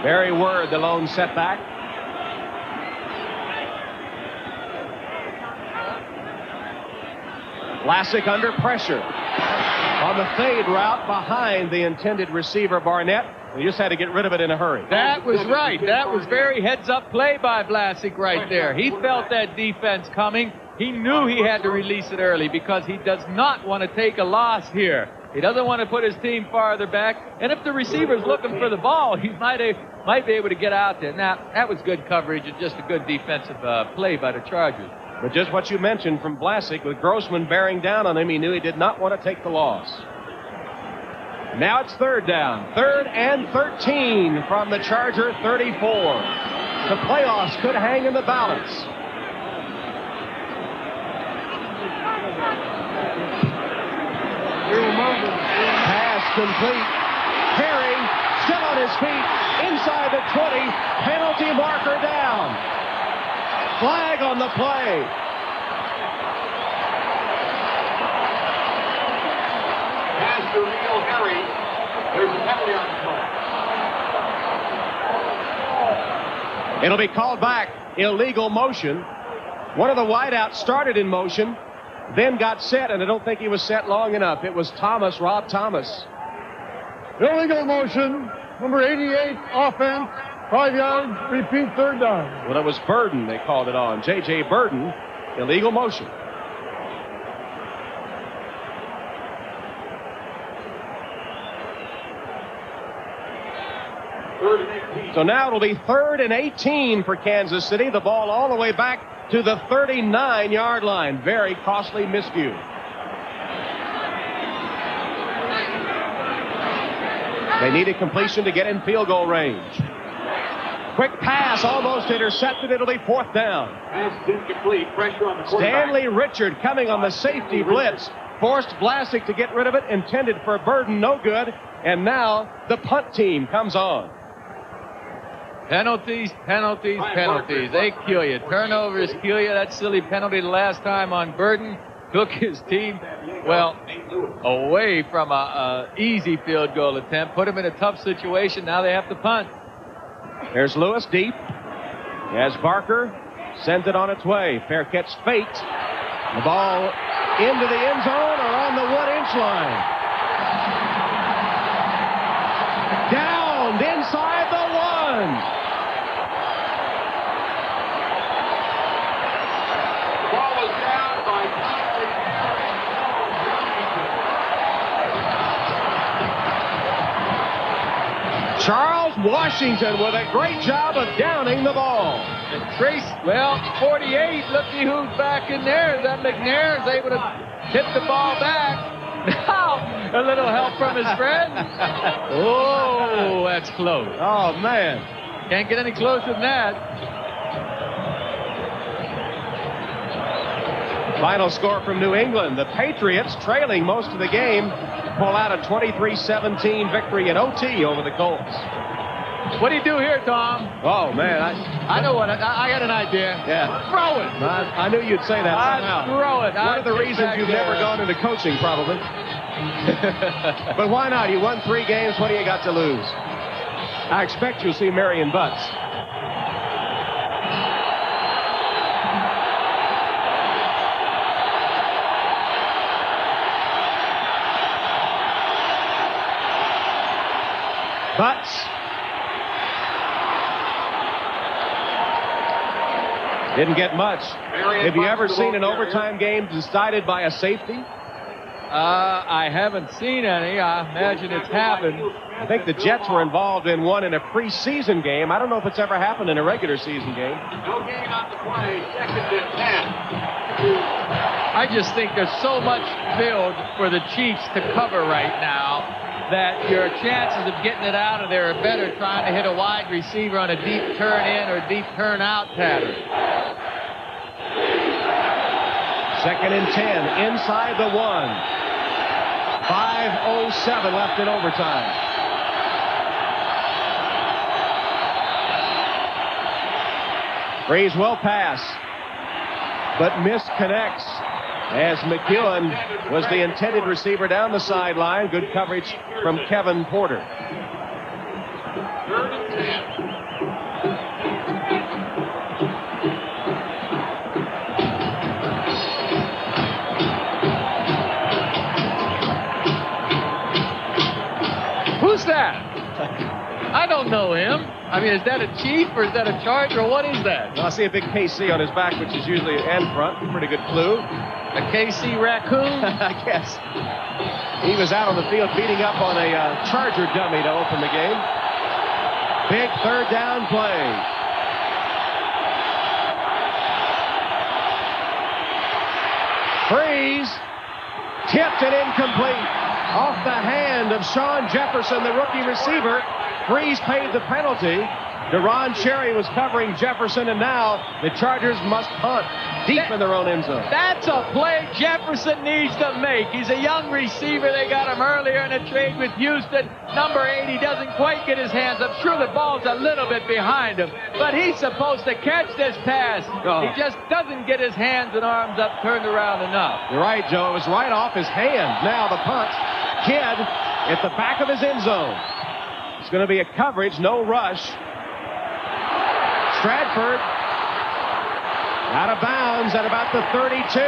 Barry Word, the lone setback. Vlasic under pressure on the fade route behind the intended receiver, Barnett. He just had to get rid of it in a hurry. That was right. That was very heads-up play by Vlasic right there. He felt that defense coming. He knew he had to release it early because he does not want to take a loss here. He doesn't want to put his team farther back. And if the receiver's looking for the ball, he might be able to get out there. Now, that was good coverage and just a good defensive play by the Chargers. But just what you mentioned from Vlasic, with Grossman bearing down on him, he knew he did not want to take the loss. Now it's third down. 3rd and 13 from the Charger 34. The playoffs could hang in the balance. Pass complete. Perry still on his feet. Inside the 20. Penalty marker down. Flag on the play. Pass to Real Harry. There's a penalty on the play. It'll be called back. Illegal motion. One of the wideouts started in motion, then got set, and I don't think he was set long enough. It was Thomas, Rob Thomas. Illegal motion, number 88, offense, 5 yards, repeat, third down. Well, it was Burden they called it on. J.J. Burden, illegal motion. So now it'll be 3rd and 18 for Kansas City. The ball all the way back to the 39-yard line. Very costly miscue. They need a completion to get in field goal range. Quick pass, almost intercepted. It'll be 4th down. Pass incomplete. Pressure on the quarterback. Stanley Richard coming on the safety blitz. Forced Vlasic to get rid of it. Intended for Burden, no good. And now the punt team comes on. Penalties, penalties, penalties. They kill you. Turnovers kill you. That silly penalty the last time on Burden took his team, well, away from a easy field goal attempt. Put him in a tough situation. Now they have to punt. There's Lewis deep. As Barker sends it on its way. Fair catch faked. The ball into the end zone or on the 1-inch line. Down inside the 1. Ball was down by Charles Washington with a great job of downing the ball. And Trace, well, 48, looky who's back in there. Is that McNair is able to hit the ball back. Now, a little help from his friend. Oh, that's close. Oh, man. Can't get any closer than that. Final score from New England. The Patriots, trailing most of the game, pull out a 23-17 victory in OT over the Colts. What do you do here, Tom? Oh, man. I know what. I got an idea. Yeah. Throw it. I knew you'd say that somehow. Throw it. One of the reasons you've never gone into coaching, probably. But why not? You won 3 games. What do you got to lose? I expect you'll see Marion Butts. Butts. Didn't get much. Have you ever seen an overtime game decided by a safety? I haven't seen any. I imagine it's happened. I think the Jets were involved in one in a preseason game. I don't know if it's ever happened in a regular season game. no gain on the play. 2nd and 10. I just think there's so much field for the Chiefs to cover right now that your chances of getting it out of there are better trying to hit a wide receiver on a deep turn in or deep turn out pattern. 2nd and 10, inside the 1. 5:07 left in overtime. Breeze will pass, but misconnects as McEwen was the intended receiver down the sideline. Good coverage from Kevin Porter. 3rd and 10. Who's that? I don't know him. I mean, is that a Chief or is that a Charger? What is that? Well, I see a big KC on his back, which is usually and front. Pretty good clue. A KC raccoon? I guess. He was out on the field beating up on a Charger dummy to open the game. Big third down play. Freeze. Tipped and incomplete. Off the hand of Sean Jefferson, the rookie receiver. Freeze paid the penalty. Deron Cherry was covering Jefferson, and now the Chargers must punt deep in their own end zone. That's a play Jefferson needs to make. He's a young receiver. They got him earlier in a trade with Houston. Number 8, he doesn't quite get his hands up. Sure, the ball's a little bit behind him, but he's supposed to catch this pass. He just doesn't get his hands and arms up, turned around enough. You're right, Joe. It was right off his hand. Now the punt. Kidd at the back of his end zone. It's going to be a coverage, no rush. Stratford out of bounds at about the 32.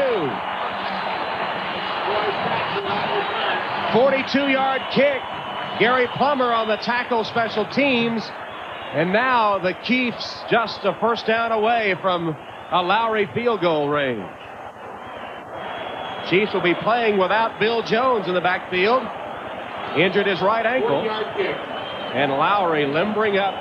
42-yard kick. Gary Plummer on the tackle, special teams. And now the Chiefs just a first down away from a Lowry field goal range. Chiefs will be playing without Bill Jones in the backfield. Injured his right ankle. And Lowry limbering up.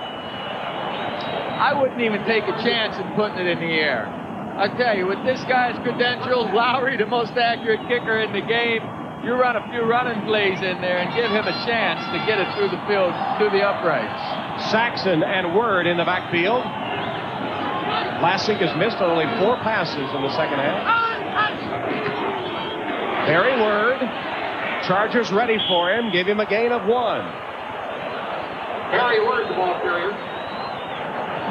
I wouldn't even take a chance in putting it in the air. I tell you, with this guy's credentials, Lowry, the most accurate kicker in the game, you run a few running plays in there and give him a chance to get it through the field, through the uprights. Saxon and Word in the backfield. Vlasic has missed only 4 passes in the second half. Barry Word. Chargers ready for him. Give him a gain of 1. Barry Word, the ball carrier.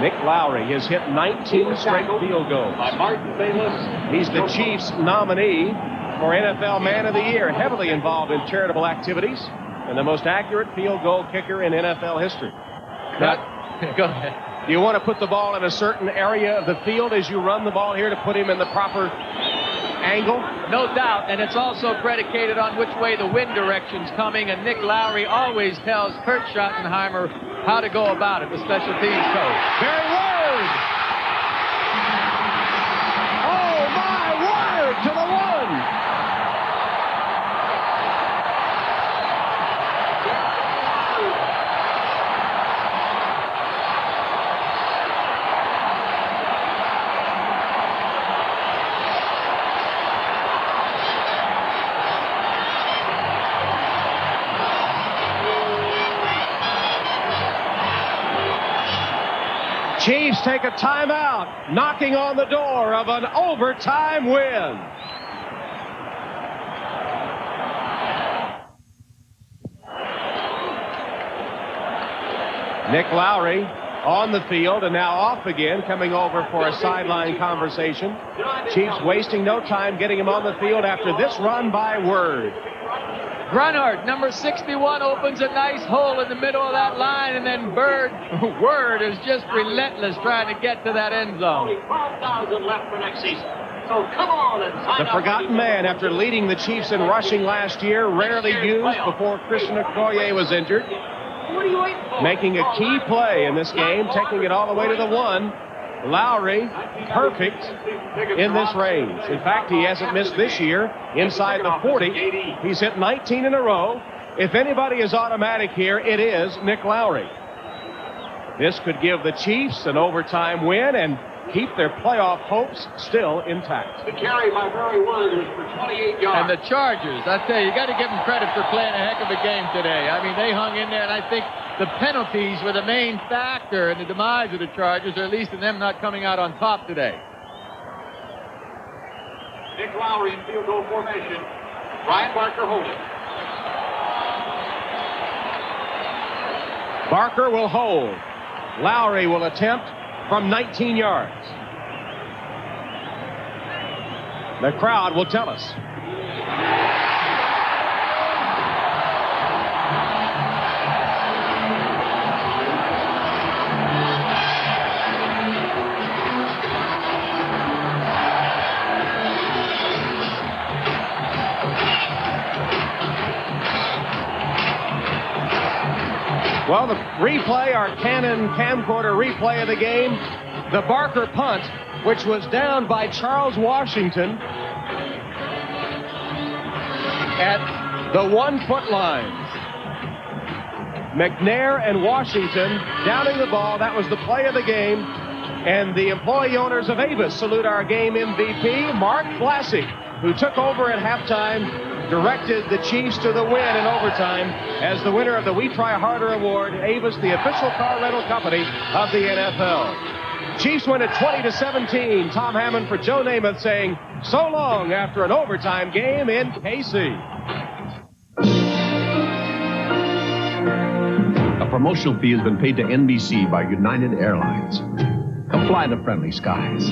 Nick Lowry has hit 19 straight field goals. By Martin Bayless. He's the Chiefs nominee for NFL Man of the Year, heavily involved in charitable activities, and the most accurate field goal kicker in NFL history. Now, Go ahead. do you want to put the ball in a certain area of the field as you run the ball here to put him in the proper angle? No doubt, and it's also predicated on which way the wind direction's coming, and Nick Lowry always tells Kurt Schottenheimer how to go about it, the special teams coach. Barry Word! Oh, my word! To the 1! Chiefs take a timeout, knocking on the door of an overtime win. Nick Lowry on the field and now off again, coming over for a sideline conversation. Chiefs wasting no time getting him on the field after this run by Word. Grunhard, number 61, opens a nice hole in the middle of that line, and then Word is just relentless trying to get to that end zone. 12,000 left for next season. So come on and sign The forgotten man after leading the Chiefs in rushing last year, rarely used before Christian Okoye was injured. What are you waiting for? Making a key play in this game, taking it all the way to the 1. Lowry, perfect in this range. In fact, he hasn't missed this year inside the 40. He's hit 19 in a row. If anybody is automatic here, it is Nick Lowry. This could give the Chiefs an overtime win and keep their playoff hopes still intact. The carry by Barry Word is for 28 yards. And the Chargers, I tell you, you got to give them credit for playing a heck of a game today. I mean, they hung in there, and I think the penalties were the main factor in the demise of the Chargers, or at least in them not coming out on top today. Nick Lowry in field goal formation. Brian Barker holding. Barker will hold. Lowry will attempt from 19 yards. The crowd will tell us. Well, the replay, our Canon camcorder replay of the game, the Barker punt, which was down by Charles Washington at the 1-foot line. McNair and Washington downing the ball. That was the play of the game. And the employee owners of Avis salute our game MVP, Mark Vlasic, who took over at halftime, directed the Chiefs to the win in overtime as the winner of the We Try Harder Award. Avis, the official car rental company of the NFL. Chiefs win at 20-17. Tom Hammond for Joe Namath saying so long after an overtime game in KC. A promotional fee has been paid to NBC by United Airlines. Come fly the friendly skies.